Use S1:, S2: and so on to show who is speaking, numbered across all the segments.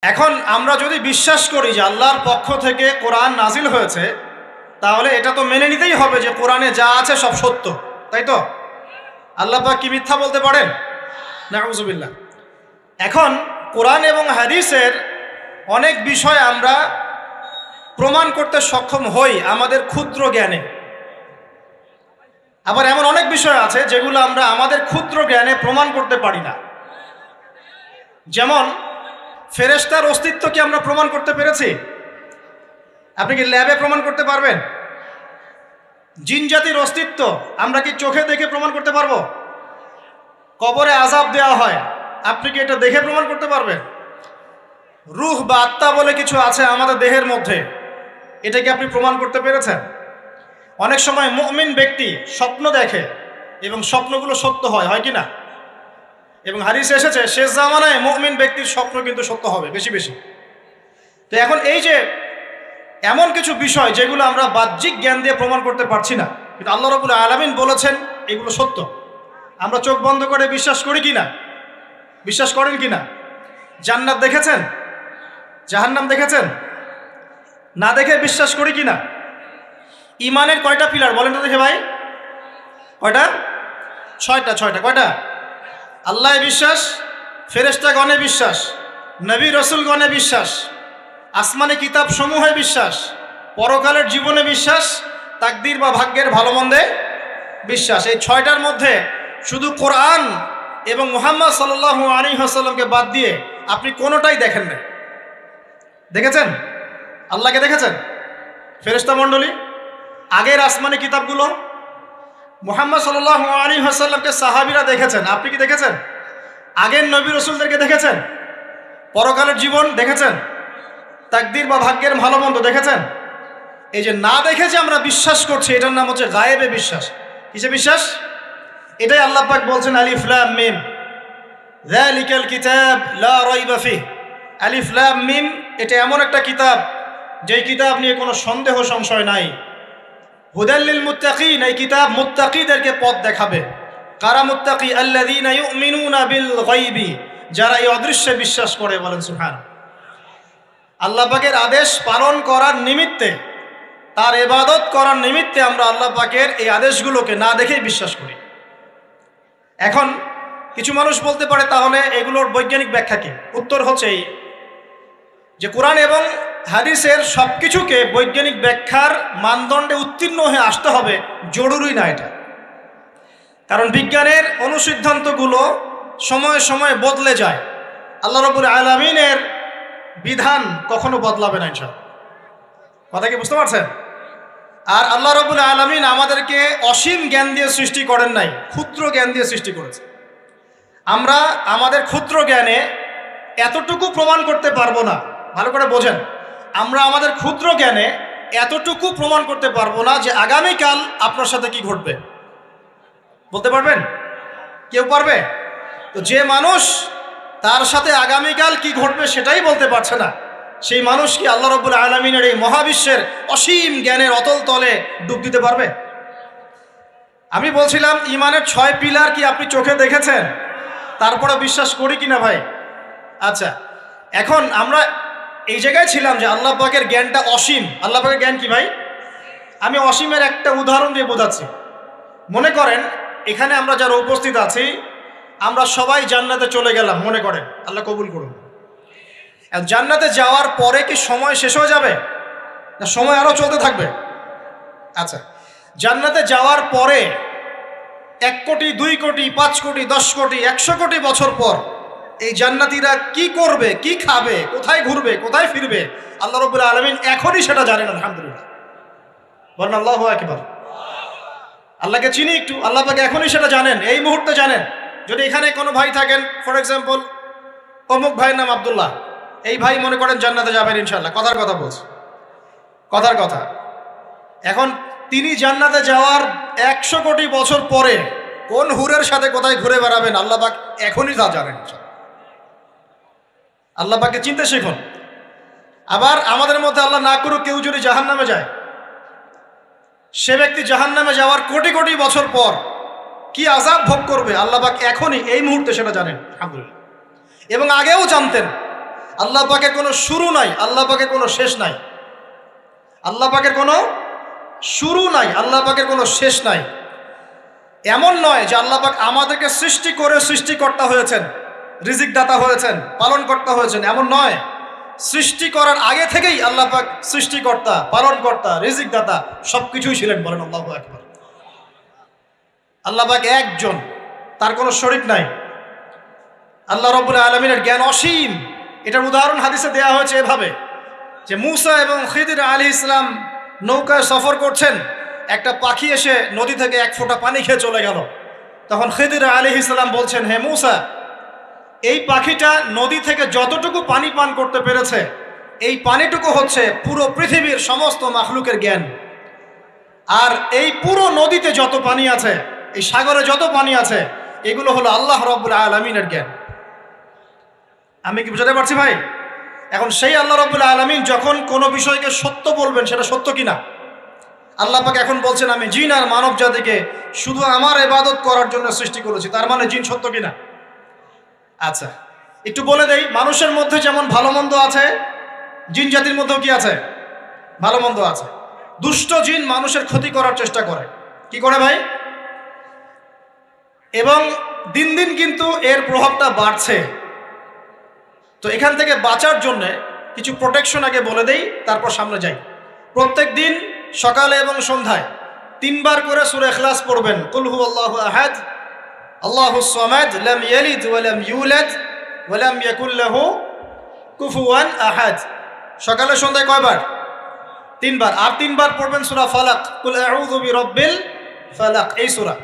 S1: এখন আমরা যদি বিশ্বাস করি যে আল্লাহর পক্ষ থেকে কোরআন নাজিল হয়েছে, তাহলে এটা তো মেনে নিতেই হবে যে কোরআনে যা আছে সব সত্য, তাই তো? আল্লাহ পাক কি মিথ্যা বলতে পারেন? নাউযুবিল্লাহ। এখন কোরআন এবং হাদিসের অনেক বিষয় আমরা প্রমাণ করতে সক্ষম হই আমাদের ক্ষুদ্র জ্ঞানে। আবার এমন অনেক বিষয় আছে যেগুলো আমরা আমাদের ক্ষুদ্র জ্ঞানে প্রমাণ করতে পারি না। যেমন ফেরেশতার অস্তিত্ব কি আমরা প্রমাণ করতে পেরেছি? আপনি কি ল্যাবে প্রমাণ করতে পারবেন? জিন জাতির অস্তিত্ব আমরা কি চোখে দেখে প্রমাণ করতে পারবো? কবরে আযাব দেওয়া হয়, আপনি কি এটা দেখে প্রমাণ করতে পারবেন? রূহ বা আত্মা বলে কিছু আছে আমাদের দেহের মধ্যে, এটা কি আপনি প্রমাণ করতে পেরেছেন? অনেক সময় মুমিন ব্যক্তি স্বপ্ন দেখে এবং স্বপ্নগুলো সত্য হয়, হয় কি না? এবং হাদিসে এসেছে শেষ জামানায় মুমিন ব্যক্তির স্বপ্ন কিন্তু সত্য হবে বেশি বেশি। তো এখন এই যে এমন কিছু বিষয় যেগুলো আমরা বাহ্যিক জ্ঞান দিয়ে প্রমাণ করতে পারছি না, কিন্তু আল্লাহ রাব্বুল আলামিন বলেছেন এগুলো সত্য, আমরা চোখ বন্ধ করে বিশ্বাস করি কি না? বিশ্বাস করেন কি না? জান্নাত দেখেছেন? জাহান্নাম দেখেছেন? না দেখে বিশ্বাস করি কি না? ইমানের কয়টা পিলার বলেন তো দেখে ভাই? কয়টা? ছয়টা। কয়টা? আল্লাহ বিশ্বাস, ফেরেশতাগণে বিশ্বাস, নবী রসুলগণে বিশ্বাস, আসমানি কিতাব সমূহে বিশ্বাস, পরকালের জীবনে বিশ্বাস, তাকদীর বা ভাগ্যের ভালো মন্দে বিশ্বাস। এই ছয়টার মধ্যে শুধু কোরআন এবং মুহাম্মদ সাল্লাল্লাহু আলাইহি ওয়াসাল্লামকে বাদ দিয়ে আপনি কোনোটাই দেখেন না। দেখেছেন? আল্লাহকে দেখেছেন? ফেরেশতা মণ্ডলী, আগের আসমানি কিতাবগুলো, মুহাম্মদ সাল্লাল্লাহু আলাইহি ওয়াসাল্লামকে সাহাবীরা দেখেছেন, আপনি কি দেখেছেন? আগের নবী রাসূলদেরকে দেখেছেন? পরকালের জীবন দেখেছেন? তাকদীর বা ভাগ্যের ভালো মন্দ দেখেছেন? এই যে না দেখে যে আমরা বিশ্বাস করছি, এটার নাম হচ্ছে গায়েবে বিশ্বাস। কিসে বিশ্বাস? এটাই আল্লাহ পাক বলছেন আলিফ লাম মিম যালিকাল কিতাব লা রাইবা ফিহ। আলিফ লাম মিম, এটা এমন একটা কিতাব যেই কিতাব নিয়ে কোনো সন্দেহ সংশয় নাই। হুদাল লিল মুত্তাকিন, এই কিতাব মুত্তাকিদেরকে পথ দেখাবে। কারা মুত্তাকি? আল্লাযীনা ইউমিনুনা বিল গায়বি, যারা এই অদৃশ্যে বিশ্বাস করে। বলেন সুবহান। আল্লাহ পাকের আদেশ পালন করার নিমিত্তে, তার ইবাদত করার নিমিত্তে আমরা আল্লাহ পাকের এই আদেশগুলোকে না দেখেই বিশ্বাস করি। এখন কিছু মানুষ বলতে পারে তাহলে এগুলোর বৈজ্ঞানিক ব্যাখ্যা কি? উত্তর হচ্ছে এই যে কোরআন এবং হাদিসের সব কিছুকে বৈজ্ঞানিক ব্যাখ্যার মানদণ্ডে উত্তীর্ণ হয়ে আসতে হবে জরুরি না এটা। কারণ বিজ্ঞানের অনুসিদ্ধান্তগুলো সময়ে সময়ে বদলে যায়। আল্লাহ রাব্বুল আলামিনের বিধান কখনো বদলাবে না ইনশাআল্লাহ। কথা কি বুঝতে পারছেন? আর আল্লাহ রাব্বুল আলামিন আমাদেরকে অসীম জ্ঞান দিয়ে সৃষ্টি করেন নাই, ক্ষুদ্র জ্ঞান দিয়ে সৃষ্টি করেছে। আমরা আমাদের ক্ষুদ্র জ্ঞানে এতটুকু প্রমাণ করতে পারবো না। ভালো করে বোঝেন, আমরা আমাদের ক্ষুদ্র জ্ঞানে এতটুকু প্রমাণ করতে পারবো না যে আগামীকাল আপনার সাথে কি ঘটবে। বলতে পারবেন? কেউ পারবে? তো যে মানুষ তার সাথে আগামীকাল কি ঘটবে সেটাই বলতে পারছে না, সেই মানুষ কি আল্লাহ রাব্বুল আলামিনের এই মহাবিশ্বের অসীম জ্ঞানের অতল তলে ডুব দিতে পারবে? আমি বলছিলাম ইমানের 6 পিলার কি আপনি চোখে দেখেছেন? তারপরে বিশ্বাস করি কিনা ভাই? আচ্ছা, এখন আমরা এই জায়গায় ছিলাম যে আল্লাহ পাকের জ্ঞানটা অসীম। আল্লাহ পাকের জ্ঞান কি ভাই? আমি অসীমের একটা উদাহরণ দিয়ে বোঝাচ্ছি। মনে করেন এখানে আমরা যারা উপস্থিত আছি, আমরা সবাই জান্নাতে চলে গেলাম, মনে করেন, আল্লাহ কবুল করুন। জান্নাতে যাওয়ার পরে কি সময় শেষ হয়ে যাবে, না সময় আরো চলতে থাকবে? আচ্ছা, জান্নাতে যাওয়ার পরে 1 কোটি, 2 কোটি, 5 কোটি, 10 কোটি, 100 কোটি বছর পর এই জান্নাতীরা কি করবে, কি খাবে, কোথায় ঘুরবে, কোথায় ফিরবে, আল্লাহ রাব্বুল আলামিন এখনই সেটা জানেন। আলহামদুলিল্লাহ, বলেন আল্লাহু আকবার। আল্লাহকে চিনি একটু, আল্লাহ পাক এখনই সেটা জানেন, এই মুহূর্তে জানেন। যদি এখানে কোনো ভাই থাকেন, ফর এক্সাম্পল অমুক ভাইয়ের নাম আব্দুল্লাহ, এই ভাই মনে করেন জান্নাতে যাবেন ইনশাআল্লাহ, কথার কথা বলছে, কথার কথা। এখন তিনি জান্নাতে যাওয়ার 100 কোটি বছর পরে কোন হুরের সাথে কোথায় ঘুরে বেড়াবেন আল্লাহ পাক এখনই তা জানেন। আল্লাহ পাককে চিনতে শিখুন। আবার আমাদের মধ্যে আল্লাহ না করুক কেউ যদি জাহান্নামে যায়, সে ব্যক্তি জাহান্নামে যাওয়ার কোটি কোটি বছর পর কি আযাব ভোগ করবে আল্লাহ পাক এখনই এই মুহূর্তে সেটা জানেন। আলহামদুলিল্লাহ। এবং আগেও জানতেন। আল্লাহ পাকের কোনো শুরু নাই, আল্লাহ পাকের কোনো শেষ নাই। আল্লাহ পাকের কোনো শুরু নাই, আল্লাহ পাকের কোনো শেষ নাই। এমন নয় যে আল্লাহ পাক আমাদেরকে সৃষ্টি করে সৃষ্টিকর্তা হয়েছেন, রিজিক দাতা হয়েছেন, পালনকর্তা হয়েছেন, এমন নয়। সৃষ্টি করার আগে থেকেই আল্লাহ পাক সৃষ্টিকর্তা, পালনকর্তা, রিজিক দাতা সবকিছুই ছিলেন। বলেন আল্লাহু আকবার। আল্লাহ পাক একজন, তার কোনো শরীক নাই। আল্লাহ রাব্বুল আলামিনের জ্ঞান অসীম। এটার উদাহরণ হাদিসে দেয়া হয়েছে এভাবে যে মুসা এবং খিদির আলাইহিস সালাম নৌকায় সফর করছেন, একটা পাখি এসে নদী থেকে এক ফোঁটা পানি খেয়ে চলে গেল। তখন খিদির আলাইহিস সালাম বলছেন, হে মুসা, এই পাখিটা নদী থেকে যতটুকু পানি পান করতে পেরেছে, এই পানিটুকু হচ্ছে পুরো পৃথিবীর সমস্ত মাখলুকের জ্ঞান। আর এই পুরো নদীতে যত পানি আছে, এই সাগরে যত পানি আছে, এগুলো হলো আল্লাহ রাব্বুল আলামিনের জ্ঞান। আমি কি বুঝাতে পারছি ভাই? এখন সেই আল্লাহ রাব্বুল আলামিন যখন কোনো বিষয়কে সত্য বলবেন, সেটা সত্য কিনা? আল্লাহ পাক এখন বলছেন, আমি জিন আর মানব জাতিকে শুধু আমার ইবাদত করার জন্য সৃষ্টি করেছি। তার মানে জিন সত্য কিনা? আচ্ছা, একটু বলে দেই, মানুষের মধ্যে যেমন ভালো মন্দ আছে, জিন জাতির মধ্যেও কি আছে? ভালো মন্দ আছে। দুষ্ট জিন মানুষের ক্ষতি করার চেষ্টা করে। কি করে ভাই? এবং দিন দিন কিন্তু এর প্রভাবটা বাড়ছে। তো এখান থেকে বাঁচার জন্য কিছু প্রোটেকশন আগে বলে দেই, তারপর সামনে যাই। প্রত্যেক দিন সকালে এবং সন্ধ্যায় 3 বার করে সূরা ইখলাস পড়বেন। কুল হুয়াল্লাহু আহাদ, আল্লাহুস সামাদ, লাম ইয়ালিদ ওয়া লাম ইউলাদ ওয়া লাম ইয়াকুল লাহু কুফুয়ান আহাদ। সকালে সন্ধ্যায় কয়বার? 3 বার। আর 3 বার পড়বেন সূরা ফালাক, কুল আউযু বিরাব্বিল ফালাক, এই সূরা।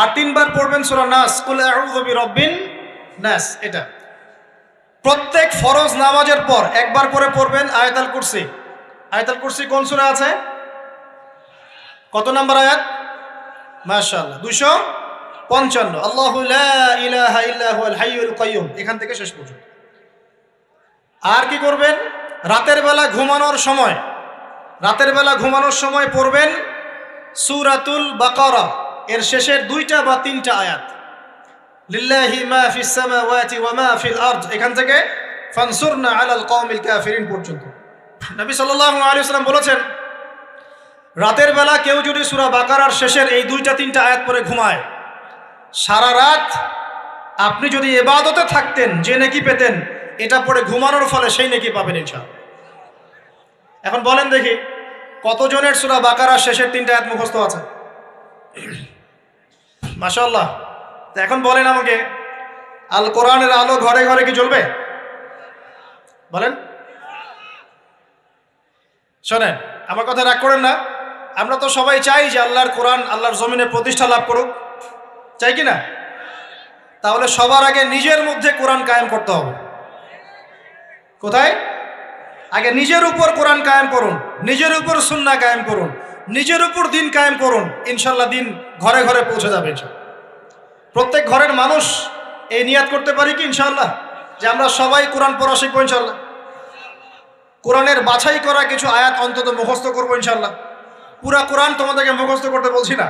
S1: আর 3 বার পড়বেন সূরা নাস, কুল আউযু বিরাব্বিন নাস। এটা প্রত্যেক ফরজ নামাজের পর একবার করে পড়বেন আয়াতুল কুরসি। আয়াতুল কুরসি কোন সূরা আছে? কত নম্বর আয়াত? মাশাআল্লাহ, 255। আল্লাহু লা ইলাহা ইল্লা হুয়াল হাইয়ুল কাইয়্যুম, এখান থেকে শেষ পর্যন্ত। আর কি করবেন? রাতের বেলা ঘুমানোর সময় পড়বেন সূরাতুল বাকারা, এর শেষের 2টা বা 3টা আয়াত। লিল্লাহি মা ফিস সামাওয়াতি ওয়া মা ফিল আরদ, এখান থেকে ফানসুরনা আলাল কওমিল কাফিরিন পর্যন্ত। নবী সাল্লাল্লাহু আলাইহি ওয়াসাল্লাম বলেছেন, রাতের বেলা কেউ যদি সূরা বাকারার শেষের এই 2টা 3টা আয়াত পড়ে ঘুমায়, সারা রাত আপনি যদি ইবাদতে থাকতেন যে নেকি পেতেন, এটা পড়ে ঘুমানোর ফলে সেই নেকি পাবেন ইনশাআল্লাহ। এখন বলেন দেখি, কতজনের সূরা বাকারার শেষের 3টা আয়াত মুখস্থ আছে? মাশাআল্লাহ। তো এখন বলেন আমাকে, আল কোরআনের আলো ঘরে ঘরে কি জ্বলবে? বলেন। শোনেন, আমার কথা রাগ করেন না। আমরা তো সবাই চাই যে আল্লাহর কোরআন আল্লাহর জমিনে প্রতিষ্ঠা লাভ করুক, চাই কি না? তাহলে সবার আগে নিজের মধ্যে কোরআন কায়েম করতে হবে। কোথায়? আগে নিজের উপর কোরআন কায়েম করুন, নিজের উপর সুন্নাহ কায়েম করুন, নিজের উপর দিন কায়েম করুন। ইনশাল্লাহ দিন ঘরে ঘরে পৌঁছে যাবে ইনশাল্লাহ। প্রত্যেক ঘরের মানুষ এই নিয়াত করতে পারি কি ইনশাআল্লাহ যে আমরা সবাই কোরআন পড়া শিখবো ইনশাআল্লাহ? কোরআনের বাছাই করা কিছু আয়াত অন্তত মুখস্থ করবো ইনশাআল্লাহ। পুরা কোরআন তোমাদেরকে মুখস্থ করতে বলছি না,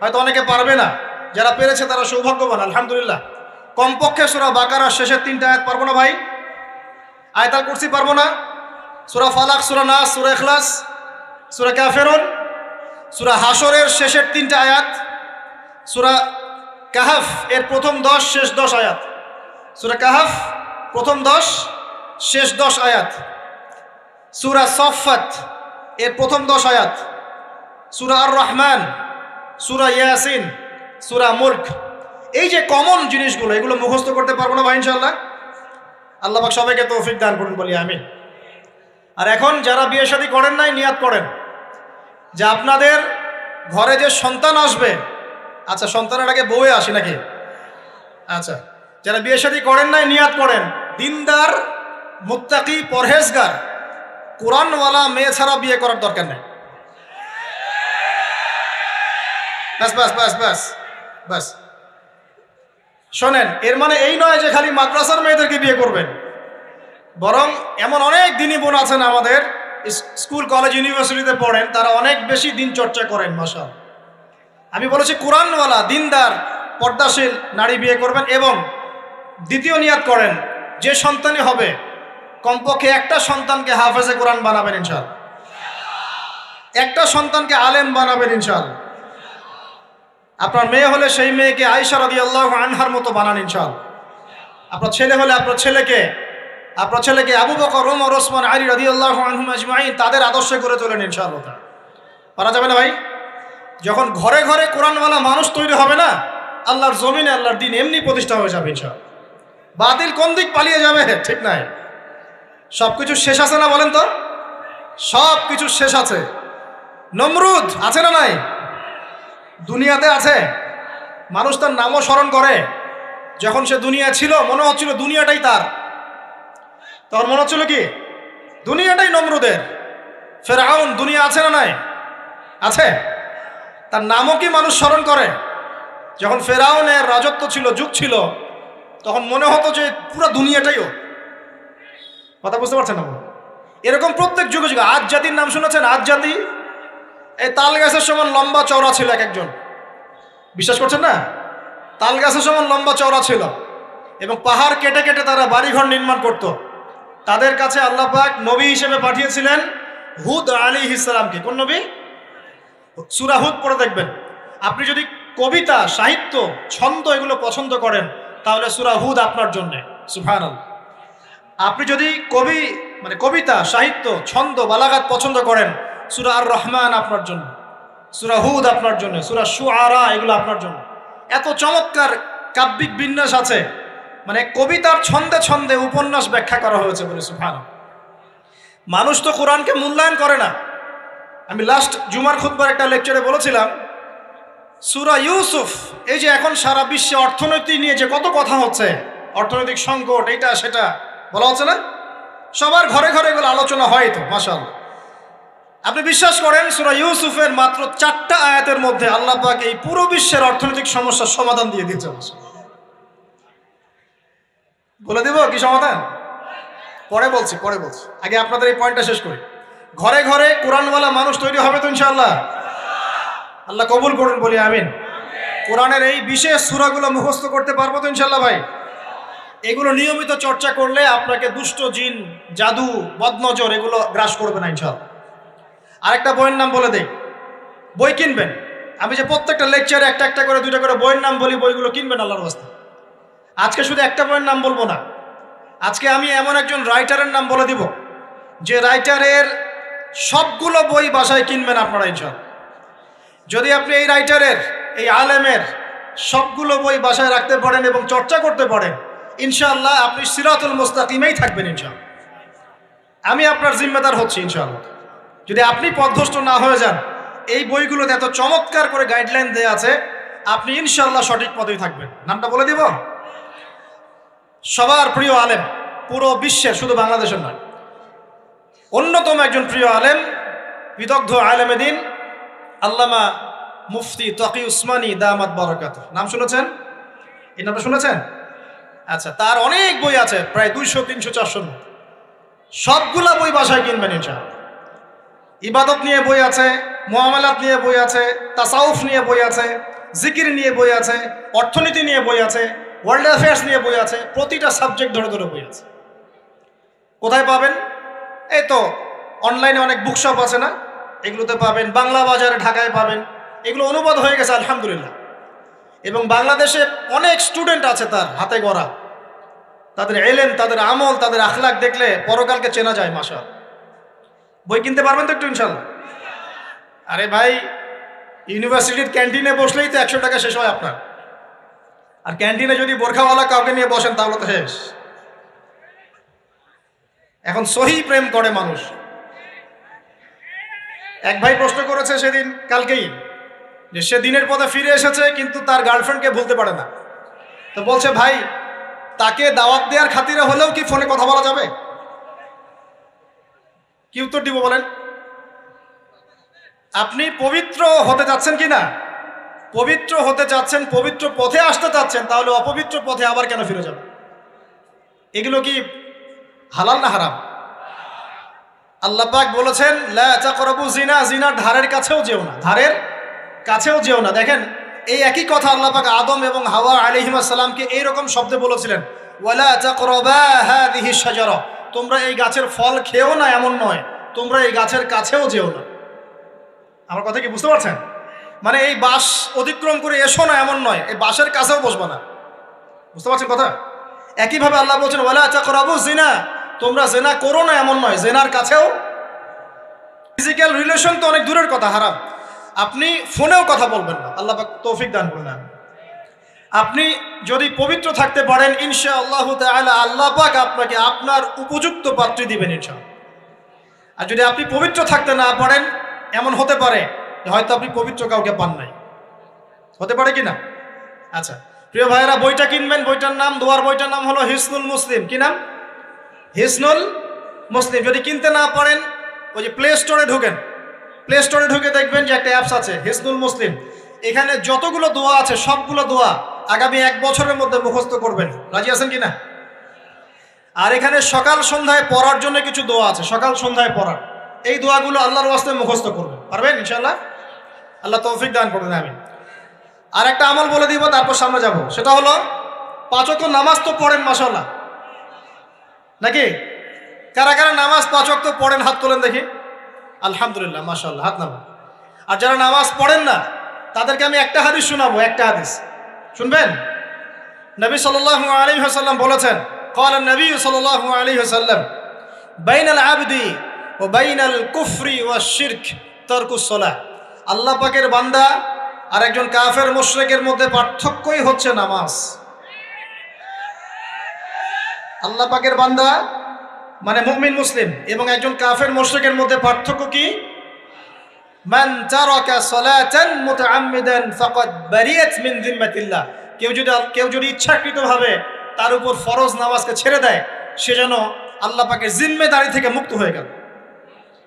S1: হয়তো অনেকে পারবে না, যারা পেরেছে তারা সৌভাগ্যবান, আলহামদুলিল্লাহ। কমপক্ষে সূরা বাকারার শেষের 3টা আয়াত পারবো না ভাই? আয়াতুল কুরসি পারবো না? সূরা ফালাক, সূরা নাস, সূরা ইখলাস, সূরা কাফিরুন, সূরা হাশরের শেষের 3টা আয়াত, সূরা কাহাফ এর প্রথম 10 শেষ 10 আয়াত, সূরা কাহাফ প্রথম 10 শেষ 10 আয়াত, সূরা সফফাত এর প্রথম 10 আয়াত, সূরা আর রহমান, সূরা ইয়াসিন, সূরা মুলক। এই যে কমন জিনিসগুলো, এগুলো মুখস্থ করতে পারবো না ভাই ইনশাআল্লাহ? আল্লাহ পাক সবাইকে তৌফিক দান করুন, বলি আমিন। আর এখন যারা বিয়ে শাদী করেন নাই, নিয়াত করেন যে আপনাদের ঘরে যে সন্তান আসবে, আচ্ছা সন্তানের আগে বউয়ে আসে নাকি? আচ্ছা, যারা বিয়ে শাদী করেন নাই নিয়াত করেন, দিনদার, মুত্তাকি, পরহেজগার, কোরআনওয়ালা মেয়ে ছাড়া বিয়ে করার দরকার নেই। বাস বাস বাস বাস বাস। শোনেন, এর মানে এই নয় যে খালি মাদ্রাসার মেয়েদেরকে বিয়ে করবেন, বরং এমন অনেক দিনী বোন আছেন আমাদের স্কুল কলেজ ইউনিভার্সিটিতে পড়েন, তারা অনেক বেশি দিন চর্চা করেন। মাশাআল্লাহ। আমি বলেছি কোরআনওয়ালা, দিনদার, পর্দাশীল নারী বিয়ে করবেন। এবং দ্বিতীয় নিয়াত করেন, যে সন্তানই হবে কমপক্ষে একটা সন্তানকে হাফেজে কোরআন বানাবেন ইনশাআল্লাহ, একটা সন্তানকে আলেম বানাবেন ইনশাআল্লাহ। আপনার মেয়ে হলে সেই মেয়েকে আয়েশা রাদিয়াল্লাহু আনহার মতো বানান ইনশাআল্লাহ। আপনার ছেলে হলে আপনার ছেলেকে আবু বকর, ওমর, ওসমান, আলী রাদিয়াল্লাহু আনহুম আজমাইন তাদের আদর্শে করে তোলেন ইনশাআল্লাহ। পারা যাবে না ভাই? যখন ঘরে ঘরে কোরআনওয়ালা মানুষ তৈরি হবে না, আল্লাহর জমিনে আল্লাহর দিন এমনি প্রতিষ্ঠা হয়ে যাবে ইনশাআল্লাহ। বাতিল কোন দিক পালিয়ে যাবে ঠিক নাই। সবকিছু শেষ আছে না বলেন তো? সব কিছু শেষ আছে। নমরুদ আছে না নাই? দুনিয়াতে আছে। মানুষ তার নামও স্মরণ করে। যখন সে দুনিয়া ছিল মনে হচ্ছিল দুনিয়াটাই তার, তখন মনে হচ্ছিল কি দুনিয়াটাই নমরুদের। ফেরাউন দুনিয়া আছে না নাই? আছে। তার নামও কি মানুষ স্মরণ করে? যখন ফেরাউনের রাজত্ব ছিল, যুগ ছিল, তখন মনে হতো যে পুরো দুনিয়াটাইও। কথা বুঝতে পারছেন না? এরকম প্রত্যেক যুগে যুগে। আজ জাতির নাম শুনেছেন? আজ জাতি এই তাল গাছের সমান লম্বা চওড়া ছিল এক একজন। বিশ্বাস করছেন না? তাল গাছের সমান লম্বা চওড়া ছিল এবং পাহাড় কেটে কেটে তারা বাড়িঘর নির্মাণ করত। তাদের কাছে আল্লাহ পাক নবী হিসেবে পাঠিয়েছিলেন হুদ আলাইহিস সালামকে। কোন নবী? সূরা হুদ পড়ে দেখবেন। আপনি যদি কবিতা, সাহিত্য, ছন্দ এগুলো পছন্দ করেন তাহলে সূরা হুদ আপনার জন্য। সুবহানাল্লাহ। আপনি যদি কবিতা, সাহিত্য, ছন্দ, বালাগাত পছন্দ করেন, সূরা আর রহমান আপনার জন্য, সূরা হুদ আপনার জন্য, সূরা শুআরা এগুলো আপনার জন্য। এত চমৎকার কাব্যিক বিন্যাস আছে, মানে কবিতার ছন্দে ছন্দে উপন্যাস ব্যাখ্যা করা হয়েছে বলে। সুবহানাল্লাহ। মানুষ তো কোরআনকে মূল্যায়ন করে না। আমি লাস্ট জুমার খুতবার একটা লেকচারে বলেছিলাম, সূরা ইউসুফ, এই যে এখন সারা বিশ্বে অর্থনীতি নিয়ে যে কত কথা হচ্ছে, অর্থনৈতিক সংকট, এইটা সেটা বলা হচ্ছে না, সবার ঘরে ঘরে এগুলো আলোচনা হয় তো মাশাআল্লাহ। আপনি বিশ্বাস করেন সূরা ইউসুফের মাত্র 4টা আয়াতের মধ্যে আল্লাহ পাক এই পুরো বিশ্বের অর্থনৈতিক সমস্যার সমাধান দিয়ে দিয়েছে। বলে দিব কি সমাধান? পরে বলছি। আগে আপনাদের এই পয়েন্টটা শেষ করি। ঘরে ঘরে কোরআনওয়ালা মানুষ তৈরি হবে তো ইনশাআল্লাহ। আল্লাহ কবুল করুন, বলি আমিন। কোরআনের এই বিশেষ সূরাগুলো মুখস্থ করতে পারবো তো ইনশাআল্লাহ ভাই? এগুলো নিয়মিত চর্চা করলে আপনাকে দুষ্ট জিন, জাদু, বদনজর এগুলো গ্রাস করবে না ইনশাআল্লাহ। আরেকটা বইয়ের নাম বলে দেই, বই কিনবেন। আমি যে প্রত্যেকটা লেকচারে একটা একটা করে 2টা করে বইয়ের নাম বলি, বইগুলো কিনবেন আল্লাহর রাস্তায়। আজকে শুধু একটা বইয়ের নাম বলবো না, আজকে আমি এমন একজন রাইটারের নাম বলে দিব যে রাইটারের সবগুলো বই বাসায় কিনবেন আপনারা ইনশাআল্লাহ। যদি আপনি এই রাইটারের, এই আলেমের সবগুলো বই বাসায় রাখতে পারেন এবং চর্চা করতে পারেন, ইনশাআল্লাহ আপনি সিরাতুল মুস্তাকিমেই থাকবেন ইনশাআল্লাহ। আমি আপনার জিম্মেদার হচ্ছি ইনশাআল্লাহ। যদি আপনি পথভ্রষ্ট না হয়ে যান, এই বইগুলোতে এত চমৎকার করে গাইডলাইন দেওয়া আছে, আপনি ইনশাআল্লাহ সঠিক পথেই থাকবেন। নামটা বলে দিব। সবার প্রিয় আলেম, পুরো বিশ্বের, শুধু বাংলাদেশের নয়, অন্যতম একজন প্রিয় আলেম, বিদগ্ধ আলেমে দ্বীন আল্লামা মুফতি তকি উসমানী দামাত বারাকাতুহু। নাম শুনেছেন? এই নামটা শুনেছেন? আচ্ছা, তার অনেক বই আছে, প্রায় 200, 300, 400। সবগুলা বই বাসায় কিনবেন ইনশাআল্লাহ। ইবাদত নিয়ে বই আছে, মুআমালাত নিয়ে বই আছে, তাসাউফ নিয়ে বই আছে, জিকির নিয়ে বই আছে, অর্থনীতি নিয়ে বই আছে, ওয়ার্ল্ড অ্যাফেয়ার্স নিয়ে বই আছে, প্রতিটা সাবজেক্ট ধরে ধরে বই আছে। কোথায় পাবেন? এই তো অনলাইনে অনেক বুকশপ আছে না, এগুলোতে পাবেন। বাংলা বাজারে ঢাকায় পাবেন। এগুলো অনুবাদ হয়ে গেছে আলহামদুলিল্লাহ। এবং বাংলাদেশে অনেক স্টুডেন্ট আছে তার হাতে গড়া। তাদের এলেম, তাদের আমল, তাদের আখলাক দেখলে পরকালকে চেনা যায় মাশাআল্লাহ। বই কিনতে পারবেন তো একটু ইনশাআল্লাহ? আরে ভাই, ইউনিভার্সিটির ক্যান্টিনে বসলেই তো 100 টাকা শেষ হয় আপনার। আর ক্যান্টিনে যদি বোরখাওয়ালা কাউকে নিয়ে বসেন তাহলে তো শেষ। এখন সহি প্রেম করে মানুষ। এক ভাই প্রশ্ন করেছে সেদিন, কালকেই, যে সে দিনের পথে ফিরে এসেছে কিন্তু তার গার্লফ্রেন্ডকে ভুলতে পারে না। তো বলছে, ভাই তাকে দাওয়াত দেওয়ার খাতিরে হলেও কি ফোনে কথা বলা যাবে? কি উত্তর দিব বলেন? আপনি পবিত্র হতে যাচ্ছেন কি না? পবিত্র হতে যাচ্ছেন, পবিত্র পথে আসতে চাচ্ছেন, তাহলে অপবিত্র পথে আবার কেন ফিরে যাবেন? এগুলো কি হালাল না হারাম? আল্লাহ পাক বলেছেন, লা তাকরাবু জিনা, জিনার ধারের কাছেও যেও না, ধারের কাছেও যেও না। দেখেন, এই একই কথা আল্লাহ পাক আদম এবং হাওয়া আলাইহিস সালামকে এইরকম শব্দে বলেছিলেন, ওয়ালা তাকরাবা হাযিহি শাজারা, তোমরা এই গাছের ফল খেও না এমন নয়, তোমরা এই গাছের কাছেও যেও না। আমার কথা কি বুঝতে পারছেন? মানে এই বাঁশ অতিক্রম করে এসো না এমন নয়, এই বাঁশের কাছেও বসবা না। বুঝতে পারছেন কথা? একইভাবে আল্লাহ বলছেন ওয়ালা তাকরাবু জিনা, তোমরা জেনা করো না এমন নয়, জেনার কাছেও। ফিজিক্যাল রিলেশন তো অনেক দূরের কথা, হারাম। আপনি ফোনেও কথা বলবেন না, আল্লাহ পাক তৌফিক দান করুন। আপনি যদি পবিত্র থাকতে পারেন ইনশাআল্লাহ তাআলা আল্লাহ পাক আপনাকে আপনার উপযুক্ত পাত্রী দিবেন ইনশাআল্লাহ। আর যদি আপনি পবিত্র থাকতে না পারেন, এমন হতে পারে হয়তো আপনি পবিত্র কাউকে পান নাই, হতে পারে কি না? আচ্ছা প্রিয় ভাইয়েরা, বইটা কিনবেন, বইটার নাম, দোয়ার বইটার নাম হলো হিসনুল মুসলিম। কি নাম? হিসনুল মুসলিম। যদি কিনতে না পারেন ওই যে প্লে স্টোরে ঢুকেন, প্লে স্টোরে ঢুকে দেখবেন যে একটা অ্যাপস আছে হিসনুল মুসলিম। এখানে যতগুলো দোয়া আছে সবগুলো দোয়া আগামী 1 বছরের মধ্যে মুখস্থ করবেন। রাজি আছেন কি না? আর এখানে সকাল সন্ধ্যায় পড়ার জন্য কিছু দোয়া আছে, সকাল সন্ধ্যায় পড়ার। এই দোয়াগুলো আল্লাহর ওয়াস্তে মুখস্থ করবেন, পারবেন ইনশাআল্লাহ? আল্লাহ তৌফিক দান করবেন, আমিন। আর একটা আমল বলে দিব, তারপর সামনে যাব। সেটা হলো 5 ওয়াক্ত নামাজ তো পড়েন মাশাআল্লাহ, নাকি? কারা কারা নামাজ 5 ওয়াক্ত পড়েন হাত তোলেন দেখি। আলহামদুলিল্লাহ, মাশাআল্লাহ, হাত নামান। আর যারা নামাজ পড়েন না তাদেরকে আমি একটা হাদিস শোনাবো, একটা হাদিস শুনবেন। নবী সাল্লাল্লাহু আলাইহি ওয়াসাল্লাম বলেছেন, قال النبي صلى الله عليه وسلم بين العبد وبين الكفر والشرك ترك الصلاة। আল্লাহ পাকের বান্দা আর একজন কাফের মুশরিকের মধ্যে পার্থক্যই হচ্ছে নামাজ। আল্লাহ পাকের বান্দা মানে মুমিন মুসলিম এবং একজন কাফের মুশরিকের মধ্যে পার্থক্য কি? মান তারাকা সালাতান মুতাআম্মিদান ফাকাদ বারিয়াত মিন যিম্মাতিল্লাহ। কেউ যদি ইচ্ছাকৃতভাবে তার উপর ফরজ নামাজকে ছেড়ে দেয়, সে যেন আল্লাহ পাকের জিম্মেদারি থেকে মুক্ত হয়ে গেল।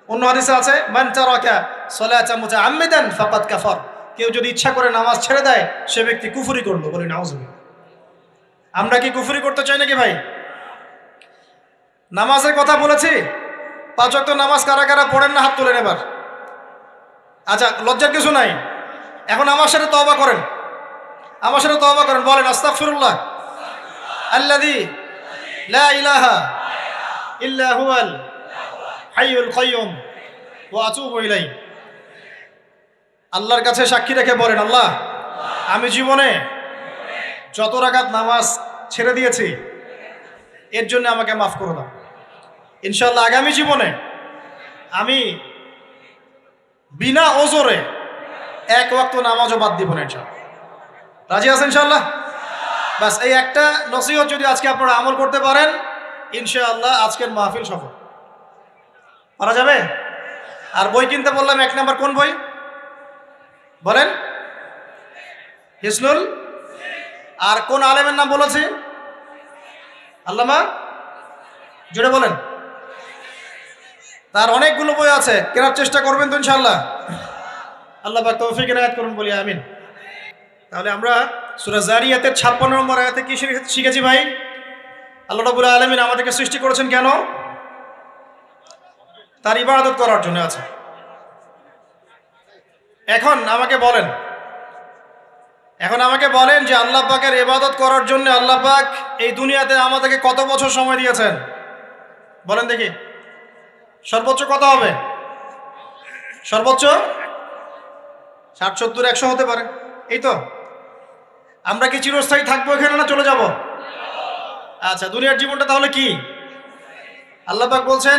S1: অন্য হাদিসে আছে মান তারাকা সালাতান মুতাআম্মিদান ফাকাদ কাফার। কেউ যদি ইচ্ছা করে নামাজ ছেড়ে দেয় সে ব্যক্তি কুফরি করলো। বলি নাউজুবিল্লাহ। আমরা কি কুফরি করতে চাই নাকি ভাই? নামাজের কথা বলেছি, 5 ওয়াক্ত নামাজ কারা কারা পড়েন না হাত তোলেন এবার। আচ্ছা লজ্জার কিছু নাই, এখন আমার সাথে তওবা করেন, আমার সাথে তওবা করেন, বলেন আস্তাগফিরুল্লাহ আল্লাযী লা ইলাহা ইল্লা হুয়াল হাইয়ুল কাইয়্যুম ওয়া আতুবু ইলাইহি। আল্লাহর কাছে সাক্ষী রেখে বলেন, আল্লাহ আমি জীবনে যত রাকাত নামাজ ছেড়ে দিয়েছি এর জন্য আমাকে মাফ করে দাও। ইনশাআল্লাহ আগামী জীবনে আমি বিনা ওজরে 1 ওয়াক্ত নামাজও বাদ দিব না ইনশাআল্লাহ। রাজি আছেন ইনশাআল্লাহ? বাস এই একটা নসিহত যদি আজকে আপনারা আমল করতে পারেন ইনশাআল্লাহ আজকের মাহফিল সফল। পারা যাবে? আর বই কিনতে বললাম 1 নাম্বার কোন বই বলেন? হিসনুল। আর কোন আলেমের নাম বলেছি? আল্লামা, জোরে বলেন। তার অনেকগুলো বই আছে, কেনার চেষ্টা করবেন তো ইনশাআল্লাহ। আল্লাহ পাক তৌফিক এনায়েত করুন, বলি আমিন। তাহলে আমরা সূরা যারিয়াতের 56 নম্বর আয়াতে কি শিখেছি ভাই? আল্লাহ রাব্বুল আলামিন আমাদেরকে সৃষ্টি করেছেন কেন? তার ইবাদত করার জন্য। আছে। এখন আমাকে বলেন যে আল্লাহ পাকের ইবাদত করার জন্য আল্লাহ পাক এই দুনিয়াতে আমাদেরকে কত বছর সময় দিয়েছেন বলেন দেখি। সর্বোচ্চ কত হবে? সর্বোচ্চ 60, 70, 100 হতে পারে। এই তো। আমরা কি চিরস্থায়ী থাকবো এখানে না চলে যাব? আচ্ছা, দুনিয়ার জীবনটা তাহলে কি? আল্লাহ পাক বলছেন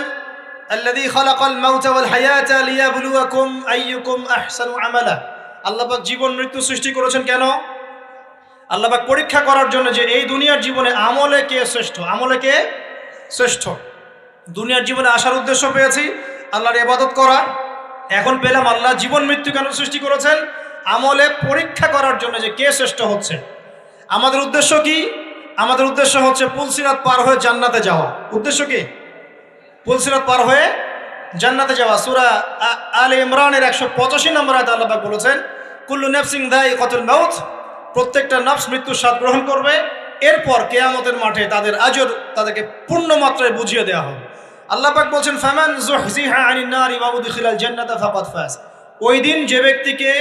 S1: আল্লাযী খালাকাল মাউতা ওয়াল হায়াতা লিয়াবলুয়াকুম আইয়ুকুম আহসানু আমালা। আল্লাহ পাক জীবন মৃত্যু সৃষ্টি করেছেন কেন? আল্লাহ পাক পরীক্ষা করার জন্য যে এই দুনিয়ার জীবনে আমলে কে শ্রেষ্ঠ, আমলে কে শ্রেষ্ঠ। দুনিয়ার জীবনে আসার উদ্দেশ্য পেয়েছি আল্লাহর ইবাদত করা, এখন পেলাম আল্লাহ জীবন মৃত্যু কেন সৃষ্টি করেছেন? আমলে পরীক্ষা করার জন্য যে কে শ্রেষ্ঠ হচ্ছে। আমাদের উদ্দেশ্য কি? আমাদের উদ্দেশ্য হচ্ছে পুলসিরাত পার হয়ে জান্নাতে যাওয়া। উদ্দেশ্য কি? পুলসিরাত পার হয়ে জান্নাতে যাওয়া। সূরা আলে ইমরানের 185 নম্বর আয়াতে আল্লাহ পাক বলেছেন কুল্লু নাফসিন যায়িকাতুল মাউত। প্রত্যেকটা নফস মৃত্যুর স্বাদ গ্রহণ করবে, এরপর কিয়ামতের মাঠে তাদের আজর তাদেরকে পূর্ণ মাত্রায় বুঝিয়ে দেওয়া হবে। আল্লাহ পাক বলছেন ফামান যুহজিহা আনিন নারি ওয়া উদখিলাল জান্নাতা ফাকাদ ফাজ। ওই দিন যে ব্যক্তিকে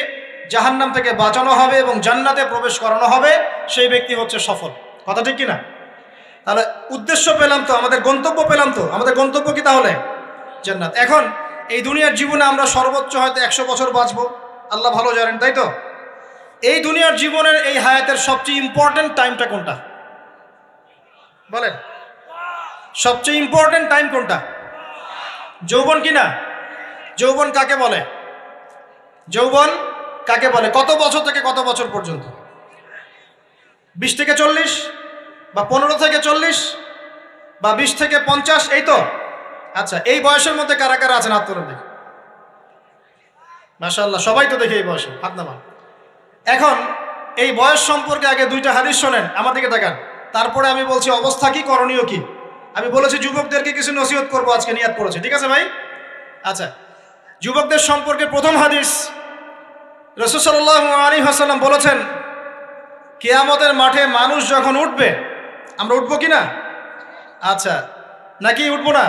S1: জাহান্নাম থেকে বাঁচানো হবে এবং জান্নাতে প্রবেশ করানো হবে সেই ব্যক্তি হচ্ছে সফল। কথা ঠিক কিনা? তাহলে উদ্দেশ্য পেলাম তো, আমাদের গন্তব্য পেলাম তো। আমাদের গন্তব্য কি তাহলে? জান্নাত। এখন এই দুনিয়ার জীবনে আমরা সর্বোচ্চ হয়তো 100 বছর বাঁচবো, আল্লাহ ভালো জানেন, তাই তো? এই দুনিয়ার জীবনের এই হায়াতের সবচেয়ে ইম্পর্টেন্ট টাইমটা কোনটা বলেন? সবচেয়ে ইম্পর্টেন্ট টাইম কোনটা? যৌবন কিনা? যৌবন কাকে বলে? যৌবন কাকে বলে? কত বছর থেকে কত বছর পর্যন্ত? 20 থেকে 40, বা 15 থেকে 40, বা 20 থেকে 50, এই তো? আচ্ছা, এই বয়সের মধ্যে কারা কারা আছেন হাত তোলেন দেখি। মাশাআল্লাহ, সবাই তো দেখি এই বয়সে, হাত নামান। এখন এই বয়স সম্পর্কে আগে 2টা হাদিস শোনেন, আমার দিকে তাকান, তারপরে আমি বলছি অবস্থা কি, করণীয় কি। আমি বলেছি যুবকদেরকে কিছু নসিহত করবো আজকে, নিয়াত করেছে, ঠিক আছে ভাই? আচ্ছা, যুবকদের সম্পর্কে প্রথম হাদিস, রাসূল সাল্লাল্লাহু আলাইহি ওয়াসাল্লাম বলেছেন, কিয়ামতের মাঠে মানুষ যখন উঠবে, আমরা উঠবো কি না? আচ্ছা, নাকি উঠবো না?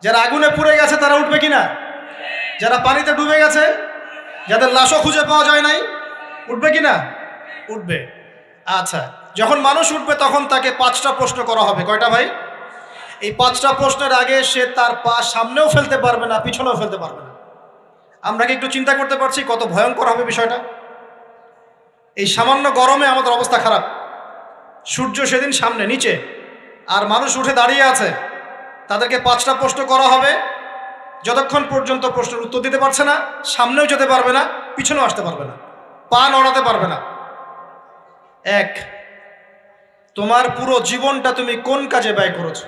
S1: যারা আগুনে পুড়ে গেছে তারা উঠবে কি না? যারা পানিতে ডুবে গেছে, যাদের লাশও খুঁজে পাওয়া যায় নাই, উঠবে কি না? উঠবে। আচ্ছা, যখন মানুষ উঠবে তখন তাকে 5টা প্রশ্ন করা হবে। কয়টা ভাই? এই 5টা প্রশ্নের আগে সে তার পা সামনেও ফেলতে পারবে না, পিছনেও ফেলতে পারবে না। আমরা কি একটু চিন্তা করতে পারছি কত ভয়ঙ্কর হবে বিষয়টা? এই সামান্য গরমে আমাদের অবস্থা খারাপ, সূর্য সেদিন সামনে নিচে, আর মানুষ উঠে দাঁড়িয়ে আছে, তাদেরকে 5টা প্রশ্ন করা হবে। যতক্ষণ পর্যন্ত প্রশ্নের উত্তর দিতে পারছে না, সামনেও যেতে পারবে না, পিছনেও আসতে পারবে না, পা নড়াতে পারবে না। 1, তোমার পুরো জীবনটা তুমি কোন কাজে ব্যয় করেছো?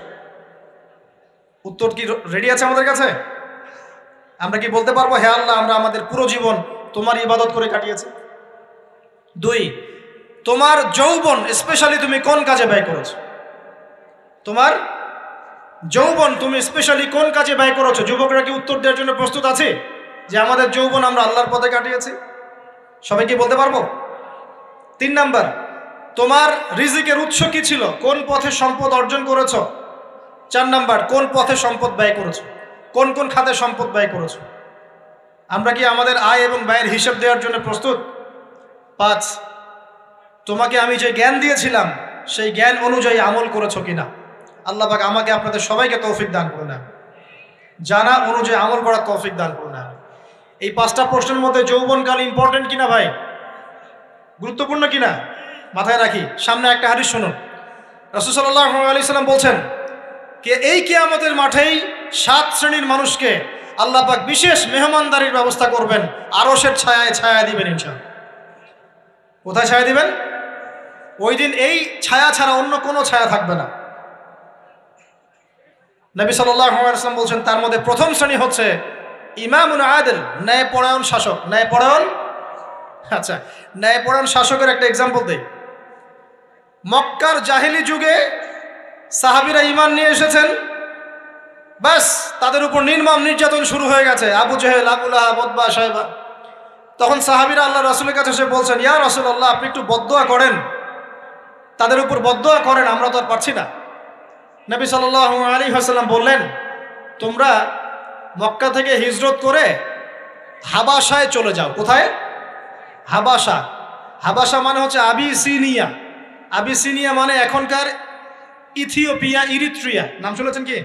S1: উত্তর কি রেডি আছে আমাদের কাছে? আমরা কি বলতে পারবো, হে আল্লাহ, আমরা আমাদের পুরো জীবন তোমার ইবাদত করে কাটিয়েছি? 2, তোমার যৌবন স্পেশালি তুমি কোন কাজে ব্যয় করেছো? তোমার যৌবন তুমি স্পেশালি কোন কাজে ব্যয় করেছো? যুবকরা কি উত্তর দেওয়ার জন্য প্রস্তুত আছে যে আমাদের যৌবন আমরা আল্লাহর পথে কাটিয়েছি? সবাই কি বলতে পারবো? 3 নাম্বার, তোমার রিজিকের উৎস কি ছিল? কোন পথে সম্পদ অর্জন করেছো? 4 নাম্বার, কোন পথে সম্পদ ব্যয় করেছো? কোন কোন খাতে সম্পদ ব্যয় করেছো? আমরা কি আমাদের আয় এবং ব্যয়ের হিসাব দেওয়ার জন্য প্রস্তুত? 5, তোমাকে আমি যে জ্ঞান দিয়েছিলাম সেই জ্ঞান অনুযায়ী আমল করেছো কিনা? আল্লাহ পাক আমাকে আপনাদের সবাইকে তৌফিক দান করুন, জানা অনুযায়ী আমল করার তৌফিক দান করুন। এই 5টা প্রশ্নের মধ্যে যৌবনকাল ইম্পর্টেন্ট কিনা ভাই? গুরুত্বপূর্ণ কিনা? মাথায় রাখি। সামনে একটা হাদিস শুনুন, রাসূল সাল্লাল্লাহু আলাইহি সাল্লাম বলছেন, কে এই কিয়ামতের মাঠেই 7 শ্রেণীর মানুষকে আল্লাহ পাক বিশেষ মেহমানদারির ব্যবস্থা করবেন, আরশের ছায়ায় ছায়া দিবেন ইনশাআল্লাহ। কোথায় ছায়া দিবেন? ওই দিন এই ছায়া ছাড়া অন্য কোনো ছায়া থাকবে না। নবী সাল্লাল্লাহু আলাইহি ওয়াসাল্লাম বলছেন, তার মধ্যে প্রথম শ্রেণী হচ্ছে ইমামুন আদিল, ন্যায়পরায়ণ শাসক। ন্যায়পরায়ণ, আচ্ছা, ন্যায়পরায়ণ শাসকের একটা এক্সাম্পল দেই। মক্কার জাহেলি যুগে সাহাবীরা ঈমান নিয়ে এসেছেন, বাস তাদের উপর নির্মম নির্যাতন শুরু হয়ে গেছে, আবু জেহেল, আবু লাহাব, উতবা, শায়বা। তখন সাহাবীরা আল্লাহ রাসূলের কাছে এসে বলছেন, ইয়া রাসূলুল্লাহ, আপনি একটু বদদোয়া করেন, তাদের উপর বদদোয়া করেন, আমরা তো আর পারছি না। নবী সাল্লাল্লাহু আলাইহি ওয়াসাল্লাম বললেন, তোমরা মক্কা থেকে হিজরত করে হাবাসায় চলে যাও। কোথায়? হাবাসা। হাবাসা মানে হচ্ছে আবিসিনিয়া। আবিসিনিয়া মানে এখনকার ইথিওপিয়া, ইরিত্রিয়া। নাম শুনেছেন কি?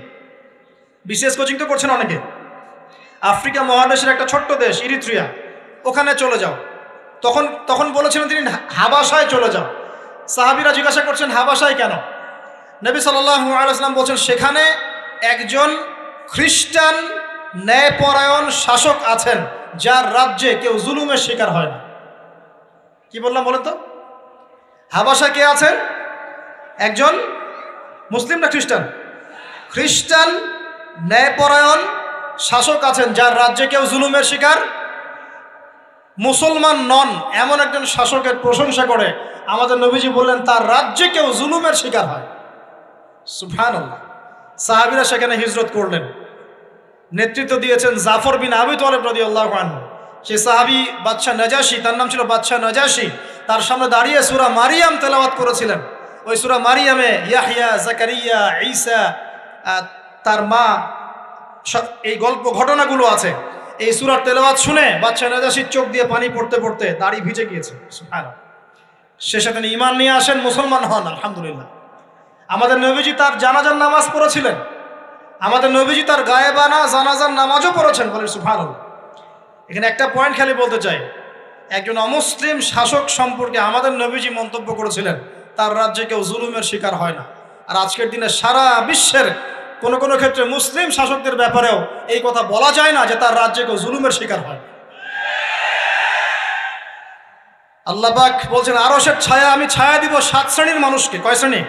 S1: বিশেষ কোচিং তো করছেন অনেকে। আফ্রিকা মহাদেশের একটা ছোট্ট দেশ ইরিত্রিয়া, ওখানে চলে যাও। তখন বলেছিলেন তিনি হাবাসায় চলে যাও। সাহাবীরা জিজ্ঞাসা করছেন, হাবাসায় কেন? নবী সাল্লাল্লাহু আলাইহি ওয়াসাল্লাম বলছেন, সেখানে একজন খ্রিস্টান ন্যায়পরায়ণ শাসক আছেন, যার রাজ্যে কেউ জুলুমের শিকার হয় না। কি বললাম বলেন তো? হাবাসা কে আছেন? একজন মুসলিম না খ্রিস্টান? খ্রিস্টান ন্যায়পরায়ণ শাসক আছেন, যার রাজ্যে কেউ জুলুমের শিকার, মুসলমান নন এমন একজন শাসকের প্রশংসা করে আমাদের নবীজি বললেন, তার রাজ্যে কেউ জুলুমের শিকার হয়। সুবহানাল্লাহ। সাহাবীরা সেখানে হিজরত করলেন। নেতৃত্ব দিয়েছেন জাফর বিন আবি তালিব রাদিয়াল্লাহু আনহু। সেই সাহাবী বাদশাহ নাজাশী, তার নাম ছিল বাদশাহ নাজাশী, তার সামনে দাঁড়িয়ে সূরা মারিয়াম তেলাওয়াত করেছিলেন। ওই সূরা মারিয়ামে ইয়াহইয়া, জাকারিয়া, ঈসা, তার মা, এই গল্প ঘটনাগুলো আছে। এই সূরার তেলাওয়াত শুনে বাদশাহ নাজাশীর চোখ দিয়ে পানি পড়তে পড়তে দাড়ি ভিজে গিয়েছে। সুবহানাল্লাহ। শেষে তিনি ঈমান নিয়ে আসেন, মুসলমান হন, আলহামদুলিল্লাহ। আমাদের নবীজি তার জানাজার নামাজ পড়েছিলেন, আমাদের নবীজি তার গায়েবানা জানাজার নামাজও পড়েছেন, বলেন সুবহানাল্লাহ। এখানে একটা পয়েন্ট খালি বলতে চাই, একজন অমুসলিম শাসক সম্পর্কে আমাদের নবীজি মন্তব্য করেছিলেন তার রাজ্যে কেউ জুলুমের শিকার হয় না। আর আজকের দিনে সারা বিশ্বের কোনো কোনো ক্ষেত্রে মুসলিম শাসকদের ব্যাপারেও এই কথা বলা যায় না যে তার রাজ্যে কেউ জুলুমের শিকার হয়। আল্লাহ পাক বলছেন আরশের ছায়া আমি ছায়া দিব 7 শ্রেণীর মানুষকে। কয় শ্রেণী?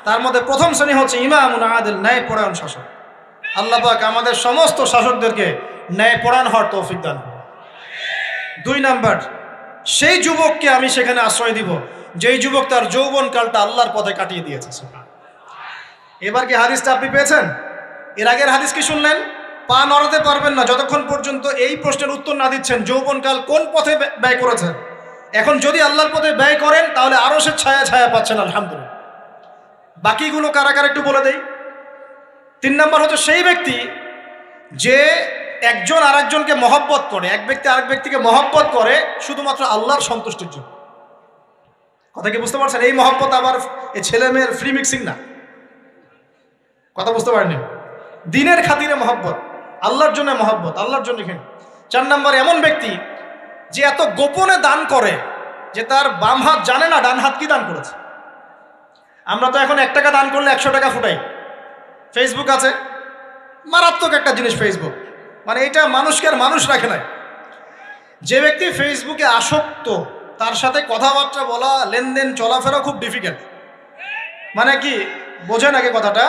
S1: তার মধ্যে প্রথম শ্রেণী হচ্ছে ইমামুন আদিল, ন্যায়পরায়ণ শাসক। আল্লাহ পাক আমাদের সমস্ত শাসকদেরকে ন্যায়পরায়ণ হওয়ার তৌফিক দান করুন। 2 নাম্বার, সেই যুবককে আমি সেখানে আশ্রয় দিব যেই যুবক তার যৌবনকালটা আল্লাহর পথে কাটিয়ে দিয়েছে। এবার কি হাদিসটা আপনি পেয়েছেন? এর আগের হাদিস কি শুনলেন? পা নড়াতে পারবেন না যতক্ষণ পর্যন্ত এই প্রশ্নের উত্তর না দিচ্ছেন যৌবনকাল কোন পথে ব্যয় করেছেন। এখন যদি আল্লাহর পথে ব্যয় করেন তাহলে আরশের ছায়া ছায়া পাচ্ছেন, আলহামদুলিল্লাহ। বাকিগুলো কারা কারা একটু বলে দেই। 3 নাম্বার হচ্ছে সেই ব্যক্তি যে একজন আরেকজনকে মহব্বত করে, এক ব্যক্তি আরেক ব্যক্তিকে মহব্বত করে শুধুমাত্র আল্লাহর সন্তুষ্টির জন্য। কথা কি বুঝতে পারছেন? এই মহব্বত আবার এই ছেলে মেয়ের ফ্রি মিক্সিং না। কথা বুঝতে পারেননি? দিনের খাতিরে মহব্বত, আল্লাহর জন্য মহব্বত, আল্লাহর জন্য। এখানে 4 নাম্বার এমন ব্যক্তি যে এত গোপনে দান করে যে তার বাম হাত জানে না ডান হাত কি দান করেছে। আমরা তো এখন 1 টাকা দান করলে 100 টাকা ফুটাই। ফেসবুক আছে, মারাত্মক একটা জিনিস ফেসবুক, মানে এটা মানুষকে আর মানুষ রাখে নাই। যে ব্যক্তি ফেসবুকে আসক্ত তার সাথে কথাবার্তা বলা, লেনদেন, চলাফেরা খুব ডিফিকাল্ট। মানে কি বোঝেন আগে কথাটা?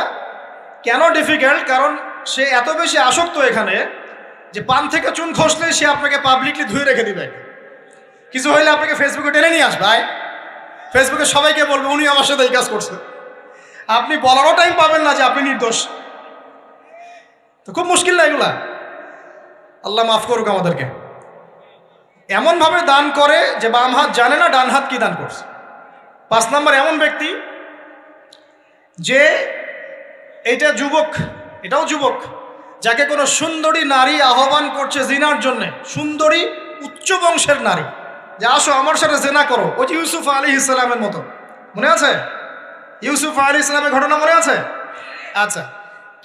S1: কেন ডিফিকাল্ট? কারণ সে এত বেশি আসক্ত এখানে যে পান থেকে চুন খসলে সে আপনাকে পাবলিকলি ধুয়ে রেখে দিবে। কিছু হইলে আপনাকে ফেসবুকে টেনে নিয়ে আসবে, ফেসবুকে সবাইকে বলবে উনি আমার সাথে এই কাজ করছে। আপনি বলারও টাইম পাবেন না যে আপনি নির্দোষ। তো খুব মুশকিল না এগুলা। আল্লাহ মাফ করুক আমাদেরকে। এমনভাবে দান করে যে বাম হাত জানে না ডান হাত কি দান করছে। 5 নাম্বার এমন ব্যক্তি যে এইটা যুবক, এটাও যুবক, যাকে কোনো সুন্দরী নারী আহ্বান করছে জিনার জন্যে, সুন্দরী উচ্চ বংশের নারী, যে আসো আমার সাথে জেনা করো। ওই যে ইউসুফ আলাইহিস সালামের মতো, মনে আছে? ইউসুফ আলাইহিস সালামের ঘটনা মনে আছে? আচ্ছা,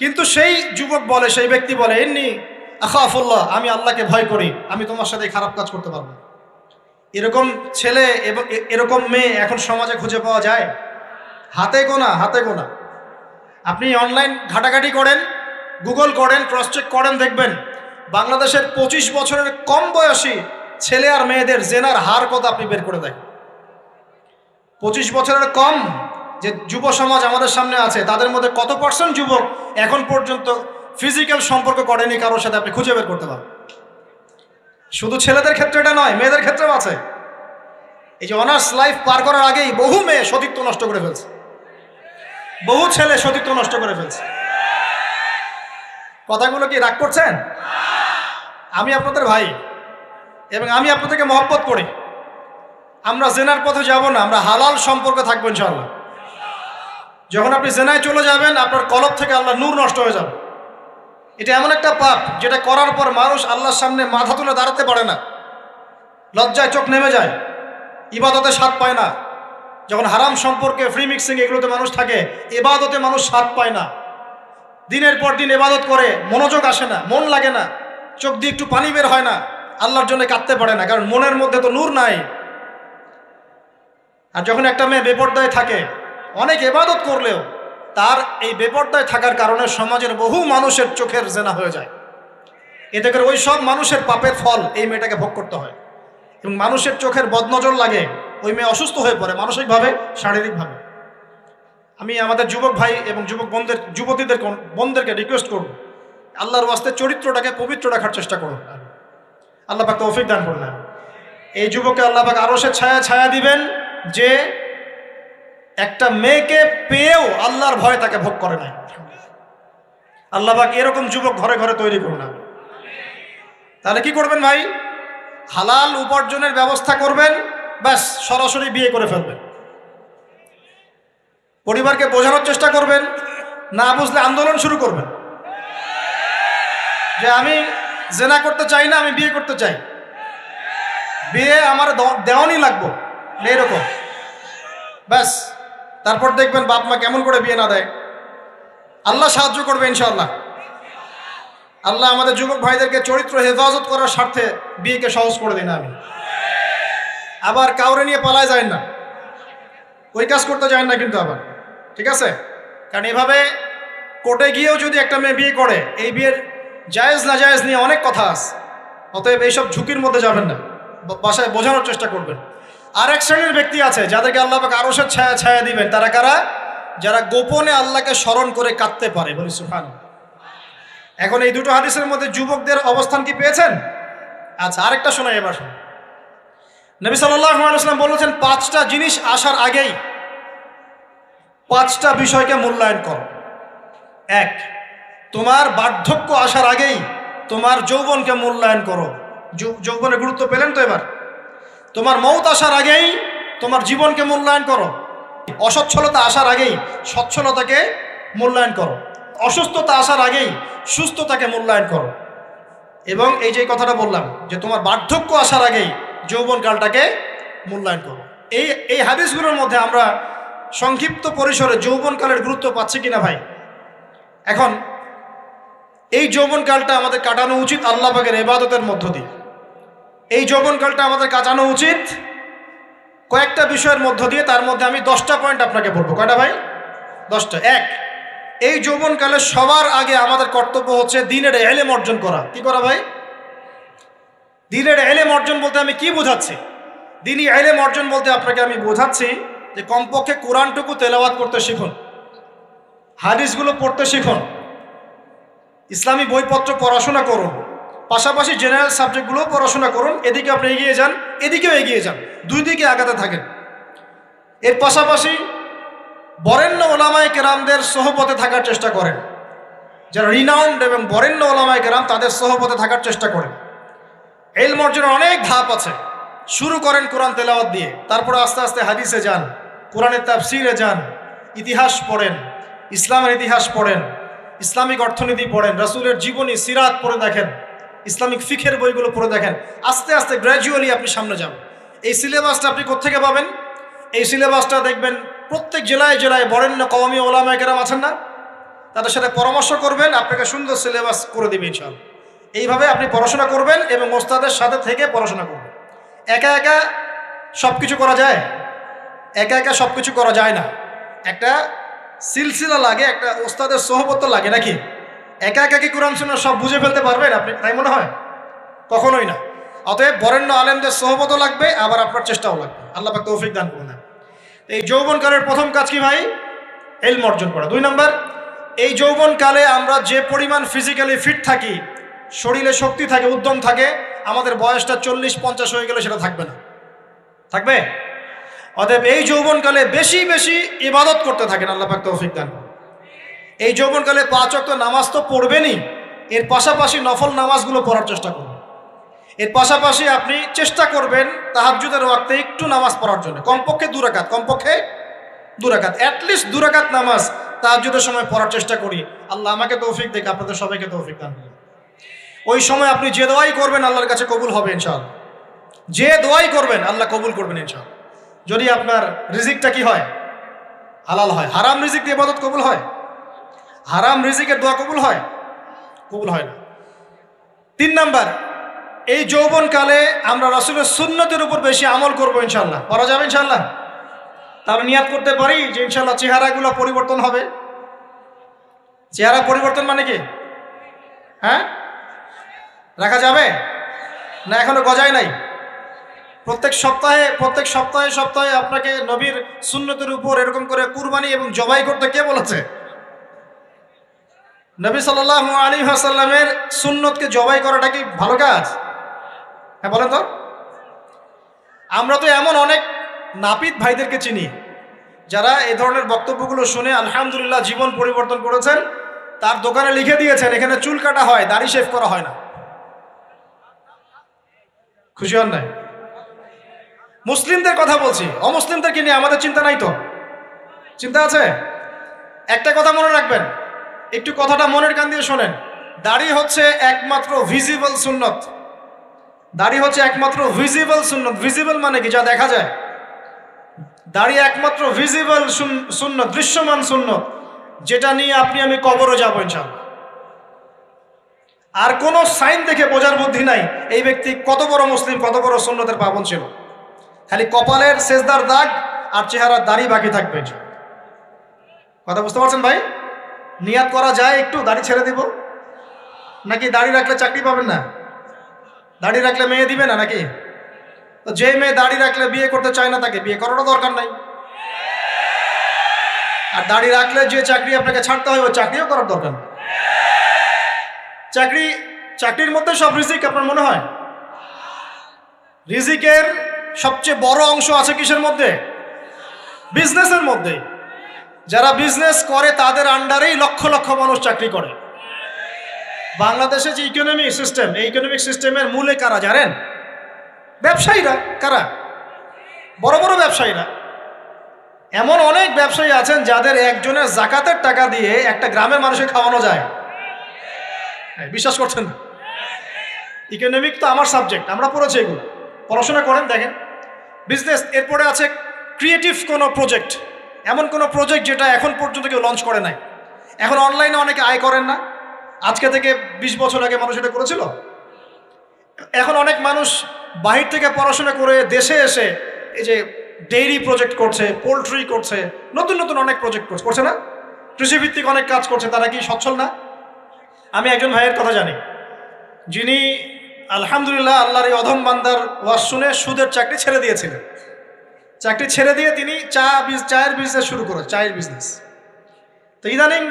S1: কিন্তু সেই যুবক বলে, সেই ব্যক্তি বলে ইন্নী আখাফুল্লাহ, আমি আল্লাহকে ভয় করি, আমি তোমার সাথে খারাপ কাজ করতে পারবো। এরকম ছেলে এবং এরকম মেয়ে এখন সমাজে খুঁজে পাওয়া যায়? হাতে গোনা, হাতে গোনা। আপনি অনলাইন ঘাটাঘাটি করেন, গুগল করেন, ক্রস চেক করেন, দেখবেন বাংলাদেশের 25 বছরের কম বয়সী ছেলে আর মেয়েদের জেনার হার কত আপনি বের করে দেখেন। 25 বছরের কম যে যুব সমাজ আমাদের সামনে আছে তাদের মধ্যে কত % যুবক এখন পর্যন্ত ফিজিক্যাল সম্পর্ক করেনি কারোর সাথে, আপনি খুঁজে বের করতে পারেন। শুধু ছেলেদের ক্ষেত্রে এটা নয়, মেয়েদের ক্ষেত্রেও আছে। এই যে অনার্স লাইফ পার করার আগেই বহু মেয়ে সতীত্ব নষ্ট করে ফেলছে, বহু ছেলে সতীত্ব নষ্ট করে ফেলছে। কথাগুলো কি রাগ করছেন? আমি আপনাদের ভাই এবং আমি আপনাদেরকে মহব্বত করি। আমরা জেনার পথে যাব না, আমরা হালাল সম্পর্কে থাকবো ইনশাআল্লাহ। যখন আপনি জেনায় চলে যাবেন আপনার কলব থেকে আল্লাহর নূর নষ্ট হয়ে যাবে। এটা এমন একটা পাপ যেটা করার পর মানুষ আল্লাহর সামনে মাথা তুলে দাঁড়াতে পারে না, লজ্জায় চোখ নেমে যায়, ইবাদতে স্বাদ পায় না। যখন হারাম সম্পর্কে, ফ্রি মিক্সিং, এগুলোতে মানুষ থাকে, ইবাদতে মানুষ স্বাদ পায় না। দিনের পর দিন ইবাদত করে মনোযোগ আসে না, মন লাগে না, চোখ দিয়ে একটু পানি বের হয় না, আল্লাহর জন্য কাঁদতে পারে না, কারণ মনের মধ্যে তো নূর নাই। আর যখন একটা মেয়ে বেপরদায় থাকে, অনেক ইবাদত করলেও তার এই বেপরদায় থাকার কারণে সমাজের বহু মানুষের চোখের জেনা হয়ে যায়। এতে করে ওই সব মানুষের পাপের ফল এই মেয়েটাকে ভোগ করতে হয় এবং মানুষের চোখের বদনজর লাগে, ওই মেয়ে অসুস্থ হয়ে পড়ে মানসিকভাবে, শারীরিকভাবে। আমি আমাদের যুবক ভাই এবং যুবক বোনদেরকে রিকোয়েস্ট করব, আল্লাহর ওয়াস্তে চরিত্রটাকে পবিত্র রাখার চেষ্টা করুন। আল্লাহ পাক তৌফিক দান করুন। এই যুবককে আল্লাহ পাক আরশের ছায়া ছায়া দিবেন যে একটা মেয়েকে পেয়েও আল্লাহর ভয় তাকে ভোগ করে নাই। আল্লাহ পাক এরকম যুবক ঘরে ঘরে তৈরি করুন। তাহলে কি করবেন ভাই? হালাল উপার্জনের ব্যবস্থা করবেন, ব্যাস সরাসরি বিয়ে করে ফেলবেন। পরিবারকে বোঝানোর চেষ্টা করবেন, না বুঝলে আন্দোলন শুরু করবেন যে আমি জেনা করতে চাই না, আমি বিয়ে করতে চাই, বিয়ে আমার দেওয়ানি লাগবো, এরকম ব্যাস। তারপর দেখবেন বাপ মা কেমন করে বিয়ে না দেয়। আল্লাহ সাহায্য করবে ইনশাআল্লাহ। আল্লাহ আমাদের যুবক ভাইদেরকে চরিত্র হেফাজত করার স্বার্থে বিয়েকে সহজ করে দিন। আমি আবার কাউরে নিয়ে পালায় যায় না, ওই কাজ করতে যায় না কিন্তু আবার, ঠিক আছে? কারণ এভাবে কোর্টে গিয়েও যদি একটা মেয়ে বিয়ে করে, এই বিয়ের জায়েজ না জায়েজ নিয়ে অনেক কথা আছে। অতএব এইসব ঝুঁকির মধ্যে যাবেন না, বাসায় বোঝানোর চেষ্টা করবেন। আর এক শ্রেণীর ব্যক্তি আছে যাদেরকে আল্লাহ পাক আরশের ছায়া ছায়া দিবেন। তারা কারা? যারা গোপনে আল্লাহকে স্মরণ করে কাঁদতে পারে। বলি সুবহানাল্লাহ। এখন এই দুটো হাদিসের মধ্যে যুবকদের অবস্থান কি পেয়েছেন? আচ্ছা, আরেকটা শোনাই এবার। নবী সাল্লাল্লাহু আলাইহি ওয়াসাল্লাম বলেছেন, 5টা জিনিস আসার আগেই 5টা বিষয়কে মূল্যায়ন করো। 1, তোমার বার্ধক্য আসার আগেই তোমার যৌবনকে মূল্যায়ন করো। যৌবনের গুরুত্ব পেলেন তো এবার? তোমার মৌত আসার আগেই তোমার জীবনকে মূল্যায়ন করো। অসচ্ছলতা আসার আগেই সচ্ছলতাকে মূল্যায়ন করো। অসুস্থতা আসার আগেই সুস্থতাকে মূল্যায়ন করো। এবং এই যে কথাটা বললাম যে তোমার বার্ধক্য আসার আগেই যৌবনকালটাকে মূল্যায়ন করো। এই হাদিসগুলোর মধ্যে আমরা সংক্ষিপ্ত পরিসরে যৌবনকালের গুরুত্ব পাচ্ছি কিনা ভাই? এখন এই যৌবনকালটা আমাদের কাটানো উচিত আল্লাহ পাকের ইবাদতের মধ্য দিয়ে। এই যৌবনকালটা আমাদের কাটানো উচিত কয়েকটা বিষয়ের মধ্য দিয়ে। তার মধ্যে আমি 10টা পয়েন্ট আপনাকে বলবো। কয়টা ভাই? 10টা। 1, এই যৌবনকালে সবার আগে আমাদের কর্তব্য হচ্ছে দ্বীনের ইলম অর্জন করা। কি করা ভাই? দ্বীনের ইলম অর্জন বলতে আমি কি বোঝাচ্ছি? দ্বীনি ইলম অর্জন বলতে আপনাকে আমি বোঝাচ্ছি যে কমপক্ষে কোরআনটুকু তেলাওয়াত করতে শিখুন, হাদিসগুলো পড়তে শিখুন, ইসলামী বইপত্র পড়াশোনা করুন, পাশাপাশি জেনারেল সাবজেক্টগুলোও পড়াশোনা করুন। এদিকে আপনি এগিয়ে যান, এদিকেও এগিয়ে যান, দুই দিকে আগাতে থাকেন। এর পাশাপাশি বরেণ্য ওলামায়ে কেরামদের সোহবতে থাকার চেষ্টা করেন। যারা রিনাউন্ড এবং বরেণ্য ওলামায়ে কেরাম, তাদের সোহবতে থাকার চেষ্টা করেন। ইলম অর্জনের অনেক ধাপ আছে। শুরু করেন কোরআন তেলাওয়াত দিয়ে, তারপরে আস্তে আস্তে হাদিসে যান, কোরআনের তাফসিরে যান, ইতিহাস পড়েন, ইসলামের ইতিহাস পড়েন, ইসলামিক অর্থনীতি পড়েন, রাসূলের জীবনী সিরাত পড়ে দেখেন, ইসলামিক ফিখের বইগুলো পড়ে দেখেন। আস্তে আস্তে গ্র্যাজুয়ালি আপনি সামনে যান। এই সিলেবাসটা আপনি কোত্থেকে পাবেন? এই সিলেবাসটা দেখবেন প্রত্যেক জেলায় জেলায় বরেণ্য কওমি ওলামায়ে কেরাম আছেন না, তাদের সাথে পরামর্শ করবেন, আপনাকে সুন্দর সিলেবাস করে দেবে ইনশাআল্লাহ। এইভাবে আপনি পড়াশোনা করবেন এবং ওস্তাদের সাথে থেকে পড়াশোনা করবেন। একা একা সব কিছু করা যায়? একা একা সব কিছু করা যায় না। একটা সিলসিলা লাগে, একটা ওস্তাদের সোহবত লাগে নাকি? একা একা কি কোরআন সুন্নাহ সব বুঝে ফেলতে পারবেন আপনি? তাই মনে হয়? কখনোই না। অতএব বরেণ্য আলেমদের সোহবতও লাগবে, আবার আপনার চেষ্টাও লাগবে। আল্লাহ পাক তৌফিক দান করুন। এই যৌবনকালের প্রথম কাজ কি ভাই? ইলম অর্জন করা। 2 নম্বর, এই যৌবনকালে আমরা যে পরিমাণ ফিজিক্যালি ফিট থাকি, শরীরে শক্তি থাকে, উদ্যম থাকে, আমাদের বয়সটা 40-50 হয়ে গেলে সেটা থাকবে না। থাকবে? অতএব এই যৌবনকালে বেশি বেশি ইবাদত করতে থাকেন। আল্লাহ পাক তৌফিক দান করুন। এই যৌবনকালে 5 ওয়াক্ত নামাজ তো পড়বেনই, এর পাশাপাশি নফল নামাজগুলো পড়ার চেষ্টা করুন। এর পাশাপাশি আপনি চেষ্টা করবেন তাহাজ্জুদের ওয়াক্তে একটু নামাজ পড়ার জন্য, কমপক্ষে 2 রাকাত, কমপক্ষে 2 রাকাত, অ্যাটলিস্ট 2 রাকাত নামাজ তাহাজ্জুদের সময় পড়ার চেষ্টা করি। আল্লাহ আমাকে তৌফিক দেখ, আপনাদের সবাইকে তৌফিক দান করুন। ওই সময় আপনি যে দোয়াই করবেন আল্লাহর কাছে কবুল হবে ইনশাআল্লাহ। যে দোয়াই করবেন আল্লাহ কবুল করবেন ইনশাআল্লাহ। যদি আপনার রিজিকটা কি হয়? হালাল হয়। হারাম রিজিক দিয়ে ইবাদত কবুল হয়? হারাম রিজিকের দোয়া কবুল হয়? কবুল হয় না। 3 নাম্বার, এই যৌবনকালে আমরা রাসূলের সুন্নতের উপর বেশি আমল করবো ইনশাআল্লাহ। করা যাবে ইনশাআল্লাহ? তাহলে নিয়াত করতে পারি যে ইনশাআল্লাহ চেহারাগুলো পরিবর্তন হবে। চেহারা পরিবর্তন মানে কি? হ্যাঁ, রাখা যাবে না? এখনো গজায় নাই। প্রত্যেক সপ্তাহে আপনাকে নবীর সুন্নতের উপর এরকম করে কুরবানি এবং জবাই করতে কে বলেছে? নবী সাল্লাল্লাহু আলাইহি ওয়াসাল্লামের সুন্নতকে জবাই করাটা কি ভালো কাজ? হ্যাঁ বলেন তো। আমরা তো এমন অনেক নাপিত ভাইদেরকে চিনি যারা এই ধরনের বক্তব্যগুলো শুনে আলহামদুলিল্লাহ জীবন পরিবর্তন করেছেন। তার দোকানে লিখে দিয়েছেন এখানে চুল কাটা হয়, দাড়ি শেভ করা হয় না। খুশি হন নাই? মুসলিমদের কথা বলছি, অমুসলিমদেরকে নিয়ে আমাদের চিন্তা নাই তো? চিন্তা আছে। একটা কথা মনে রাখবেন, একটু কথাটা মনের কান দিয়ে শোনেন। দাড়ি হচ্ছে একমাত্র ভিজিবল সুন্নত। দাড়ি হচ্ছে একমাত্র ভিজিবল সুন্নত। ভিজিবল মানে কি? যা দেখা যায়। দাড়ি একমাত্র ভিজিবল সুন্নত, দৃশ্যমান সুন্নত, যেটা নিয়ে আপনি আমি কবরে যাবো ইনশাআল্লাহ। আর কোনো সাইন দেখে বোঝার বুদ্ধি নাই এই ব্যক্তি কত বড় মুসলিম, কত বড় সুন্নতের পাবন ছিল। খালি কপালের সেজদার দাগ আর চেহারার দাড়ি বাকি থাকবে। কথা বুঝতে পারছেন ভাই? নিয়াত করা যায় একটু দাড়ি ছেড়ে দিব, নাকি দাড়ি রাখলে চাকরি পাবেন না? দাড়ি রাখলে মেয়ে দিবে না নাকি? তো যে মেয়ে দাড়ি রাখলে বিয়ে করতে চায় না তাকে বিয়ে করারও দরকার নাই। আর দাড়ি রাখলে যে চাকরি আপনাকে ছাড়তে হয় ওই চাকরিও করার দরকার নেই। চাকরির মধ্যে সব রিজিক আপনার মনে হয়? রিজিকের সবচেয়ে বড় অংশ আছে কিসের মধ্যে? বিজনেসের মধ্যে। যারা বিজনেস করে তাদের আন্ডারেই লক্ষ লক্ষ মানুষ চাকরি করে। বাংলাদেশে যে ইকোনমিক সিস্টেম, এই ইকোনমিক সিস্টেমের মূলে কারা জানেন? ব্যবসায়ীরা। কারা? বড় বড় ব্যবসায়ীরা। এমন অনেক ব্যবসায়ী আছেন যাদের একজনের জাকাতের টাকা দিয়ে একটা গ্রামের মানুষকে খাওয়ানো যায়। বিশ্বাস করছেন না? ইকোনমিক তো আমার সাবজেক্ট, আমরা পড়েছি এগুলো, পড়াশোনা করেন দেখেন। বিজনেস, এরপরে আছে ক্রিয়েটিভ কোনো প্রজেক্ট, এমন কোনো প্রজেক্ট যেটা এখন পর্যন্ত কেউ লঞ্চ করে নাই। এখন অনলাইনে অনেকে আয় করেন না, আজকে থেকে 20 বছর আগে মানুষ এটা করেছিল। এখন অনেক মানুষ বাহির থেকে পড়াশোনা করে দেশে এসে এই যে ডেইরি প্রজেক্ট করছে, পোলট্রি করছে, নতুন নতুন অনেক প্রজেক্ট করছে না? কৃষিভিত্তিক অনেক কাজ করছে। তারা কি সচ্ছল না? আমি একজন ভাইয়ের কথা জানি, যিনি আলহামদুলিল্লাহ আল্লাহর এই অধম বান্দার ওয়াজ শুনে সুদের চাকরি ছেড়ে দিয়েছিলেন। চাকরি ছেড়ে দিয়ে তিনি চায়ের বিজনেস শুরু করে, চায়ের বিজনেস। তো ইদানিং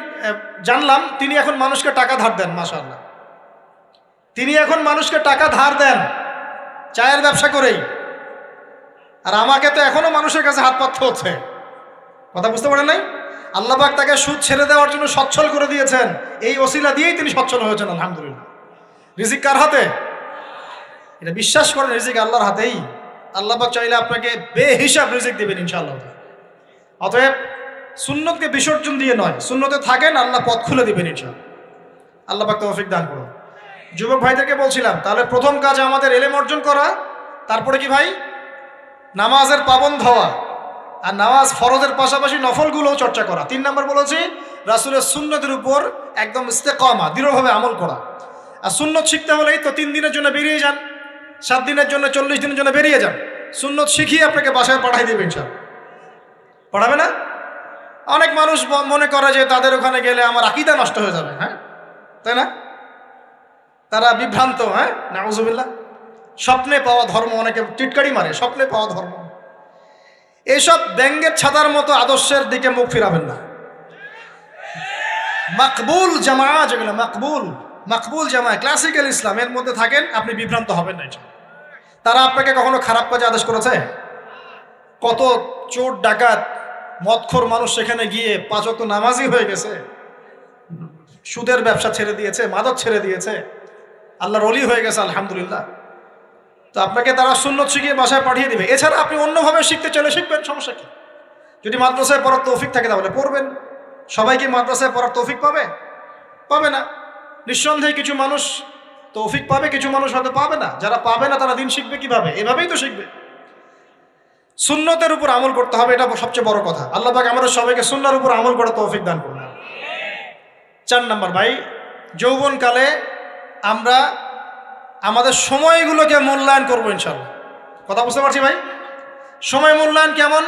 S1: জানলাম তিনি এখন মানুষকে টাকা ধার দেন। মাশাআল্লাহ, তিনি এখন মানুষকে টাকা ধার দেন চায়ের ব্যবসা করেই। আর আমাকে তো এখনো মানুষের কাছে হাত পাততে হচ্ছে। কথা বুঝতে পারেন নাই? আল্লাহ পাক তাকে সুদ ছেড়ে দেওয়ার জন্য সচ্ছল করে দিয়েছেন। এই ওসিলা দিয়েই তিনি সচ্ছল হয়েছেন আলহামদুলিল্লাহ। রিজিক কার হাতে? এটা বিশ্বাস করেন, রিজিক আল্লাহর হাতেই। আল্লাহ পাক চাইলে আপনাকে বেহিসাব রিজিক দিবেন ইনশাআল্লাহ। অতএব সুন্নতকে বিসর্জন দিয়ে নয়, সুন্নতে থাকেন, আল্লাহ পথ খুলে দিবেন ইনশাআল্লাহ। আল্লাহ পাক তৌফিক দান করুন। যুবক ভাইদেরকে বলছিলাম, তাহলে প্রথম কাজ আমাদের ইলম অর্জন করা, তারপরে কি ভাই? নামাজের পাবন্দ হওয়া, আর নামাজ ফরজের পাশাপাশি নফলগুলোও চর্চা করা। 3 নম্বর বলেছি রাসূলের সুন্নতের উপর একদম ইস্তেকামা, দৃঢ়ভাবে আমল করা। আর সুন্নত শিখতে হলেই তো 3 দিনের জন্য বেরিয়ে যান, 7 দিনের জন্য, 40 দিনের জন্য বেরিয়ে যান। সুন্নত শিখিয়ে আপনাকে বাসায় পাঠাই দেবে ইনশাআল্লাহ। পড়াবে না? অনেক মানুষ মনে করে যে তাদের ওখানে গেলে আমার আকীদা নষ্ট হয়ে যাবে। হ্যাঁ, তাই না? তারা বিভ্রান্ত। হ্যাঁ, নাউজুবিল্লাহ। স্বপ্নে পাওয়া ধর্ম, অনেকে টিটকারি মারে, স্বপ্নে পাওয়া ধর্ম। এইসব ব্যঙ্গের ছাতার মতো আদর্শের দিকে মুখ ফিরাবেন না। মাকবুল জামা, যেগুলো মাকবুল জামা, ক্লাসিক্যাল ইসলামের মধ্যে থাকেন, আপনি বিভ্রান্ত হবেন না। তারা আপনাকে কখনো খারাপ কাজে আদেশ করেছে? কত চোর ডাকাত মদখোর মানুষ সেখানে গিয়ে 5 ওয়াক্ত নামাজি হয়ে গেছে, সুদের ব্যবসা ছেড়ে দিয়েছে, মাদক ছেড়ে দিয়েছে, আল্লাহর ওলি হয়ে গেছে আলহামদুলিল্লাহ। তো আপনাকে তারা সুন্নত শিখিয়ে বাসায় পাঠিয়ে দিবে। এছাড়া আপনি অন্যভাবে শিখতে চলে শিখবেন, সমস্যা কি? যদি মাদ্রাসায় পড়ার তৌফিক থাকে তাহলে পড়বেন। সবাই কি মাদ্রাসায় পড়ার তৌফিক পাবে? পাবে না। নিঃসন্দেহে কিছু মানুষ তৌফিক পাবে, কিছু মানুষ হয়তো পাবে না। যারা পাবে না তারা দিন শিখবে কিভাবে? এভাবেই তো শিখবে। সুন্নতের উপর আমল করতে হবে, এটা সবচেয়ে বড় কথা। আল্লাহ পাক আমাদের সবাইকে সুন্নাহর উপর আমল করার তৌফিক দান করুন। 4 নম্বর ভাই, যৌবনকালে আমরা আমাদের সময়গুলোকে মূল্যায়ন করবো ইনশাআল্লাহ। কথা বুঝতে পারছি ভাই? সময় মূল্যায়ন কেমন?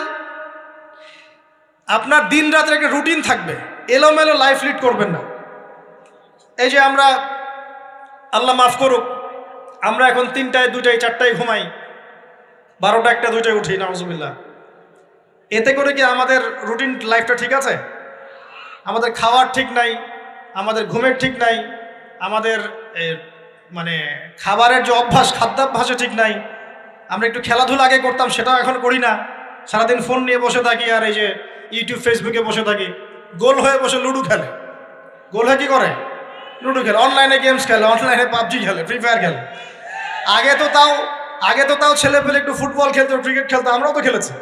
S1: আপনার দিন রাতের একটা রুটিন থাকবে, এলোমেলো লাইফ লিড করবেন না। এই যে আমরা, আল্লাহ মাফ করুক, আমরা এখন 3টায় 2টায় 4টায় ঘুমাই, 12টা 1টা 2টায় উঠি, নাউজুবিল্লাহ। এতে করে কি আমাদের রুটিন লাইফটা ঠিক আছে? আমাদের খাওয়ার ঠিক নাই, আমাদের ঘুমের ঠিক নাই, আমাদের মানে খাবারের যে অভ্যাস, খাদ্যাভ্যাসও ঠিক নাই। আমরা একটু খেলাধুলা আগে করতাম, সেটাও এখন করি না। সারাদিন ফোন নিয়ে বসে থাকি, আর এই যে ইউটিউব ফেসবুকে বসে থাকি। গোল হয়ে বসে লুডো খেলে। গোল হয়ে কি করে? লুডো খেলে, অনলাইনে গেমস খেলে, অনলাইনে পাবজি খেলে, ফ্রি ফায়ার খেলে। আগে তো তাও ছেলে পেলে একটু ফুটবল খেলতো, ক্রিকেট খেলতো, আমরাও তো খেলেছি।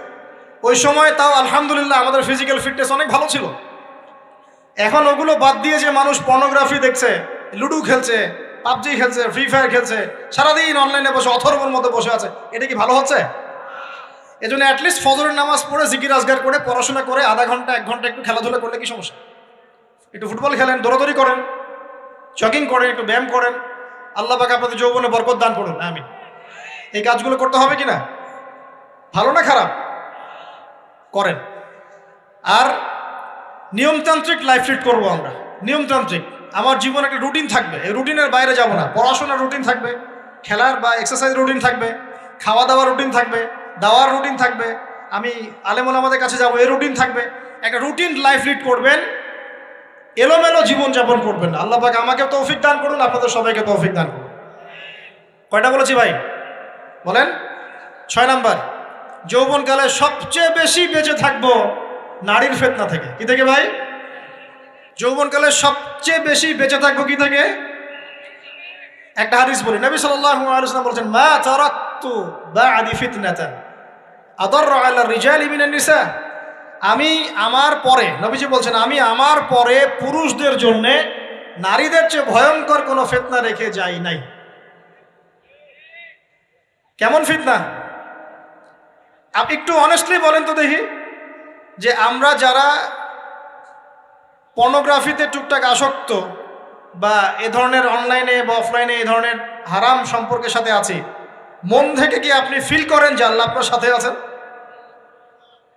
S1: ওই সময় তাও আলহামদুলিল্লাহ আমাদের ফিজিক্যাল ফিটনেস অনেক ভালো ছিল। এখন ওগুলো বাদ দিয়ে যে মানুষ পর্নোগ্রাফি দেখছে, লুডো খেলছে, পাবজি খেলছে, ফ্রি ফায়ার খেলছে, সারাদিন অনলাইনে বসে অথর্বর মধ্যে বসে আছে, এটা কি ভালো হচ্ছে? এজন্য অ্যাটলিস্ট ফজরের নামাজ পড়ে জিকির আজগার করে পড়াশোনা করে আধা ঘন্টা 1 ঘন্টা একটু খেলাধুলা করলে কি সমস্যা? একটু ফুটবল খেলেন, দৌড়াদৌড়ি করেন, জগিং করেন, একটু ব্যায়াম করেন। আল্লাহ পাক আপনাদের যৌবনে বরকত দান করুন, আমিন। এই কাজগুলো করতে হবে কিনা? ভালো না খারাপ? করেন। আর নিয়মতান্ত্রিক লাইফ লিড করবো আমরা। নিয়মতান্ত্রিক, আমার জীবনে একটা রুটিন থাকবে, এই রুটিনের বাইরে যাব না। পড়াশোনার রুটিন থাকবে, খেলার বা এক্সারসাইজ রুটিন থাকবে, খাওয়া দাওয়ার রুটিন থাকবে, দাওয়ার রুটিন থাকবে, আমি আলেমুল আমাদের কাছে যাব, এই রুটিন থাকবে। একটা রুটিন লাইফ লিড করবেন, এলোমেলো জীবনযাপন করবেন না। আল্লাহ পাক আমাকে তৌফিক দান করুন, আপনাদের সবাইকে তৌফিক দান করুন। কয়টা বলেছি ভাই? বলেন। 6 নাম্বার, যৌবনকালে সবচেয়ে বেশি বেঁচে থাকবো নারীর ফিতনা থেকে। কি থেকে ভাই? যৌবনকালে সবচেয়ে বেশি বেঁচে থাকবো কি থেকে? একটা হাদিস বলি, নবী সাল্লাল্লাহু আলাইহি ওয়াসাল্লাম বলেছেন, মা তারাকতু বা'দি ফিতনাতান আদাররু আলা রিজালি মিনান নিসা। আমি আমার পরে, নবীজি বলছেন, আমি আমার পরে পুরুষদের জন্য নারীদের চেয়ে ভয়ঙ্কর কোনো ফিতনা রেখে যাই নাই। কেমন ফিতনা? আপনি একটু অনেস্টলি বলেন তো দেখি, যে আমরা যারা পর্নোগ্রাফিতে টুকটাক আসক্ত বা এ ধরনের অনলাইনে বা অফলাইনে এই ধরনের হারাম সম্পর্কের সাথে আছি, মন থেকে কি আপনি ফিল করেন যে আল্লাহ আপনার সাথে আছেন?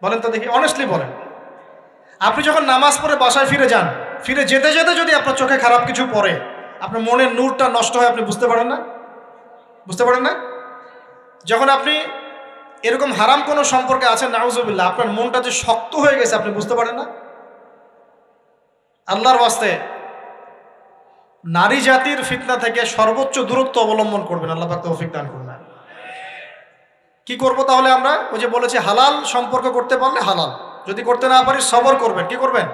S1: বলেন তো দেখি, অনেস্টলি বলেন। আপনি যখন নামাজ পড়ে বাসায় ফিরে যান, ফিরে যেতে যেতে যদি আপনার চোখে খারাপ কিছু পড়ে, আপনার মনের নূরটা নষ্ট হয়, আপনি বুঝতে পারেন না? বুঝতে পারেন না? যখন আপনি এরকম হারাম কোনো সম্পর্কে আছেন, নাউজুবিল্লাহ, আপনার মনটা যে শক্ত হয়ে গেছে, আপনি বুঝতে পারেন না? আল্লাহর ওয়াস্তে নারী জাতির ফিতনা থেকে সর্বোচ্চ দূরত্ব অবলম্বন করবেন। আল্লাহ পাক তৌফিক দান করুন। কি করব তাহলে আমরা? ওই যে বলেছি, হালাল সম্পর্ক করতে পারলে হালাল, যদি করতে না পারি সবর করবেন। কি করবেন?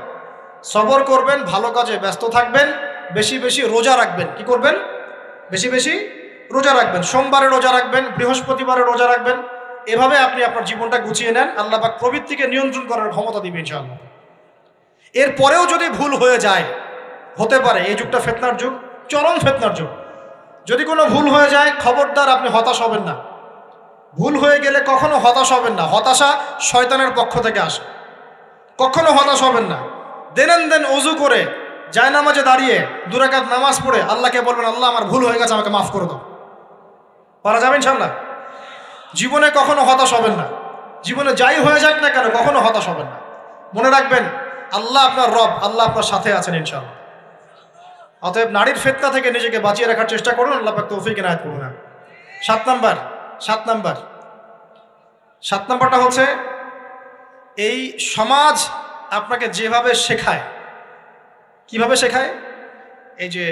S1: সবর করবেন, ভালো কাজে ব্যস্ত থাকবেন, বেশি বেশি রোজা রাখবেন। কি করবেন? বেশি বেশি রোজা রাখবেন। সোমবারে রোজা রাখবেন, বৃহস্পতিবারে রোজা রাখবেন। এভাবে আপনি আপনার জীবনটা গুছিয়ে নেন, আল্লাহ পাক প্রবৃত্তিকে নিয়ন্ত্রণ করার ক্ষমতা দিবেন ইনশাআল্লাহ। এরপরেও যদি ভুল হয়ে যায়, হতে পারে এই যুগটা ফিতনার যুগ, চরম ফিতনার যুগ। যদি কোনো ভুল হয়ে যায়, খবরদার আপনি হতাশ হবেন না। ভুল হয়ে গেলে কখনো হতাশ হবেন না। হতাশা শয়তানের পক্ষ থেকে আসে, কখনো হতাশ হবেন না। দেন ওযু করে জায়নামাজে দাঁড়িয়ে 2 রাকাত নামাজ পড়ে আল্লাহকে বলবেন, আল্লাহ আমার ভুল হয়ে গেছে, আমাকে মাফ করে দাও। পারা যাবে ইনশাআল্লাহ। জীবনে কখনো হতাশ হবেন না। জীবনে যাই হয়ে যাক না কেন, কখনো হতাশ হবেন না। মনে রাখবেন, আল্লাহ আপনার রব, আল্লাহ আপনার সাথে আছেন ইনশাআল্লাহ। অতএব নারীর ফিতনা থেকে নিজেকে বাঁচিয়ে রাখার চেষ্টা করুন, আল্লাহ পাক তৌফিক এনায়েত করুন। 7 নাম্বারটা হচ্ছে, এই সমাজ আপনাকে যেভাবে শেখায়, কিভাবে শেখায়? এই যে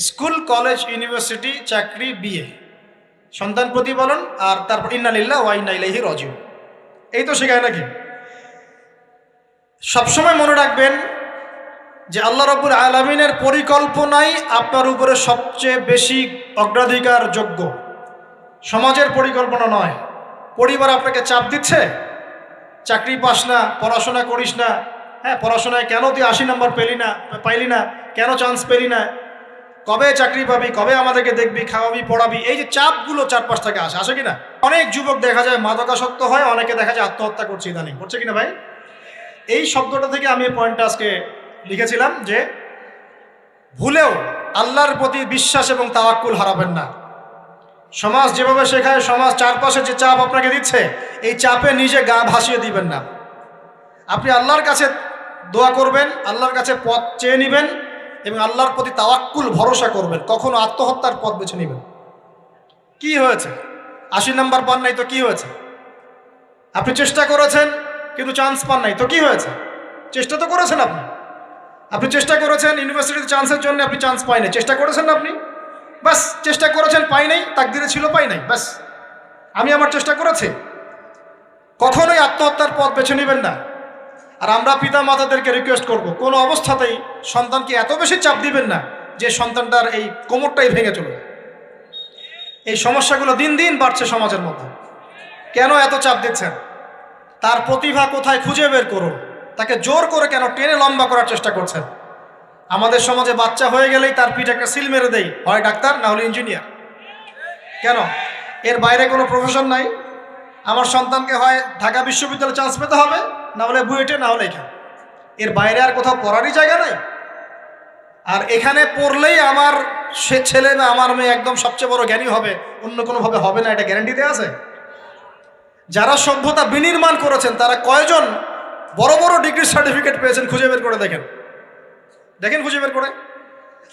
S1: স্কুল, কলেজ, ইউনিভার্সিটি, চাকরি, বিয়ে, সন্তান প্রতিপালন, আর তারপর ইন্না লিল্লাহি ওয়া ইন্না ইলাইহি রাজিউন, এই তো শেখায় নাকি? সবসময় মনে রাখবেন যে আল্লাহ রাব্বুল আলামিনের পরিকল্পনাই আপনার উপরে সবচেয়ে বেশি অগ্রাধিকার যোগ্য, সমাজের পরিকল্পনা নয়। পরিবার আপনাকে চাপ দিচ্ছে, চাকরি পাস না, পড়াশোনা করিস না, হ্যাঁ পড়াশোনায় কেন তুই 80 নাম্বার পাইলি না, কেন চান্স পেলি না, কবে চাকরি পাবি, কবে আমাদেরকে দেখবি, খাওয়াবি, পড়াবি, এই যে চাপগুলো চারপাশ থেকে আসে কিনা? অনেক যুবক দেখা যায় মাদকাসক্ত হয়, অনেকে দেখা যায় আত্মহত্যা করছে ইদানিং, করছে কিনা ভাই? এই শব্দটা থেকে আমি এই পয়েন্টটা আজকে লিখেছিলাম যে ভুলেও আল্লাহর প্রতি বিশ্বাস এবং তাওয়াক্কুল হারাবেন না। সমাজ যেভাবে শেখায়, সমাজ চারপাশে যে চাপ আপনাকে দিচ্ছে, এই চাপে নিজে গা ভাসিয়ে দিবেন না। আপনি আল্লাহর কাছে দোয়া করবেন, আল্লাহর কাছে পথ চেয়ে নেবেন এবং আল্লাহর প্রতি তাওয়াক্কুল ভরসা করবেন। কখনো আত্মহত্যার পথ বেছে নেবেন। কি হয়েছে? 80 নাম্বার পান নাই তো কি হয়েছে? আপনি চেষ্টা করেছেন কিন্তু চান্স পান নাই তো কি হয়েছে? চেষ্টা তো করেছেন আপনি চেষ্টা করেছেন ইউনিভার্সিটিতে চান্সের জন্য, আপনি চান্স পাই নাই, চেষ্টা করেছেন না আপনি? বাস, চেষ্টা করেছেন, পাই নাই, তাকদিরে ছিল পাই নাই, বাস। আমি আমার চেষ্টা করেছি। কখনোই আত্মহত্যার পথ বেছে নেবেন না। আর আমরা পিতা মাতাদেরকে রিকোয়েস্ট করব, কোনো অবস্থাতেই সন্তানকে এত বেশি চাপ দিবেন না যে সন্তানটার এই কোমরটাই ভেঙে চলবে। এই সমস্যাগুলো দিন দিন বাড়ছে সমাজের মধ্যে। কেন এত চাপ দিচ্ছেন? তার প্রতিভা কোথায় খুঁজে বের করুন। তাকে জোর করে কেন টেনে লম্বা করার চেষ্টা করছেন? আমাদের সমাজে বাচ্চা হয়ে গেলেই তার পিঠে একটা সিল মেরে দেয়, হয় ডাক্তার না হলে ইঞ্জিনিয়ার। কেন? এর বাইরে কোনো প্রফেশন নাই? আমার সন্তানকে হয় ঢাকা বিশ্ববিদ্যালয়ে চান্স পেতে হবে, না হলে বুয়েটে, না হলে এখানে। এর বাইরে আর কোথাও পড়ারই জায়গা নাই। আর এখানে পড়লেই আমার সে ছেলে বা আমার মেয়ে একদম সবচেয়ে বড় জ্ঞানী হবে, অন্য কোনোভাবে হবে না, এটা গ্যারান্টি দেওয়া আছে? যারা সভ্যতা বিনির্মাণ করেছেন তারা কয়জন বড় বড় ডিগ্রি সার্টিফিকেট পেয়েছেন খুঁজে বের করে দেখেন, দেখেন খুঁজে বের করে।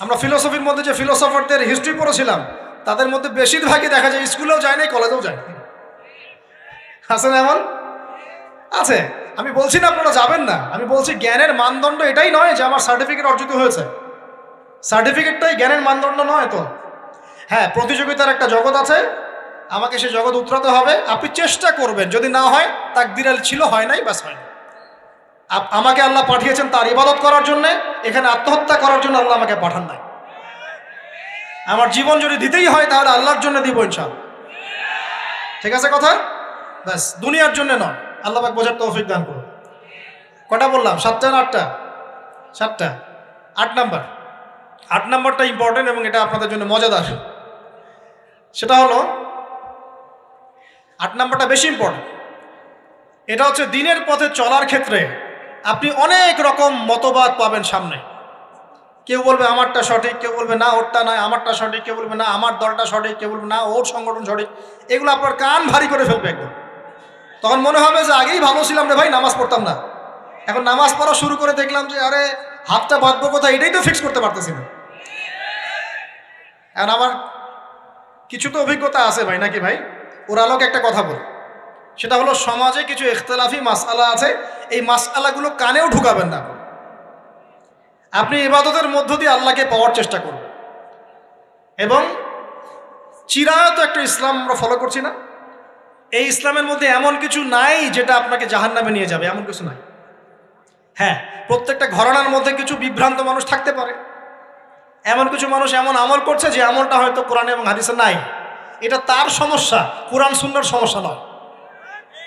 S1: আমরা ফিলোসফির মধ্যে যে ফিলোসফারদের হিস্ট্রি পড়েছিলাম তাদের মধ্যে বেশিরভাগই দেখা যায় স্কুলেও যায় নাই, কলেজেও যায়। আছে না এমন? আছে। আমি বলছি না আপনারা যাবেন না, আমি বলছি জ্ঞানের মানদণ্ড এটাই নয় যে আমার সার্টিফিকেট অর্জিত হয়েছে, সার্টিফিকেটটাই জ্ঞানের মানদণ্ড নয় তো। হ্যাঁ, প্রতিযোগিতার একটা জগৎ আছে, আমাকে সে জগৎ উতরাতে হবে। আপনি চেষ্টা করবেন, যদি না হয় তাকদিরে ছিল, হয় নাই, বাস হয় না। আমাকে আল্লাহ পাঠিয়েছেন তার ইবাদত করার জন্য, এখানে আত্মহত্যা করার জন্য আল্লাহ আমাকে পাঠান নাই। আমার জীবন যদি দিতেই হয় তাহলে আল্লাহর জন্য দিব ইনশাআল্লাহ। ঠিক আছে কথা? ব্যাস, দুনিয়ার জন্য নয়। আল্লাহ পাক বোঝার তৌফিক দান করুন। কটা বললাম? 7টা না 8টা? 7টা। 8 নাম্বার, 8 নাম্বারটা ইম্পর্টেন্ট এবং এটা আপনাদের জন্য মজাদার। সেটা হলো 8 নাম্বারটা বেশি ইম্পর্টেন্ট। এটা হচ্ছে দিনের পথে চলার ক্ষেত্রে আপনি অনেক রকম মতবাদ পাবেন সামনে। কেউ বলবে আমারটা সঠিক, কেউ বলবে না ওরটা নয়, আমারটা সঠিক, কেউ বলবে না আমার দলটা সঠিক, কেউ বলবে না ওর সংগঠন সঠিক। এগুলো আপনার কান ভারী করে ফেলবে একদম। তখন মনে হবে যে আগেই ভালো ছিলাম রে ভাই, নামাজ পড়তাম না, এখন নামাজ পড়া শুরু করে দেখলাম যে আরে হাতটা বাঁধবো কোথায় এটাই তো ফিক্স করতে পারতেছি না। এখন আমার কিছু তো অভিজ্ঞতা আছে ভাই, নাকি ভাই? ওর আলোকে একটা কথা বল, সেটা হলো সমাজে কিছু ইখতিলাফি মাসআলা আছে, এই মাসআলাগুলো কানেও ঢুকাবেন না। আপনি ইবাদতের মধ্য দিয়ে আল্লাহকে পাওয়ার চেষ্টা করুন। এবং চিরায়ত একটা ইসলাম আমরা ফলো করছি না, এই ইসলামের মধ্যে এমন কিছু নাই যেটা আপনাকে জাহান্নামে নিয়ে যাবে, এমন কিছু নাই। হ্যাঁ, প্রত্যেকটা ঘরানার মধ্যে কিছু বিভ্রান্ত মানুষ থাকতে পারে, এমন কিছু মানুষ এমন আমল করছে যে আমলটা হয়তো কোরআন এবং হাদিসে নাই। এটা তার সমস্যা, কোরআন সুন্নাহর সমস্যা নয়।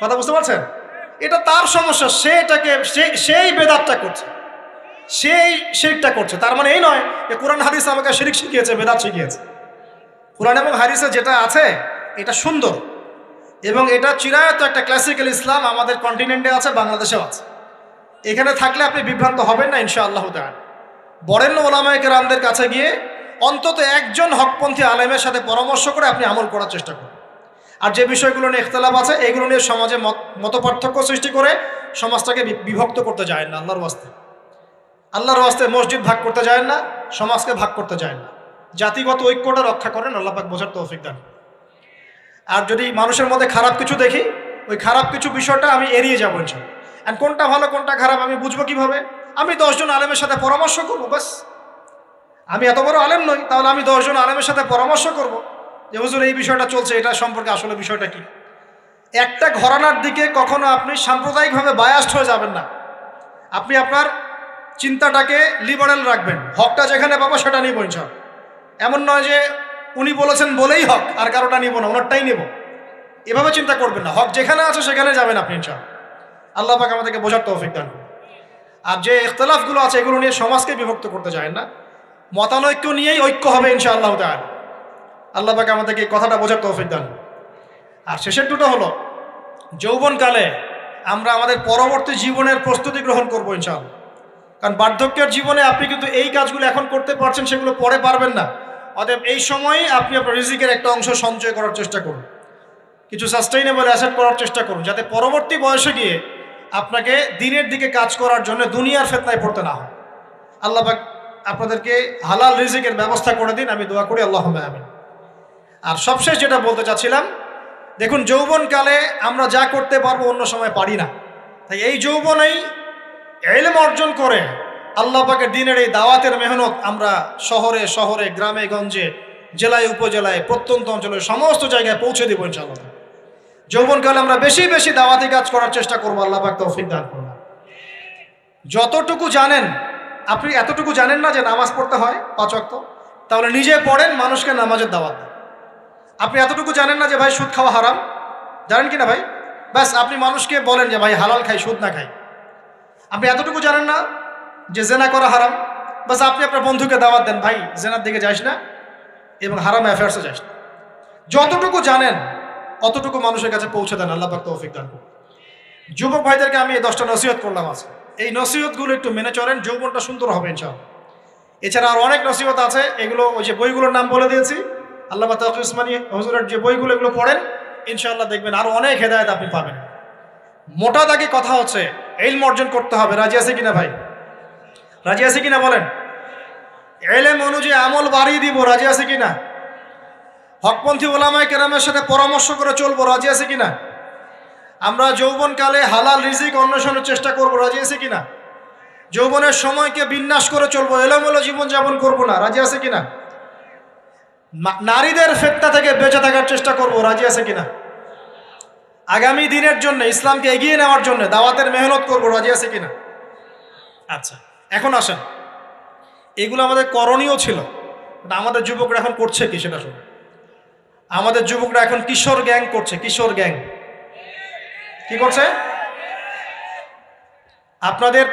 S1: কথা বুঝতে পারছেন? এটা তার সমস্যা, সে এটাকে সেই বেদাতটা করছে, সেই শিরকটা করছে। তার মানে এই নয় যে কোরআন হাদিস আমাকে শিরক শিখিয়েছে, বেদাত শিখিয়েছে। কোরআন এবং হাদিসে যেটা আছে এটা সুন্দর এবং এটা চিরায়ত একটা ক্লাসিক্যাল ইসলাম আমাদের কন্টিনেন্টে আছে, বাংলাদেশেও আছে। এখানে থাকলে আপনি বিভ্রান্ত হবেন না ইনশাআল্লাহ তাআলা। বরেণ্য ওলামায়ে কেরামদের কাছে গিয়ে অন্তত একজন হকপন্থী আলেমের সাথে পরামর্শ করে আপনি আমল করার চেষ্টা করুন। আর যে বিষয়গুলো নিয়ে ইখতিলাফ আছে এইগুলো নিয়ে সমাজে মতপার্থক্য সৃষ্টি করে সমাজটাকে বিভক্ত করতে যায় না। আল্লাহর ওয়াস্তে মসজিদ ভাগ করতে যায় না, সমাজকে ভাগ করতে যায় না। জাতিগত ঐক্যটা রক্ষা করেন, আল্লাহ পাক বোঝার তৌফিক দান। আর যদি মানুষের মধ্যে খারাপ কিছু দেখি, ওই খারাপ কিছু বিষয়টা আমি এড়িয়ে যাবো ইনশাআল্লাহ। আর কোনটা ভালো কোনটা খারাপ আমি বুঝবো কিভাবে? আমি 10 জন আলেমের সাথে পরামর্শ করবো, বাস। আমি এত বড় আলেম নই, তাহলে আমি 10 জন আলেমের সাথে পরামর্শ করব যে হুজুর এই বিষয়টা চলছে, এটা সম্পর্কে আসলে বিষয়টা কি। একটা ঘরানার দিকে কখনো আপনি সাম্প্রদায়িকভাবে বায়াস্ট হয়ে যাবেন না। আপনি আপনার চিন্তাটাকে লিবারেল রাখবেন, হকটা যেখানে পাবো সেটা নিব ইনশাআল্লাহ। এমন নয় যে উনি বলেছেন বলেই হক আর কারোটা নিব না, ওনারটাই নিব, এভাবে চিন্তা করবেন না। হক যেখানে আছে সেখানে যাবেন আপনি ইনশাআল্লাহ। আল্লাহ পাক আমাদেরকে বোঝার তৌফিক দান করুন। আর যে ইখতিলাফগুলো আছে এগুলো নিয়ে সমাজকে বিভক্ত করতে যায় না, মতানৈক্য নিয়েই ঐক্য হবে ইনশাআল্লাহ তাআলা। আল্লাহ পাক আমাদেরকে কথাটা বোঝার তৌফিক দান। আর শেষের দুটো হলো যৌবনকালে আমরা আমাদের পরবর্তী জীবনের প্রস্তুতি গ্রহণ করবো ইনশাআল্লাহ। কারণ বার্ধক্যের জীবনে আপনি কিন্তু এই কাজগুলো এখন করতে পারছেন, সেগুলো পরে পারবেন না। অতএব এই সময়ে আপনি আপনার রিজিকের একটা অংশ সঞ্চয় করার চেষ্টা করুন, কিছু সাস্টেইনেবল অ্যাসেট করার চেষ্টা করুন, যাতে পরবর্তী বয়সে গিয়ে আপনাকে দিনের দিকে কাজ করার জন্য দুনিয়ার ফিতনায় পড়তে না হয়। আল্লাহ পাক আপনাদেরকে হালাল রিজিকের ব্যবস্থা করে দিন, আমি দোয়া করি আল্লাহুম্মা আমিন। আর সবশেষ যেটা বলতে চাচ্ছিলাম, দেখুন যৌবনকালে আমরা যা করতে পারবো অন্য সময় পারি না। তাই এই যৌবনেই ইলম অর্জন করে আল্লাহ পাকের দিনের এই দাওয়াতের মেহনত আমরা শহরে শহরে, গ্রামে গঞ্জে, জেলায় উপজেলায়, প্রত্যন্ত অঞ্চলে সমস্ত জায়গায় পৌঁছে দেবো ইনশাআল্লাহ। যৌবনকালে আমরা বেশি বেশি দাওয়াতি কাজ করার চেষ্টা করবো, আল্লাহ পাক তৌফিক দান করুন। যতটুকু জানেন, আপনি এতটুকু জানেন না যে নামাজ পড়তে হয় 5 ওয়াক্ত, তাহলে নিজে পড়েন, মানুষকে নামাজের দাওয়াত দেন। আপনি এতটুকু জানেন না যে ভাই সুদ খাওয়া হারাম, জানেন কি না ভাই? ব্যাস আপনি মানুষকে বলেন যে ভাই হালাল খাই, সুদ না খাই। আপনি এতটুকু জানেন না যে জেনা করা হারাম, বাস আপনি আপনার বন্ধুকে দাওয়াত দেন, ভাই জেনার দিকে যাস না এবং হারাম অ্যাফেয়ার্সে যাস না। যতটুকু জানেন অতটুকু মানুষের কাছে পৌঁছে দেন। আল্লাহ পাক তৌফিক দান করুন। যুবক ভাইদেরকে আমি এই 10টা নসিহত করলাম আছে, এই নসিহতগুলো একটু মেনে চলেন, যৌবনটা সুন্দর হবে ইনশাআল্লাহ। এছাড়া আর অনেক নসিহত আছে, এগুলো ওই যে বইগুলোর নাম বলে দিয়েছি, আল্লামা তাকি উসমানী হুজুরের যে বইগুলো, এগুলো পড়েন, ইনশাআল্লাহ দেখবেন আরো অনেক হেদায়েত আপনি পাবেন। মোটা দাগে কথা হচ্ছে ইলম অর্জন করতে হবে। রাজি আছে কিনা ভাই? রাজি আছে কিনা বলেন? ইলম অনুযায়ী আমল বাড়িয়ে দিব। রাজি আছে কিনা? হকপন্থী ওলামায়ে কেরামের সাথে পরামর্শ করে চলবো। রাজি আছে কিনা? আমরা যৌবনকালে হালাল রিজিক অন্বেষণের চেষ্টা করবো। রাজি আছে কিনা? যৌবনের সময়কে বিন্যাস করে চলবো, এলোমেলো জীবনযাপন করবো না। রাজি আছে কিনা? নারীদের ফিতনা থেকে বেঁচে থাকার চেষ্টা করব। রাজি আছে কিনা? আগামী দিনের জন্য, ইসলামকে এগিয়ে নেওয়ার জন্য দাওয়াতের মেহনত করব। রাজি আছে কিনা? আচ্ছা, এখন আসেন, এগুলো আমাদের করণীয় ছিল, আমাদের যুবকরা এখন করছে কি সেটা শুনুন। আমাদের যুবকরা এখন কিশোর গ্যাং করছে। কিশোর গ্যাং কি করছে? আপনাদের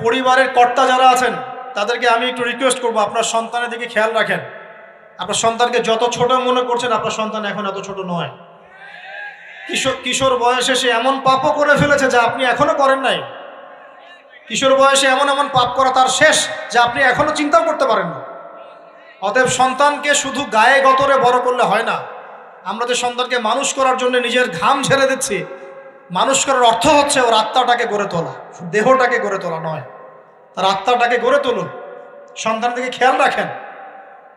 S1: পরিবারের কর্তা যারা আছেন তাদেরকে আমি একটু রিকোয়েস্ট করবো, আপনার সন্তানের দিকে খেয়াল রাখেন। আপনার সন্তানকে যত ছোট মনে করছেন, আপনার সন্তান এখন এত ছোট নয়। কিশোর বয়সে সে এমন পাপও করে ফেলেছে যা আপনি এখনো করেন নাই। কিশোর বয়সে এমন এমন পাপ করা তার শেষ যা আপনি এখনো চিন্তাও করতে পারেন না। অতএব সন্তানকে শুধু গায়ে গতরে বড় করলে হয় না। আমরা যে সন্তানকে মানুষ করার জন্য নিজের ঘাম ঝেড়ে দিচ্ছি, মানুষ করার অর্থ হচ্ছে ওর আত্মাটাকে গড়ে তোলা, দেহটাকে গড়ে তোলা নয়, তার আত্মাটাকে গড়ে তুলুন। সন্তান থেকে খেয়াল রাখেন।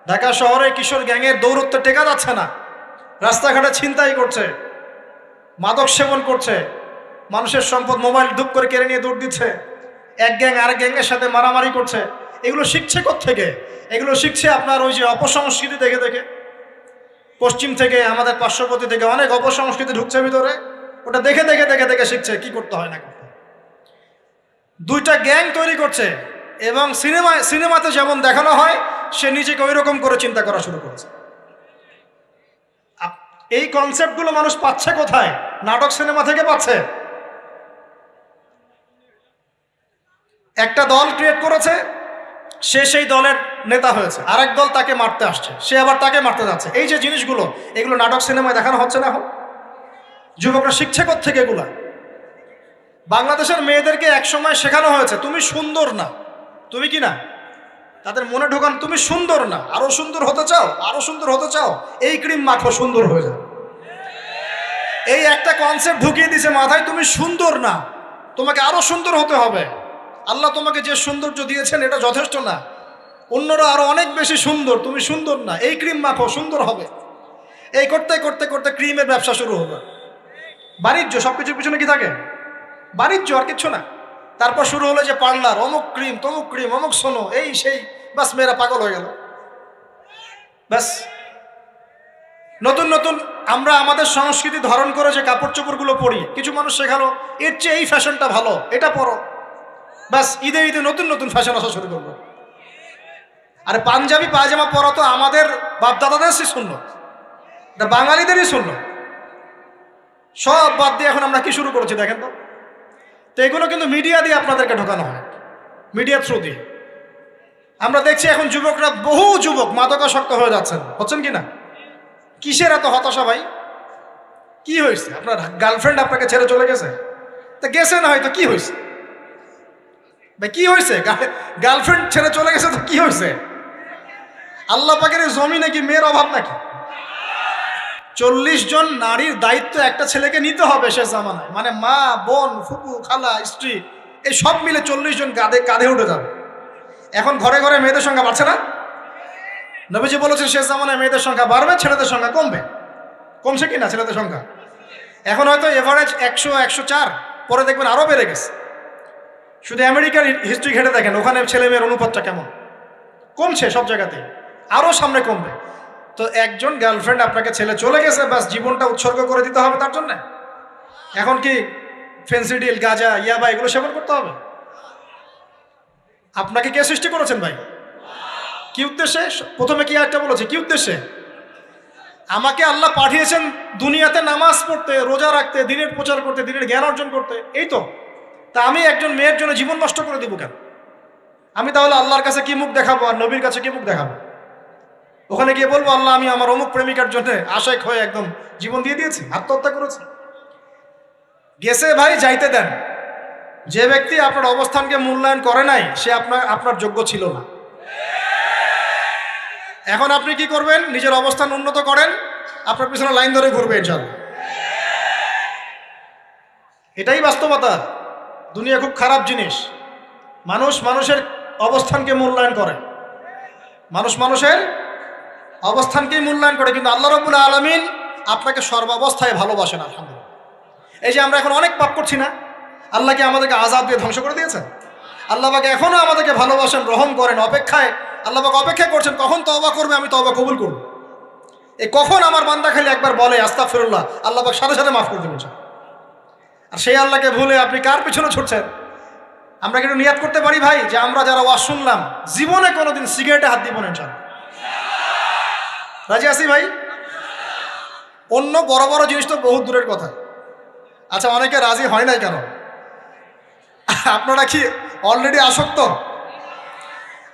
S1: ঢাকা শহরে কিশোর গ্যাংয়ের দৌরত্বে টেকা যাচ্ছে না। রাস্তাঘাটে ছিনতাই করছে, মাদক সেবন করছে, মানুষের সম্পদ মোবাইল ধুপ করে কেড়ে নিয়ে দৌড় দিচ্ছে, এক গ্যাং আরেক গ্যাংয়ের সাথে মারামারি করছে। এগুলো শিখছে কোত্থেকে? এগুলো শিখছে আপনার ওই যে অপসংস্কৃতি দেখে দেখে। পশ্চিম থেকে, আমাদের পার্শ্ববর্তী থেকে অনেক অপসংস্কৃতি ঢুকছে ভিতরে, ওটা দেখে দেখে দেখে দেখে শিখছে কি করতে হয় না করতে। দুইটা গ্যাং তৈরি করছে এবং সিনেমাতে যেমন দেখানো হয় সে নিজেকে ওই রকম করে চিন্তা করা শুরু করেছে। এই কনসেপ্টগুলো মানুষ পাচ্ছে কোথায়? নাটক সিনেমা থেকে পাচ্ছে। একটা দল ক্রিয়েট করেছে, সে সেই দলের নেতা হয়েছে, আরেক দল তাকে মারতে আসছে, সে আবার তাকে মারতে যাচ্ছে। এই যে জিনিসগুলো, এগুলো নাটক সিনেমায় দেখানো হচ্ছে না এখন? যুবকরা শিখছে কোত্থেকে এগুলা? বাংলাদেশের মেয়েদেরকে একসময় শেখানো হয়েছে তুমি সুন্দর না, তুমি কি না, তাদের মনে ঢোকান তুমি সুন্দর না, আরো সুন্দর হতে চাও, আরো সুন্দর হতে চাও, এই ক্রিম মাখো সুন্দর হয়ে যাবে। এই একটা কনসেপ্ট ঢুকিয়ে দিছে মাথায়, তুমি সুন্দর না, তোমাকে আরো সুন্দর হতে হবে। আল্লাহ তোমাকে যে সৌন্দর্য দিয়েছেন এটা যথেষ্ট না, অন্যরা আরো অনেক বেশি সুন্দর, তুমি সুন্দর না, এই ক্রিম মাখো সুন্দর হবে। এই করতে করতে করতে ক্রিমের ব্যবসা শুরু হলো। বাণিজ্য, সবকিছুর পিছনে কি থাকে? বাণিজ্য, আর কিচ্ছু না। তারপর শুরু হলো যে পার্লার, অমুক ক্রিম তমুক ক্রিম, অমুক সোনো, এই সেই, বাস মেয়েরা পাগল হয়ে গেল। ব্যাস নতুন নতুন আমরা আমাদের সংস্কৃতি ধারণ করে যে কাপড় চোপড়গুলো পরি, কিছু মানুষ শেখালো এর চেয়ে এই ফ্যাশনটা ভালো, এটা পরো। ব্যাস ঈদে ঈদে নতুন নতুন ফ্যাশন আসা শুরু করলো। আরে পাঞ্জাবি পায়জামা পরা তো আমাদের বাপদাদাদেরই সুন্নত, এটা বাঙালিদেরই সুন্নত। সব বাদ দিয়ে এখন আমরা কি শুরু করেছি দেখেন তো। তো এগুলো কিন্তু মিডিয়া দিয়ে আপনাদেরকে ঢোকানো হয়, মিডিয়া থ্রু দিয়ে। আমরা দেখছি এখন যুবকরা, বহু যুবক মাদকাসক্ত হয়ে যাচ্ছেন, হচ্ছেন কি না? কিসের এত হতাশা ভাই? কি হয়েছে? আপনার গার্লফ্রেন্ড আপনাকে ছেড়ে চলে গেছে? তা গেছে না হয়তো, কি হয়েছে ভাই? কি হয়েছে? গার্লফ্রেন্ড ছেড়ে চলে গেছে তো কি হয়েছে? আল্লাহ পাকের জমিনে কি মেয়ের অভাব নাকি? 40 জন নারীর দায়িত্ব একটা ছেলেকে নিতে হবে সে জামানায়, মানে মা, বোন, ফুপু, খালা, স্ত্রী, এই সব মিলে 40 জন কাঁধে উঠে যাবে। এখন ঘরে ঘরে মেয়েদের সংখ্যা বাড়ছে না? নবীজি বলেছেন শেষ জামানায় মেয়েদের সংখ্যা বাড়বে, ছেলেদের সংখ্যা কমবে। কমছে কি না ছেলেদের সংখ্যা? এখন হয়তো এভারেজ 100, 104, পরে দেখবেন আরো বেড়ে গেছে। শুধু আমেরিকার হিস্ট্রি ঘেটে দেখেন, ওখানে ছেলে মেয়ের অনুপাতটা কেমন, কমছে সব জায়গাতে, আরো সামনে কমবে। তো একজন গার্লফ্রেন্ড আপনাকে ছেলে চলে গেছে, বাস জীবনটা উৎসর্গ করে দিতে হবে তার জন্য? এখন কি ফেন্সিডিল, গাঁজা, ইয়াবা এগুলো সেবন করতে হবে? আপনাকে কে সৃষ্টি করেছেন ভাই? কি উদ্দেশ্যে? প্রথমে কি একটা বলেছে, কি উদ্দেশ্যে? আমাকে আল্লাহ পাঠিয়েছেন দুনিয়াতে নামাজ পড়তে, রোজা রাখতে, দিনের প্রচার করতে, দিনের জ্ঞান অর্জন করতে, এই তো। তা আমি একজন মেয়ের জন্য জীবন নষ্ট করে দিব কেন? আমি তাহলে আল্লাহর কাছে কি মুখ দেখাবো আর নবীর কাছে কি মুখ দেখাবো? ওখানে গিয়ে বলবো আল্লাহ আমি আমার অমুক প্রেমিকার জন্য আশেক হয়ে একদম জীবন দিয়ে দিয়েছি, আত্মহত্যা করেছি? গেছে ভাই, যাইতে দেন। যে ব্যক্তি আপনার অবস্থানকে মূল্যায়ন করে নাই সে আপনার যোগ্য ছিল না। এখন আপনি কি করবেন? নিজের অবস্থান উন্নত করেন, আপনার পিছনে লাইন ধরে ঘুরবে ইনশাআল্লাহ। এটাই বাস্তবতা। দুনিয়া খুব খারাপ জিনিস। মানুষ মানুষের অবস্থানকে মূল্যায়ন করে, মানুষ মানুষের অবস্থানকেই মূল্যায়ন করে, কিন্তু আল্লাহ রাব্বুল আলামিন আপনাকে সর্বাবস্থায় ভালোবাসেন। আলহামদুলিল্লাহ। এই যে আমরা এখন অনেক পাপ করছি না, আল্লাহ কি আমাদেরকে আযাব দিয়ে ধ্বংস করে দিয়েছেন? আল্লাহ পাক এখনো আমাদেরকে ভালোবাসেন, রহম করেন, অপেক্ষায় আল্লাহ পাক অপেক্ষা করছেন কখন তওবা করবে, আমি তওবা কবুল করব। এই কখন আমার বান্দা খালি একবার বলে আস্তাগফিরুল্লাহ, আল্লাহ পাক সাথে সাথে মাফ করে দেবেন। আর সেই আল্লাহকে ভুলে আপনি কার পিছনে ছুটছেন? আমরা কিন্তু নিয়াত করতে পারি ভাই যে আমরা যারা ওয়াজ শুনলাম জীবনে কোনোদিন সিগারেটে হাত দিব না ইনশাআল্লাহ। রাজি আছি ভাই? অন্য বড় বড় জিনিস তো বহুত দূরের কথা। আচ্ছা, অনেকে রাজি হয় নাই কেন? আপনারা কি অলরেডি আসক্ত?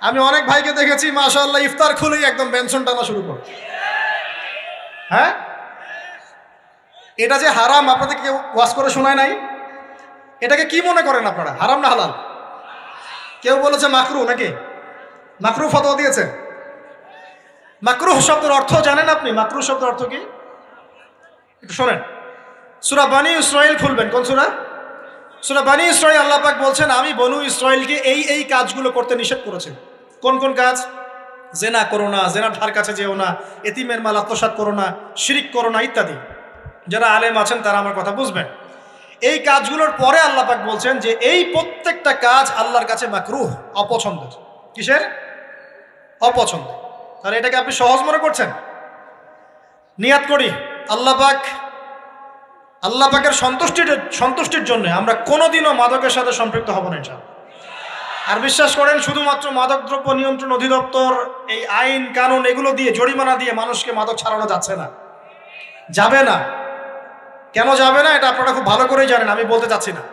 S1: আমি অনেক ভাইকে দেখেছি মাশাআল্লাহ ইফতার খুলেই একদম বেনসন টানা শুরু করে। হ্যাঁ, এটা যে হারাম আপনাদেরকে কেউ ওয়াজ করে শোনায় নাই? এটাকে কি মনে করেন আপনারা, হারাম না হালাল? কেউ বলেছে মাকরু, নাকি মাকরু ফতোয়া দিয়েছে? মাকরুহ শব্দের অর্থ জানেন আপনি? মাকরুহ শব্দের অর্থ কি একটু শোনেন। সূরা বনী ইসরাইল খুলবেন। কোন সূরা? সূরা বনী ইসরাইল। আল্লাহ পাক বলছেন আমি বনু ইসরাইলকে এই কাজগুলো করতে নিষেধ করেছি। কোন কোন কাজ? জেনা করো না, জেনার ধার কাছে যেও না, এতিমের মাল আত্মসাৎ করো না, শিরিক করো না ইত্যাদি। যারা আলেম আছেন তারা আমার কথা বুঝবেন। এই কাজগুলোর পরে আল্লাহ পাক বলছেন যে এই প্রত্যেকটা কাজ আল্লাহর কাছে মাকরুহ, অপছন্দের। কিসের? অপছন্দ। তাহলে এটাকে আপনি সহজ মনে করছেন? নিয়াত করি আল্লাহ পাকের সন্তুষ্টির জন্য আমরা কোনোদিনও মাদকের সাথে সম্পৃক্ত হব না ইনশাআল্লাহ। আর বিশ্বাস করেন, শুধুমাত্র মাদকদ্রব্য নিয়ন্ত্রণ অধিদপ্তর এই আইন কানুন এগুলো দিয়ে, জরিমানা দিয়ে মানুষকে মাদক ছাড়ানো যাচ্ছে না, যাবে না। কেন যাবে না এটা আপনারা খুব ভালো করেই জানেন, আমি বলতে চাচ্ছি না।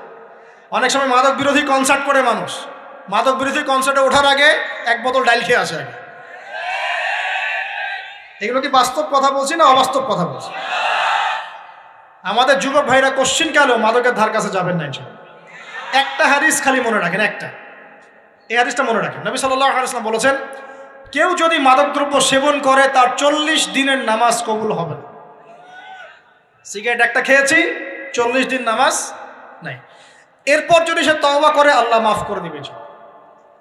S1: অনেক সময় মাদক বিরোধী কনসার্ট করে মানুষ, মাদক বিরোধী কনসার্টে ওঠার আগে এক বোতল ডাইল খেয়ে আসে আগে। এগুলো কি বাস্তব কথা বলছি না অবাস্তব কথা বলছি? আমাদের যুবক ভাইরা কোশ্চিন কালেও মাদকের ধার কাছে যাবেন না ইনশাআল্লাহ। একটা হাদিস খালি মনে রাখেন, একটা, এই হাদিসটা মনে রাখেন। নবী সাল্লাল্লাহু আলাইহি ওয়াসাল্লাম বলেছেন কেউ যদি মাদকদ্রব্য সেবন করে তার 40 দিনের নামাজ কবুল হবে না। সিগারেট একটা খেয়েছি, 40 দিন নামাজ নাই। এরপর যদি সে তওবা করে আল্লাহ মাফ করে দিবে।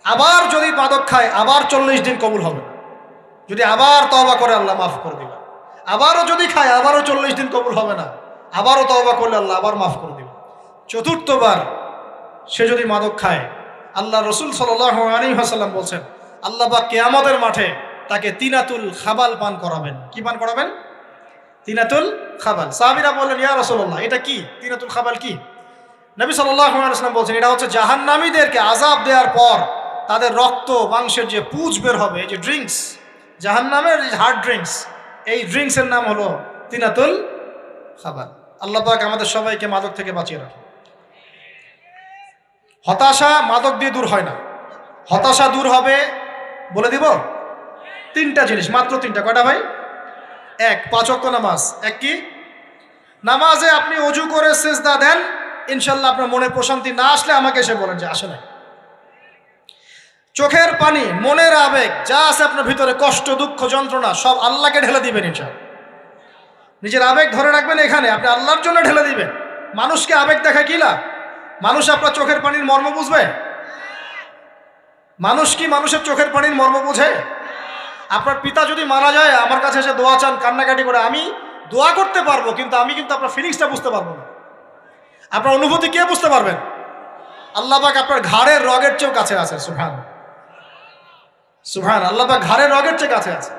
S1: আবার যদি মাদক খায় আবার 40 দিন কবুল হবে না। যদি আবার তওবা করে আল্লাহ মাফ করে দিবে। আবারও যদি খায় আবারও 40 দিন কবুল হবে না। আবারও তওবা করলে আল্লাহ আবার মাফ করে দিবে। চতুর্থবার সে যদি মাদক খায়, আল্লাহ রসুল সাল্লাল্লাহু আলাইহি ওয়াসাল্লাম বলছেন আল্লাহ পাক কিয়ামতের মাঠে তাকে তিনাতুল খাবাল পান করাবেন। কি পান করাবেন? তিনাতুল খাবাল। সাহাবীরা বললেন ইয়া রাসূলুল্লাহ এটা কি? তিনাতুল খাবাল কি? নবী সাল্লাল্লাহু আলাইহি ওয়াসাল্লাম বলছেন এটা হচ্ছে জাহান্নামীদেরকে আযাব দেওয়ার পর তাদের রক্ত মাংসের যে পুঁজ বের হবে, এই যে ড্রিঙ্কস, জাহান্নামের হার্ড ড্রিঙ্কস, এই ড্রিঙ্কসের নাম হলো তিনাতুল খাবাল। আল্লাহ পাক আমাদের সবাইকে মাদক থেকে বাঁচিয়ে রাখেন। হতাশা মাদক দিয়ে দূর হয় না। হতাশা দূর হবে, বলে দিব, 3টা জিনিস, মাত্র 3টা। কয়টা ভাই? 1, 5 ওয়াক্ত নামাজ। এক কি? নামাজে আপনি ওযু করে সিজদা দেন, ইনশাআল্লাহ আপনার মনে প্রশান্তি না আসলে আমাকে এসে বলেন যে আসে না। চোখের পানি, মনের আবেগ যা আছে আপনার ভিতরে, কষ্ট, দুঃখ, যন্ত্রণা সব আল্লাহকে ঢেলে দিবেন ইনশাআল্লাহ। নিজের আবেগ ধরে রাখবেন এখানে, আপনি আল্লাহর জন্য ঢেলে দিবেন। মানুষকে আবেগ দেখা কি লাভ? মানুষ আপনার চোখের পানির মর্ম বুঝবে? মানুষ কি মানুষের চোখের পানির মর্ম বুঝে? আপনার পিতা যদি মারা যায় আমার কাছে এসে দোয়া চান, কান্নাকাটি করে, আমি দোয়া করতে পারবো কিন্তু আমি কিন্তু আপনার ফিলিংসটা বুঝতে পারবো না। আপনার অনুভূতি কে বুঝতে পারবেন? আল্লাহ পাক আপনার ঘাড়ের রগের চেয়েও কাছে আছে। সুবহান সুবহান, আল্লাহ পাক ঘাড়ের রগের চেয়ে কাছে আছে।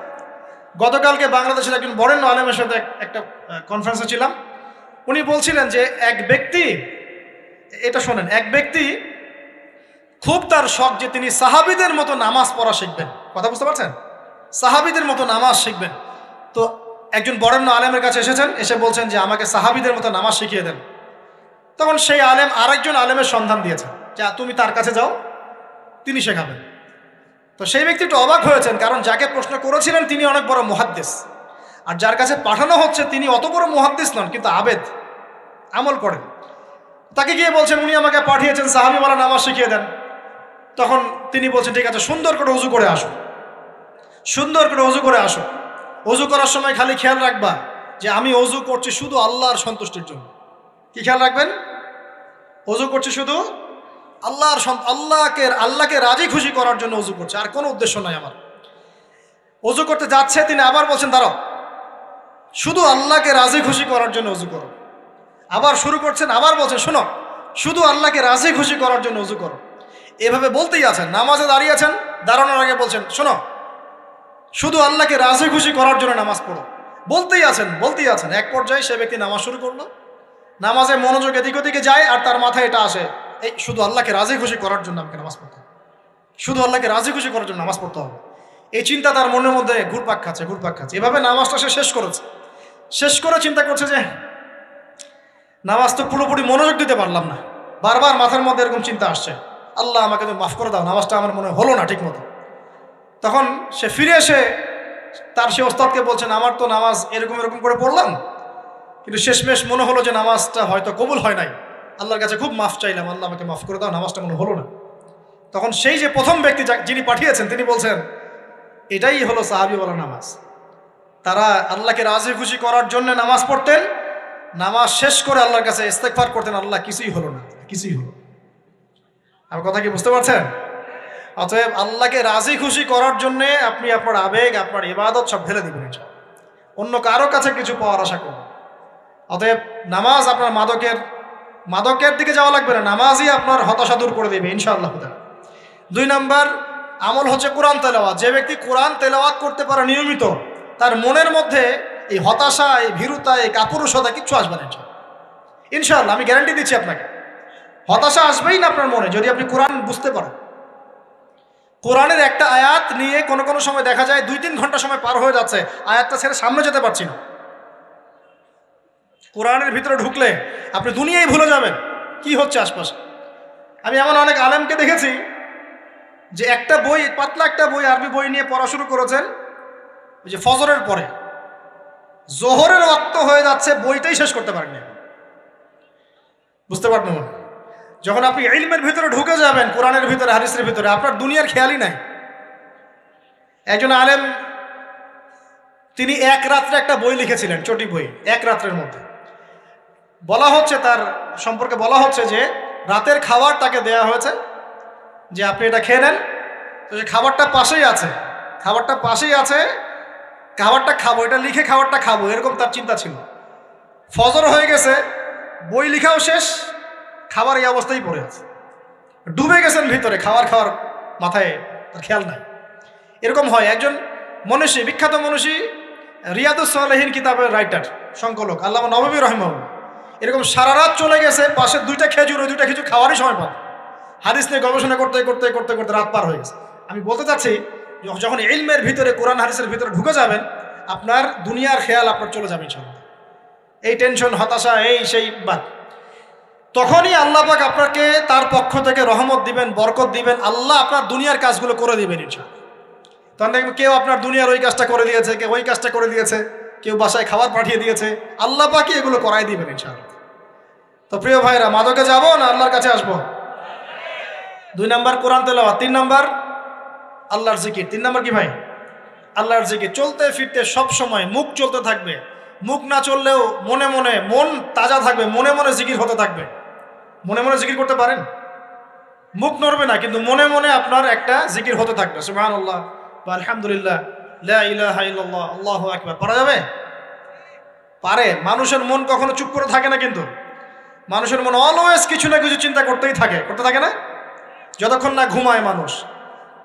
S1: গতকালকে বাংলাদেশের একজন বরেণ্য আলেমের সাথে একটা কনফারেন্সে ছিলাম। উনি বলছিলেন যে এক ব্যক্তি, এটা শোনেন, এক ব্যক্তি খুব তার শখ যে তিনি সাহাবীদের মতো নামাজ পড়া শিখবেন। কথা বুঝতে পারছেন? সাহাবীদের মতো নামাজ শিখবেন। তো একজন বরেণ্য আলেমের কাছে এসেছেন, এসে বলছেন যে আমাকে সাহাবীদের মতো নামাজ শিখিয়ে দেন। তখন সেই আলেম আরেকজন আলেমের সন্ধান দিয়েছেন যে তুমি তার কাছে যাও, তিনি শেখাবেন। তো সেই ব্যক্তি একটু অবাক হয়েছেন, কারণ যাকে প্রশ্ন করেছিলেন তিনি অনেক বড় মুহাদ্দিস, আর যার কাছে পাঠানো হচ্ছে তিনি অত বড় মুহাদ্দিস নন, কিন্তু আবেদ, আমল করেন। তাকে গিয়ে বলছেন উনি আমাকে পাঠিয়েছেন সাহাবীওয়ালা নামাজ শিখিয়ে দেন। তখন তিনি বলছেন ঠিক আছে, সুন্দর করে উজু করে আসো, সুন্দর করে অজু করে আসো। অজু করার সময় খালি খেয়াল রাখবা যে আমি অজু করছি শুধু আল্লাহর সন্তুষ্টির জন্য। কি খেয়াল রাখবেন? অজু করছি শুধু আল্লাহকে রাজি খুশি করার জন্য অজু করছে, আর কোনো উদ্দেশ্য নাই আমার। অজু করতে যাচ্ছে, তিনি আবার বলছেন দাঁড়াও, শুধু আল্লাহকে রাজি খুশি করার জন্য অজু করো। আবার শুরু করছেন, আবার বলছেন শোনো, শুধু আল্লাহকে রাজি খুশি করার জন্য অজু করো। এভাবে বলতেই আছেন, নামাজে দাঁড়িয়েছেন, দাঁড়ানোর আগে বলছেন শোনো, শুধু আল্লাহকে রাজি খুশি করার জন্য নামাজ পড়ো। বলতেই আছেন। এক পর্যায়ে সে ব্যক্তি নামাজ শুরু করলো, নামাজে মনোযোগ এদিক ওদিকে যায়, আর তার মাথায় এটা আসে, এই শুধু আল্লাহকে রাজি খুশি করার জন্য আমাকে নামাজ পড়তে হবে, শুধু আল্লাহকে রাজি খুশি করার জন্য নামাজ পড়তে হবে। এই চিন্তা তার মনের মধ্যে ঘুরপাক খাচ্ছে। এভাবে নামাজটা সে শেষ করেছে। শেষ করে চিন্তা করছে যে নামাজ তো পুরোপুরি মনোযোগ দিতে পারলাম না, বারবার মাথার মধ্যে এরকম চিন্তা আসছে, আল্লাহ আমাকে তুমি মাফ করে দাও, নামাজটা আমার মনে হলো না ঠিক মতো। তখন সে ফিরে এসে তার সে ওস্তাদকে বলছেন আমার তো নামাজ এরকম করে পড়লাম, কিন্তু শেষমেশ মনে হলো যে নামাজটা হয়তো কবুল হয় নাই, আল্লাহর কাছে খুব মাফ চাইলাম, আল্লাহ আমাকে মাফ করে দাও, নামাজটা মনে হলো না। তখন সেই যে প্রথম ব্যক্তি যিনি পাঠিয়েছেন তিনি বলছেন এটাই হলো সাহাবীওয়ালা নামাজ। তারা আল্লাহকে রাজি খুশি করার জন্য নামাজ পড়তেন, নামাজ শেষ করে আল্লাহর কাছে ইস্তেগফার করতেন, আল্লাহ কিছুই হলো না, কিছুই হলো। আমার কথা কি বুঝতে পারছেন? অতএব আল্লাহকে রাজি খুশি করার জন্য আপনি আপনার আবেগ, আপনার ইবাদত সব ঢেলে দিবেন, অন্য কারো কাছে কিছু পাওয়ার আশা করবেন। অতএব নামাজ আপনার মাদকের দিকে যাওয়া লাগবে না, নামাজই আপনার হতাশা দূর করে দেবে ইনশাআল্লাহ। 2 নাম্বার আমল হচ্ছে কোরআন তেলাওয়াত। যে ব্যক্তি কোরআন তেলাওয়াত করতে পারে নিয়মিত, তার মনের মধ্যে এই হতাশা, এই ভীরুতা, এই কাপুরুষতা কিচ্ছু আসবে না ইনশাআল্লাহ। আমি গ্যারান্টি দিচ্ছি আপনাকে, হতাশা আসবেই না আপনার মনে যদি আপনি কোরআন বুঝতে পারেন। কোরআনের একটা আয়াত নিয়ে কোনো সময় দেখা যায় 2-3 ঘন্টা সময় পার হয়ে যাচ্ছে, আয়াতটা ছেড়ে সামনে যেতে পারছি না। কোরআনের ভিতরে ঢুকলে আপনি দুনিয়ায় ভুলে যাবেন কি হচ্ছে আশপাশে। আমি এমন অনেক আলেমকে দেখেছি যে পাতলা একটা বই, আরবি বই নিয়ে পড়া শুরু করেছেন, ওই যে ফজরের পরে জোহরের ওয়াক্ত হয়ে যাচ্ছে, বইটাই শেষ করতে পারেননি। বুঝতে পারবেন? যখন আপনি ইলমের ভিতরে ঢুকে যাবেন, কোরআনের ভিতরে, হাদিসের ভিতরে, আপনার দুনিয়ার খেয়ালই নাই। একজন আলেম তিনি এক রাত্রে একটা বই লিখেছিলেন, চটি বই, এক রাত্রের মধ্যে। বলা হচ্ছে তার সম্পর্কে বলা হচ্ছে যে রাতের খাবার তাকে দেয়া হয়েছে যে আপনি এটা খেয়ে নেন। তো যে খাবারটা পাশেই আছে, খাবারটা খাবো, এটা লিখে খাবারটা খাবো, এরকম তার চিন্তা ছিল। ফজর হয়ে গেছে, বই লিখাও শেষ, খাবার এই অবস্থায় পড়ে আছে, ডুবে গেছেন ভিতরে, খাওয়ার মাথায় তার খেয়াল নাই। এরকম হয়। একজন মনীষী, বিখ্যাত মনীষী, রিয়াদুস সালেহীন কিতাবের রাইটার, সংকলক আল্লামা নববী রাহিমাহুল্লাহ, এরকম সারা রাত চলে গেছে, পাশে 2টা খেজুর, ওই 2টা খেজুর খাওয়ারই সময় পান। হাদিস নিয়ে গবেষণা করতে রাত পার হয়ে গেছে। আমি বলতে চাচ্ছি যখন ইলমের ভিতরে, কোরআন হাদিসের ভিতরে ঢুকে যাবেন, আপনার দুনিয়ার খেয়াল আপনার চলে যাবে ইনশাআল্লাহ। এই টেনশন, হতাশা, এই সেই বাদ, তখনই আল্লাহ পাক আপনাকে তার পক্ষ থেকে রহমত দিবেন, বরকত দিবেন, আল্লাহ আপনার দুনিয়ার কাজগুলো করে দিবেন ইনশাআল্লাহ। তখন দেখবেন কেউ আপনার দুনিয়ার ওই কাজটা করে দিয়েছে, কেউ ওই কাজটা করে দিয়েছে, কেউ বাসায় খাবার পাঠিয়ে দিয়েছে, আল্লাহ পাকই এগুলো করাই দিবেন ইনশাআল্লাহ। তো প্রিয় ভাইরা, মাদকে যাব না আল্লাহর কাছে আসবো? 2 নাম্বার কোরআন তেলাওয়াত, 3 নাম্বার আল্লাহর জিকির। 3 নাম্বার কি ভাই? আল্লাহর জিকির। চলতে ফিরতে সব সময় মুখ চলতে থাকবে, মুখ না চললেও মন তাজা থাকবে, মনে মনে জিকির হতে থাকবে। মনে মনে জিকির করতে পারেন? মুখ নড়বে না, কিন্তু মনে মনে আপনার একটা জিকির হতে থাকবে, সুবহানাল্লাহ বা আলহামদুলিল্লাহ, লা ইলাহা ইল্লাল্লাহ, আল্লাহু আকবার। পারা যাবে? পারে। মানুষের মন কখনো চুপ করে থাকে না, কিন্তু মানুষের মন অলওয়েজ কিছু না কিছু চিন্তা করতে থাকে না, যতক্ষণ না ঘুমায় মানুষ।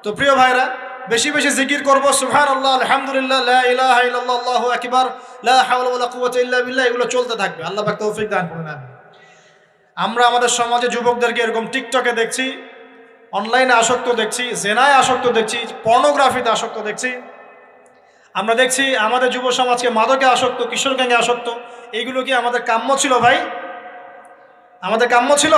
S1: তো প্রিয় ভাইরা, বেশি বেশি জিকির করবো, সুবহানাল্লাহ, আলহামদুলিল্লাহ, লা ইলাহা ইল্লাল্লাহ, আল্লাহু আকবার, লা হাওলা ওয়ালা কুওয়াতা ইল্লা বিল্লাহ, এগুলো চলতে থাকবে। আল্লাহ পাক তৌফিক দান করুন। আমরা আমাদের সমাজে যুবকদেরকে এরকম টিকটকে দেখছি, অনলাইনে আসক্ত দেখছি, জেনায় আসক্ত দেখছি, পর্নোগ্রাফিতে আসক্ত দেখছি। আমরা দেখছি আমাদের যুব সমাজকে মাদকে আসক্ত, কিশোর গ্যাংয়ে আসক্ত। এইগুলো কি আমাদের কাম্য ছিল ভাই? আমাদের কাম্য ছিল?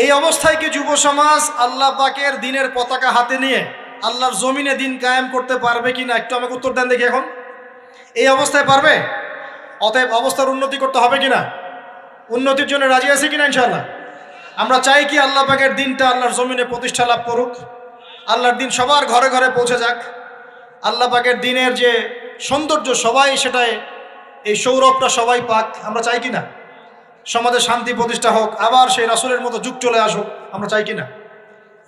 S1: এই অবস্থায় কি যুব সমাজ আল্লাহ পাকের দ্বীনের পতাকা হাতে নিয়ে আল্লাহর জমিনে দিন কায়েম করতে পারবে কি না একটু আমাকে উত্তর দেন দেখি। এখন এই অবস্থায় পারবে? অতএব অবস্থার উন্নতি করতে হবে কিনা? উন্নতির জন্য রাজি আছি কিনা ইনশাআল্লাহ? আমরা চাই কি আল্লাহ পাকের দিনটা আল্লাহর জমিনে প্রতিষ্ঠা লাভ করুক, আল্লাহর দিন সবার ঘরে ঘরে পৌঁছে যাক, আল্লাহ পাকের দিনের যে সৌন্দর্য সবাই সেটাই, এই সৌরভটা সবাই পাক। আমরা চাই কিনা? সমাজে শান্তি প্রতিষ্ঠা হোক, আবার সেই রাসূলের মতো যুগ চলে আসুক, আমরা চাই কিনা?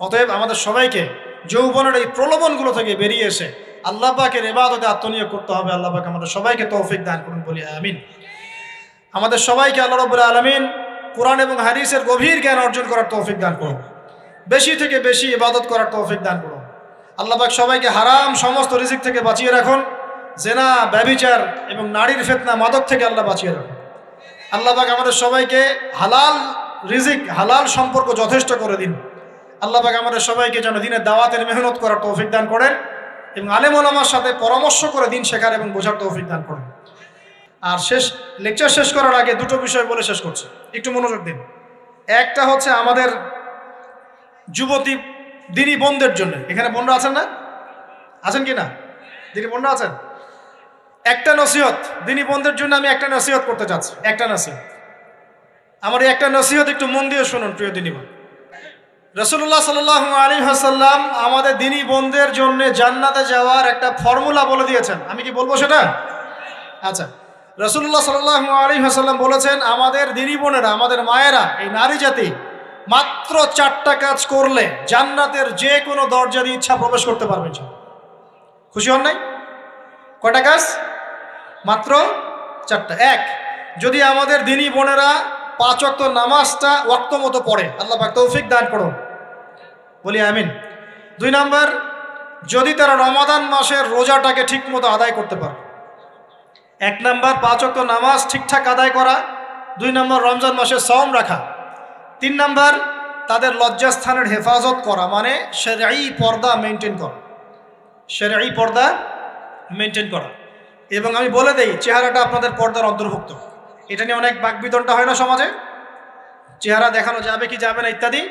S1: অতএব আমাদের সবাইকে যৌবনের এই প্রলোভনগুলো থেকে বেরিয়ে এসে আল্লাহ পাকের ইবাদতে আত্মনিয়োগ করতে হবে। আল্লাহ পাক আমাদের সবাইকে তৌফিক দান করুন, বলি আমিন। আমাদের সবাইকে আল্লাহ রাব্বুল আলামিন কোরআন এবং হাদিসের গভীর জ্ঞান অর্জন করার তৌফিক দান করুন, বেশি থেকে বেশি ইবাদত করার তৌফিক দান করুন। আল্লাহ পাক সবাইকে হারাম সমস্ত রিজিক থেকে বাঁচিয়ে রাখুন, জেনা, ব্যভিচার এবং নারীর ফিতনা, মাদক থেকে আল্লাহ বাঁচিয়ে রাখুন। আল্লাহ পাক আমাদের সবাইকে হালাল রিজিক, হালাল সম্পর্ক যথেষ্ট করে দিন। আল্লাহ পাক আমাদের সবাইকে যেন দিনের দাওয়াতের মেহনত করার তৌফিক দান করেন এবং আলেম ওলামার সাথে পরামর্শ করে দিন শেখার এবং বোঝার তৌফিক দান করেন। আর লেকচার শেষ করার আগে দুটো বিষয় বলে শেষ করছি, একটু মনোযোগ দিন। একটা হচ্ছে আমাদের যুবতী দিনী বোনদের জন্য, এখানে বোনরা আছেন না? আছেন কি না? দিনী বোনরা আছেন? একটা নসিহত দিনী বোনদের জন্য আমি একটা নসিহত করতে চাচ্ছি, একটা নসিহত। আমার এই একটা নসিহত একটু মন দিয়ে শুনুন প্রিয় দিনী বোন। রাসূলুল্লাহ সাল্লাল্লাহু আলাইহি ওয়াসাল্লাম আমাদের দিনী বোনদের জন্য জান্নাতে যাওয়ার একটা ফর্মুলা বলে দিয়েছেন। আমি কি বলবো সেটা? আচ্ছা, রাসূলুল্লাহ সাল্লাল্লাহু আলাইহি ওয়াসাল্লাম বলেছেন আমাদের দিনী বোনেরা, আমাদের মায়েরা, এই নারী জাতি মাত্র 4টা কাজ করলে জান্নাতের যে কোনো দরজা দিয়ে ইচ্ছা প্রবেশ করতে পারবেন। খুশি হন নাই? কয়টা কাজ? মাত্র 4টা। এক, যদি আমাদের দিনী বোনেরা 5 ওয়াক্ত নামাজটা ওয়াক্ত মতো পড়ে, আল্লাহ পাক তৌফিক দান করুন, বলি আমিন। 2 নাম্বার, যদি তারা রমাদান মাসের রোজাটাকে ঠিক মতো আদায় করতে পারে। 1 নাম্বার 5 ওয়াক্ত নামাজ ঠিকঠাক আদায় করা, 2 নাম্বার রমজান মাসে সওম রাখা, 3 নাম্বার তাদের লজ্জাস্থানের হেফাজত করা, মানে শরঈ পর্দা মেনটেন করা, শরঈ পর্দা মেনটেন করা। এবং আমি বলে দেই, চেহারাটা আপনাদের পর্দার অন্তর্ভুক্ত। এটা নিয়ে অনেক বাকবিতণ্ডা হয় না সমাজে, চেহারা দেখানো যাবে কি যাবে না ইত্যাদি।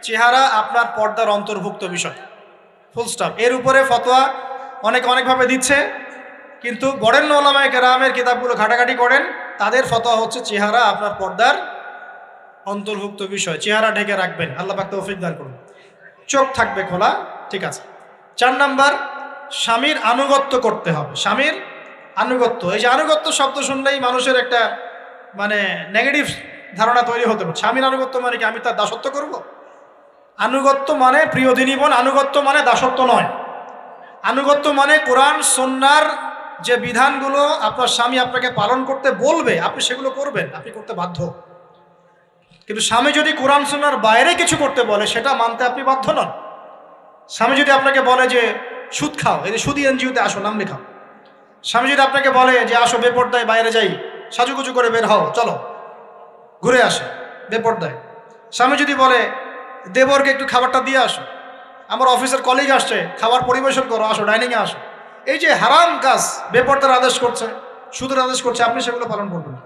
S1: চেহারা আপনার পর্দার অন্তর্ভুক্ত বিষয়, ফুল স্টপ। এর উপরে ফতোয়া অনেকভাবে দিচ্ছে, কিন্তু বরেণ্য উলামায়ে কেরামের কিতাবগুলো ঘাটাঘাটি করেন, তাদের ফতোয়া হচ্ছে চেহারা আপনার পর্দার অন্তর্ভুক্ত বিষয়, চেহারা ঢেকে রাখবেন, আল্লাহ পাক তৌফিক দান করুন। চোখ থাকবে খোলা, ঠিক আছে। 4 নাম্বার, স্বামীর আনুগত্য করতে হবে। স্বামীর আনুগত্য, এই যে আনুগত্য শব্দ শুনলেই মানুষের একটা মানে নেগেটিভ ধারণা তৈরি হতে পারে। স্বামীর আনুগত্য মানে কি আমি তার দাসত্ব করব? আনুগত্য মানে, প্রিয় দিনী বোন, আনুগত্য মানে দাসত্ব নয়। আনুগত্য মানে কোরআন সুন্নাহর যে বিধানগুলো আপনার স্বামী আপনাকে পালন করতে বলবে, আপনি সেগুলো করবেন, আপনি করতে বাধ্য। কিন্তু স্বামী যদি কোরআন সুন্নাহর বাইরে কিছু করতে বলে, সেটা মানতে আপনি বাধ্য নন। স্বামী যদি আপনাকে বলে যে সুদ খাও, এই যে সুদী এনজিওতে আসো, নাম লেখাও। স্বামী যদি আপনাকে বলে যে আসো বেপর্দায় বাইরে যাই, সাজুগুজু করে বের হও, চলো ঘুরে আসে বেপর্দায়। স্বামী যদি বলে দেবরকে একটু খাবারটা দিয়ে আসো, আমার অফিসের কলিগ আসছে, খাবার পরিবেশন করো, আসো ডাইনিংয়ে আসো। এই যে হারাম কাজ, বেপর্দার আদেশ করছে, সুদের আদেশ করছে, আপনি সেগুলো পালন করবেন।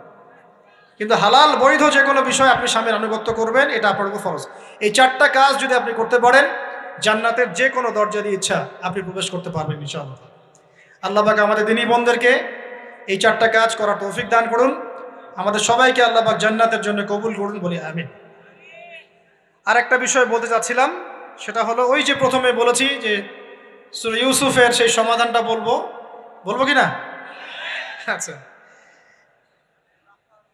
S1: কিন্তু হালাল বৈধ যে কোনো বিষয় আপনি স্বামীর আনুগত্য করবেন, এটা আপনার উপর ফরজ। এই 4টা কাজ যদি আপনি করতে পারেন, জান্নাতের যে কোনো দরজা দিয়ে ইচ্ছা আপনি প্রবেশ করতে পারবেন ইনশাআল্লাহ। আল্লাহ পাক আমাদের দিনী বোনদেরকে এই 4টা কাজ করার তৌফিক দান করুন। আমাদের সবাইকে আল্লাহ পাক জান্নাতের জন্য কবুল করুন, বলি আমিন। আর একটা বিষয় বলতে চাচ্ছিলাম, সেটা হলো ওই যে প্রথমে বলেছি যে সূরা ইউসুফের সেই সমাধানটা বলবো কি না? আচ্ছা,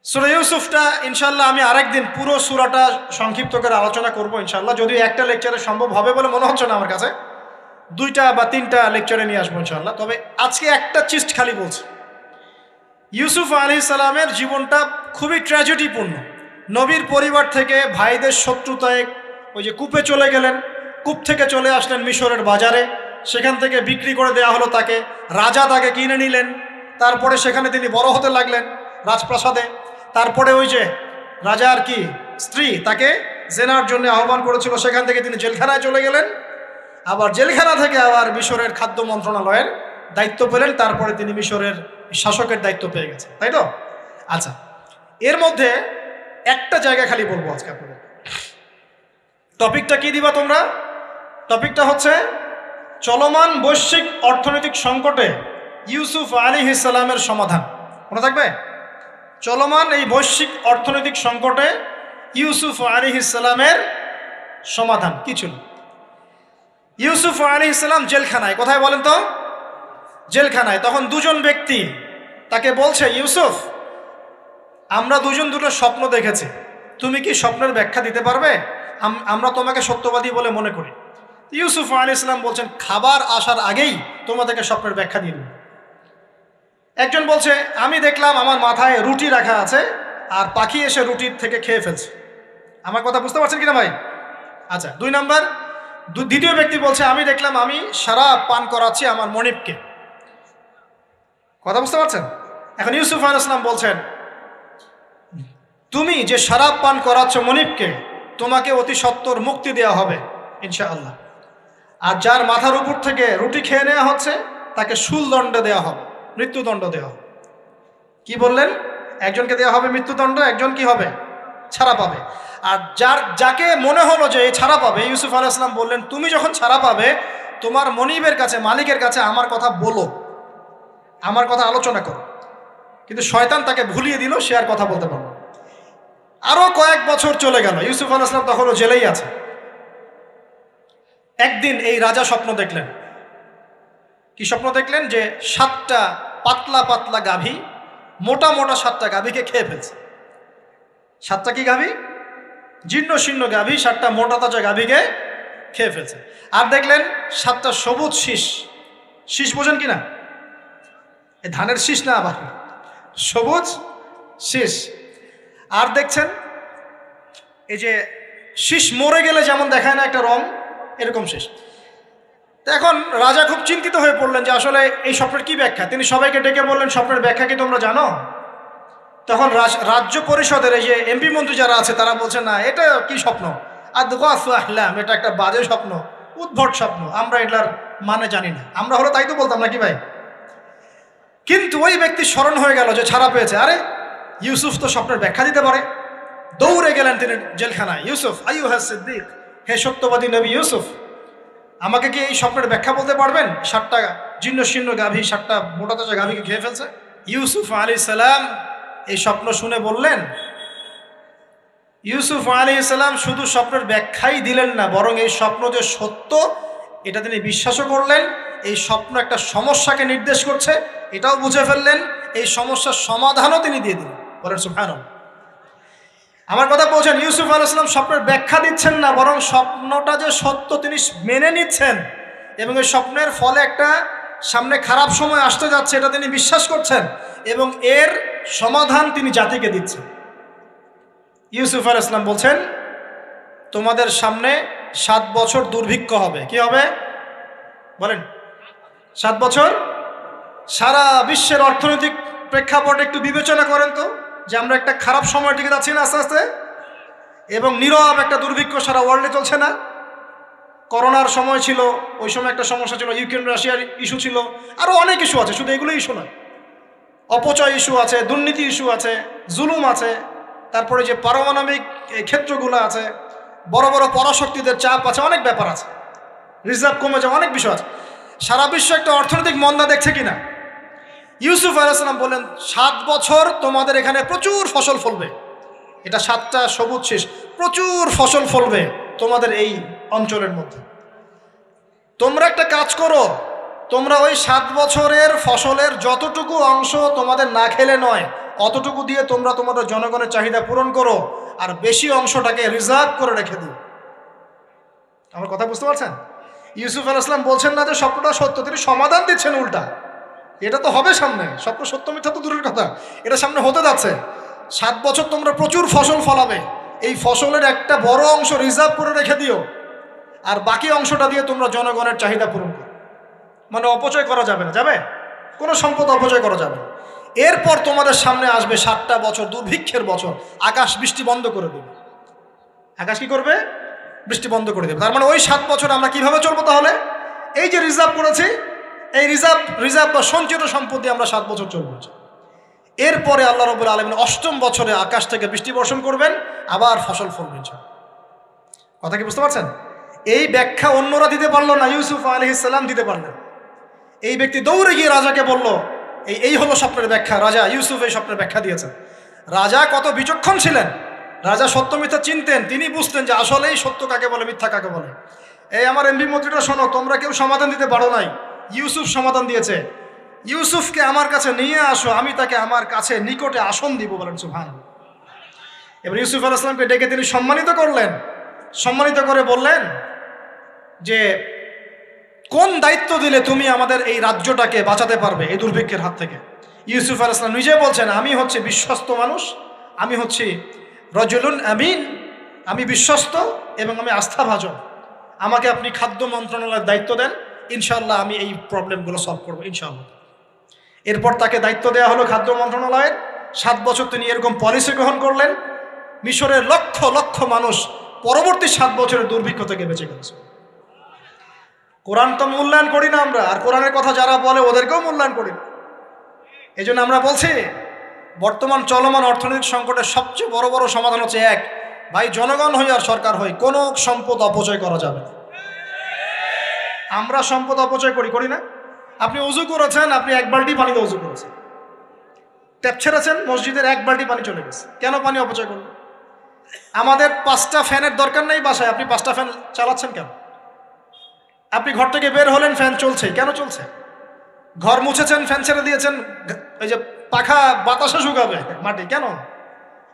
S1: সূরা ইউসুফটা ইনশাআল্লাহ আমি আরেকদিন পুরো সূরাটা সংক্ষিপ্ত করে আলোচনা করব ইনশাআল্লাহ। যদিও একটা লেকচারে সম্ভব হবে বলে মনে হচ্ছে না আমার কাছে, 2টা বা 3টা লেকচারে নিয়ে আসবো ইনশাআল্লাহ। তবে আজকে একটা চিস্ট খালি বলছি। ইউসুফ আলাইহিস সালামের জীবনটা খুবই ট্র্যাজেডিপূর্ণ। নবীর পরিবার থেকে ভাইদের শত্রুতায় ওই যে কূপে চলে গেলেন, কূপ থেকে চলে আসলেন মিশরের বাজারে, সেখান থেকে বিক্রি করে দেওয়া হলো তাকে, রাজা তাকে কিনে নিলেন, তারপরে সেখানে তিনি বড় হতে লাগলেন রাজপ্রাসাদে। তারপরে ওই যে রাজার কি স্ত্রী তাকে জেনার জন্য আহ্বান করেছিল, সেখান থেকে তিনি জেলখানায় চলে গেলেন, আবার জেলখানা থেকে আবার মিশরের খাদ্য মন্ত্রণালয়ের দায়িত্ব পেলেন, তারপরে তিনি মিশরের শাসকের দায়িত্ব পেয়ে গেছেন, তাই তো? আচ্ছা, এর মধ্যে একটা জায়গা খালি বলবো আজকে আপনাদের। টপিকটা কি দিবা তোমরা? টপিকটা হচ্ছে চলমান বৈশ্বিক অর্থনৈতিক সংকটে ইউসুফ আলাইহিস সালামের সমাধান। মনে থাকবে? চলমান এই বৈশ্বিক অর্থনৈতিক সংকটে ইউসুফ আলাইহিস সালামের সমাধান কি ছিল? ইউসুফ আলাইহিস সালাম জেলখানায়। কোথায় বলেন তো? জেলখানায়। তখন দুজন ব্যক্তি তাকে বলছে, ইউসুফ, আমরা দুজন দুটো স্বপ্ন দেখেছি, তুমি কি স্বপ্নের ব্যাখ্যা দিতে পারবে? আমরা তোমাকে সত্যবাদী বলে মনে করি। ইউসুফ আলাইহিস সালাম বলছেন, খাবার আসার আগেই তোমাদেরকে স্বপ্নের ব্যাখ্যা দিয়ে দেব। একজন বলছে, আমি দেখলাম আমার মাথায় রুটি রাখা আছে আর পাখি এসে রুটির থেকে খেয়ে ফেলছে। আমার কথা বুঝতে পারছেন কিনা ভাই? আচ্ছা, দুই নাম্বার, দ্বিতীয় ব্যক্তি বলছে, আমি দেখলাম আমি শরাব পান করাচ্ছি আমার মনিবকে। কথা বুঝতে পারছেন? এখন ইউসুফ আলাইহিস সালাম বলছেন, তুমি যে শরাব পান করাচ্ছ মনিবকে, তোমাকে অতি সত্বর মুক্তি দেওয়া হবে ইনশাআল্লাহ। আর যার মাথার উপর থেকে রুটি খেয়ে নেওয়া হচ্ছে তাকে শুলদণ্ড দেওয়া হবে, মৃত্যুদণ্ড দেওয়া হবে। কি বললেন? একজনকে দেওয়া হবে মৃত্যুদণ্ড, একজন কি হবে? ছাড়া পাবে। আর যাকে মনে হলো যে এই ছাড়া পাবে, ইউসুফ আলাইহিস সালাম বললেন, তুমি যখন ছাড়া পাবে তোমার মনিবের কাছে, মালিকের কাছে আমার কথা বলো, আমার কথা আলোচনা করো। কিন্তু শয়তান তাকে ভুলিয়ে দিল, সে আর কথা বলতে পারল। আরো কয়েক বছর চলে গেল, ইউসুফ আলাইহিস সালাম তখনও জেলেই আছে। একদিন এই রাজা স্বপ্ন দেখলেন। কি স্বপ্ন দেখলেন? যে 7টা পাতলা পাতলা গাভী, মোটা মোটা 7টা গাভীকে খেয়ে ফেলছে। 7টা কি গাভী? জীর্ণ শীর্ণ গাভী 7টা মোটা তাজা গাভীকে খেয়ে ফেলছে। আর দেখলেন 7টা সবুজ শীষ। শীষ বোঝেন কিনা? এই ধানের শীষ না, আবার সবুজ শীষ। আর দেখছেন এই যে শীষ মরে গেলে যেমন দেখায় না একটা রং, এরকম শীষ। তো এখন রাজা খুব চিন্তিত হয়ে পড়লেন যে আসলে এই স্বপ্নের কি ব্যাখ্যা। তিনি সবাইকে ডেকে বললেন, স্বপ্নের ব্যাখ্যা কি তোমরা জানো? তখন রাজ্য পরিষদের এই যে এমপি মন্ত্রী যারা আছে তারা বলছে, না, এটা কি স্বপ্ন, আহলাম, এটা একটা বাজে স্বপ্ন, উদ্ভট স্বপ্ন, আমরা এটার মানে জানি না। আমরা হলো তাই তো বলতাম নাকি ভাই? কিন্তু ওই ব্যক্তি স্মরণ হয়ে গেল যে ছাড়া পেয়েছে, আরে ইউসুফ তো স্বপ্নের ব্যাখ্যা দিতে পারে। দৌড়ে গেলেন তিনি জেলখানায়। ইউসুফ, আইয়ুহা সিদ্দিক, হে সত্যবাদী নবী ইউসুফ, আমাকে কি এই স্বপ্নের ব্যাখ্যা বলতে পারবেন? 7টা জীর্ণ শীর্ণ গাভী 7টা মোটা তাজা গাভীকে খেয়ে ফেলছে। ইউসুফ আলাইহিস সালাম এই স্বপ্ন শুনে বললেন, ইউসুফ আলাইহিস সালাম শুধু স্বপ্নের ব্যাখ্যাই দিলেন না, বরং এই স্বপ্ন যে সত্য এটা তিনি বিশ্বাসও করলেন। এই স্বপ্ন একটা সমস্যাকে নির্দেশ করছে এটাও বুঝে ফেললেন। এই সমস্যার সমাধানও তিনি দিয়ে দিলেন। বলেন সুবহানাল্লাহ। আমার কথা বলছেন, ইউসুফ আলাইহিস সালাম স্বপ্নের ব্যাখ্যা দিচ্ছেন না, বরং স্বপ্নটা যে সত্য তিনি মেনে নিচ্ছেন এবং এই স্বপ্নের ফলে একটা সামনে খারাপ সময় আসতে যাচ্ছে এটা তিনি বিশ্বাস করছেন এবং এর সমাধান তিনি জাতিকে দিচ্ছেন। ইউসুফ আলাইহিস সালাম বলছেন, তোমাদের সামনে 7 বছর দুর্ভিক্ষ হবে। কি হবে বলেন? 7 বছর। সারা বিশ্বের অর্থনৈতিক প্রেক্ষাপট একটু বিবেচনা করেন তো, যে আমরা একটা খারাপ সময়ের দিকে যাচ্ছি না আস্তে আস্তে, এবং নীরব একটা দুর্ভিক্ষ সারা ওয়ার্ল্ডে চলছে না? করোনার সময় ছিল, ওই সময় একটা সমস্যা ছিল, ইউক্রেন রাশিয়ার ইস্যু ছিল, আরও অনেক ইস্যু আছে, শুধু এগুলো ইস্যু নয়। অপচয় ইস্যু আছে, দুর্নীতি ইস্যু আছে, জুলুম আছে, তারপরে যে পারমাণবিক ক্ষেত্রগুলো আছে, বড় বড় পরাশক্তিদের চাপ আছে, অনেক ব্যাপার আছে, রিজার্ভ কমে যাওয়া, অনেক বিষয় আছে। সারা বিশ্ব একটা অর্থনৈতিক মন্দা দেখছে কিনা? ইউসুফ আলাইহিস সালাম বললেন, 7 বছর তোমাদের এখানে প্রচুর ফসল ফলবে। এটা 7টা সবুজ শীষ, প্রচুর ফসল ফলবে তোমাদের এই অঞ্চলের মধ্যে। তোমরা একটা কাজ করো, তোমরা ওই 7 বছরের ফসলের যতটুকু অংশ তোমাদের না খেলে নয়, অতটুকু দিয়ে তোমরা তোমাদের জনগণের চাহিদা পূরণ করো, আর বেশি অংশটাকে রিজার্ভ করে রেখে দিও। আমার কথা বুঝতে পারছেন? ইউসুফ আলাইহিস সালাম বলছেন না যে স্বপ্নটা সত্য, তিনি সমাধান দিচ্ছেন উল্টা। এটা তো হবে সামনে, স্বপ্ন সত্য মিথ্যা তো দূরের কথা, এটা সামনে হতে যাচ্ছে। 7 বছর তোমরা প্রচুর ফসল ফলাবে, এই ফসলের একটা বড় অংশ রিজার্ভ করে রেখে দিও, আর বাকি অংশটা দিয়ে তোমরা জনগণের চাহিদা পূরণ করো। মানে অপচয় করা যাবে না, যাবে কোনো সম্পদ অপচয় করা যাবে না। এরপর তোমাদের সামনে আসবে 7টা বছর দুর্ভিক্ষের বছর, আকাশ বৃষ্টি বন্ধ করে দেবে। আকাশ কি করবে? বৃষ্টি বন্ধ করে দেবে। তার মানে ওই 7 বছর আমরা কিভাবে চলবো তাহলে? এই যে রিজার্ভ করেছি, এই রিজার্ভ বা সঞ্চিত সম্পদ দিয়ে আমরা 7 বছর চলবো। এরপরে আল্লাহ রাব্বুল আলামিন 8ম বছরে আকাশ থেকে বৃষ্টি বর্ষণ করবেন, আবার ফসল ফলবে। কথা কি বুঝতে পারছেন? এই ব্যাখ্যা অন্যরা দিতে পারলো না, ইউসুফ আলাইহিস সালাম দিতে পারলেন। এই ব্যক্তি দৌড়ে গিয়ে রাজাকে বলল, এই হলো স্বপ্নের ব্যাখ্যা। রাজা ইউসুফ এই স্বপ্নের ব্যাখ্যা দিয়েছেন। রাজা কত বিচক্ষণ ছিলেন, রাজা সত্য মিথ্যা চিনতেন। তিনি বুঝতেন যে আসলেই সত্য কাকে বলে, মিথ্যা কাকে বলে। এই আমার এমপি মন্ত্রীরা শোনো, তোমরা কেউ সমাধান দিতে পারো নাই, ইউসুফ সমাধান দিয়েছে। ইউসুফকে আমার কাছে নিয়ে আসো, আমি তাকে আমার কাছে নিকটে আসন দিব, বলেন সুবহানাল্লাহ। এবার ইউসুফ আলাইহিস সালামকে ডেকে তিনি সম্মানিত করলেন। সম্মানিত করে বললেন যে কোন দায়িত্ব দিলে তুমি আমাদের এই রাজ্যটাকে বাঁচাতে পারবে এই দুর্ভিক্ষের হাত থেকে। ইউসুফ আলাইহিস সালাম নিজে বলছেন, আমি হচ্ছে বিশ্বস্ত মানুষ, আমি হচ্ছি রজুলুন আমিন, আমি বিশ্বস্ত এবং আমি আস্থাভাজন। আমাকে আপনি খাদ্য মন্ত্রণালয়ের দায়িত্ব দেন, ইনশাআল্লাহ আমি এই প্রবলেমগুলো সলভ করবো ইনশাআল্লাহ। এরপর তাকে দায়িত্ব দেওয়া হলো খাদ্য মন্ত্রণালয়ের। 7 বছর তিনি এরকম পলিসি গ্রহণ করলেন। মিশরের লক্ষ লক্ষ মানুষ পরবর্তী 7 বছরের দুর্ভিক্ষ থেকে বেঁচে গেছে। কোরআন তো মূল্যায়ন করি না আমরা, আর কোরআনের কথা যারা বলে ওদেরকেও মূল্যায়ন করি না। এই জন্য আমরা বলছি, বর্তমান চলমান অর্থনৈতিক সংকটের সবচেয়ে বড় বড় সমাধান হচ্ছে এক, ভাই জনগণ হই আর সরকার হই, কোনো সম্পদ অপচয় করা যাবে না। আমরা সম্পদ অপচয় করি না। আপনি উজু করেছেন, আপনি 1 বালতি পানিতে উজু করেছেন, ট্যাপ ছেড়েছেন, মসজিদের 1 বালতি পানি চলে গেছে, কেন পানি অপচয় করবেন? আমাদের 5টা ফ্যানের দরকার নেই বাসায়, আপনি 5টা ফ্যান চালাচ্ছেন কেন? আপনি ঘর থেকে বের হলেন, ফ্যান চলছে, কেন চলছে? ঘর মুছেছেন, ফ্যান ছেড়ে দিয়েছেন, এই যে পাখা বাতাসে শুকাবে মাটি, কেন?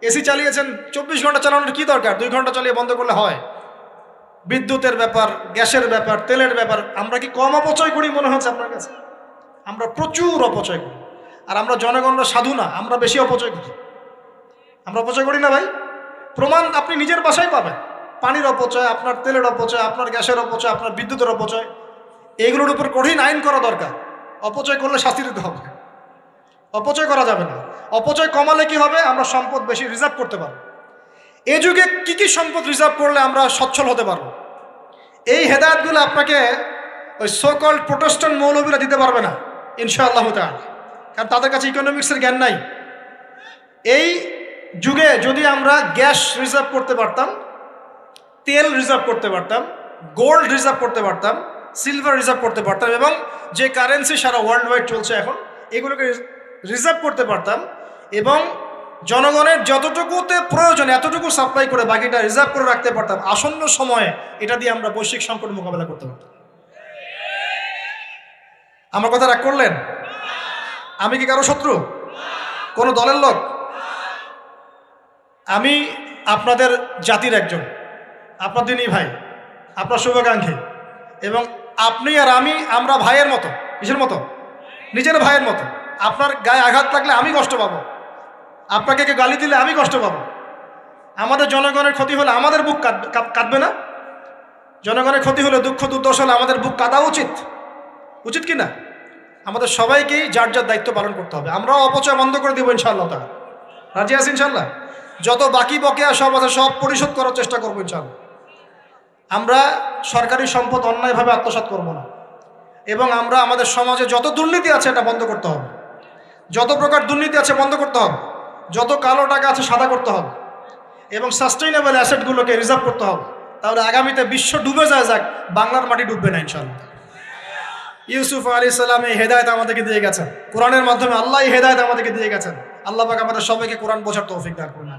S1: এসি চালিয়েছেন, 24 ঘন্টা চালানোর কি দরকার? 2 ঘন্টা চালিয়ে বন্ধ করলে হয়। বিদ্যুতের ব্যাপার, গ্যাসের ব্যাপার, তেলের ব্যাপার, আমরা কি কম অপচয় করি মনে হচ্ছে আপনার কাছে? আমরা প্রচুর অপচয় করি। আর আমরা জনগণরা সাধু না, আমরা বেশি অপচয় করি। আমরা অপচয় করি না ভাই, প্রমাণ আপনি নিজের বাসায় পাবেন। পানির অপচয়, আপনার তেলের অপচয়, আপনার গ্যাসের অপচয়, আপনার বিদ্যুতের অপচয়, এগুলোর উপর কঠিন আইন করা দরকার। অপচয় করলে শাস্তি দিতে হবে, অপচয় করা যাবে না। অপচয় কমালে কি হবে? আমরা সম্পদ বেশি রিজার্ভ করতে পারবো। এই যুগে কি কি সম্পদ রিজার্ভ করলে আমরা সচ্ছল হতে পারবো, এই হেদায়েতগুলো আপনাকে ওই সোকল প্রোটেস্ট্যান্ট মৌলবীরা দিতে পারবে না ইনশাআল্লাহ তাআলা, কারণ তাদের কাছে ইকোনমিক্সের জ্ঞান নাই। এই যুগে যদি আমরা গ্যাস রিজার্ভ করতে পারতাম, তেল রিজার্ভ করতে পারতাম, গোল্ড রিজার্ভ করতে পারতাম, সিলভার রিজার্ভ করতে পারতাম, এবং যে কারেন্সি সারা ওয়ার্ল্ড ওয়াইড চলছে এখন, এগুলোকে রিজার্ভ করতে পারতাম, এবং জনগণের যতটুকুতে প্রয়োজন এতটুকু সাপ্লাই করে বাকিটা রিজার্ভ করে রাখতে পারতাম, আসন্ন সময়ে এটা দিয়ে আমরা বৈশ্বিক সংকট মোকাবেলা করতে পারতাম। আমার কথা রাগ করলেন? আমি কি কারো শত্রু? কোন দলের লোক? আমি আপনাদের জাতির একজন, আপনাদেরই ভাই, আপনার শুভাকাঙ্ক্ষী, এবং আপনি আর আমরা ভাইয়ের মতো। কিসের মতো? নিজের ভাইয়ের মতো। আপনার গায়ে আঘাত লাগলে আমি কষ্ট পাবো, আপনাকে কে গালি দিলে আমি কষ্ট পাবো। আমাদের জনগণের ক্ষতি হলে আমাদের বুক কাঁদবে না? জনগণের ক্ষতি হলে, দুঃখ দুর্দশা হলে আমাদের বুক কাঁদা উচিত, উচিত কি না? আমাদের সবাইকেই যার যার দায়িত্ব পালন করতে হবে। আমরাও অপচয় বন্ধ করে দেবো ইনশাআল্লাহ তাআলা। রাজি আছি ইনশাআল্লাহ? যত বাকি বকেয়া সব আছে সব পরিশোধ করার চেষ্টা করবো ইনশাআল্লাহ। আমরা সরকারি সম্পদ অন্যায়ভাবে আত্মসাৎ করব না, এবং আমরা আমাদের সমাজে যত দুর্নীতি আছে এটা বন্ধ করতে হবে। যত প্রকার দুর্নীতি আছে বন্ধ করতে হবে, যত কালো টাকা আছে সাদা করতে হবে, এবং সাস্টেইনেবল অ্যাসেটগুলোকে রিজার্ভ করতে হবে। তাহলে আগামীতে বিশ্ব ডুবে যায়, যাক, বাংলার মাটি ডুববে না ইনশাআল্লাহ। ইউসুফ আলাইহিস সালাম এই হেদায়েত আমাদেরকে দিয়ে গেছেন, কোরআনের মাধ্যমে আল্লাহ এই হেদায়েত আমাদেরকে দিয়ে গেছেন। আল্লাহ পাক আমাদের সবাইকে কোরআন বোঝার তৌফিক দান করুন।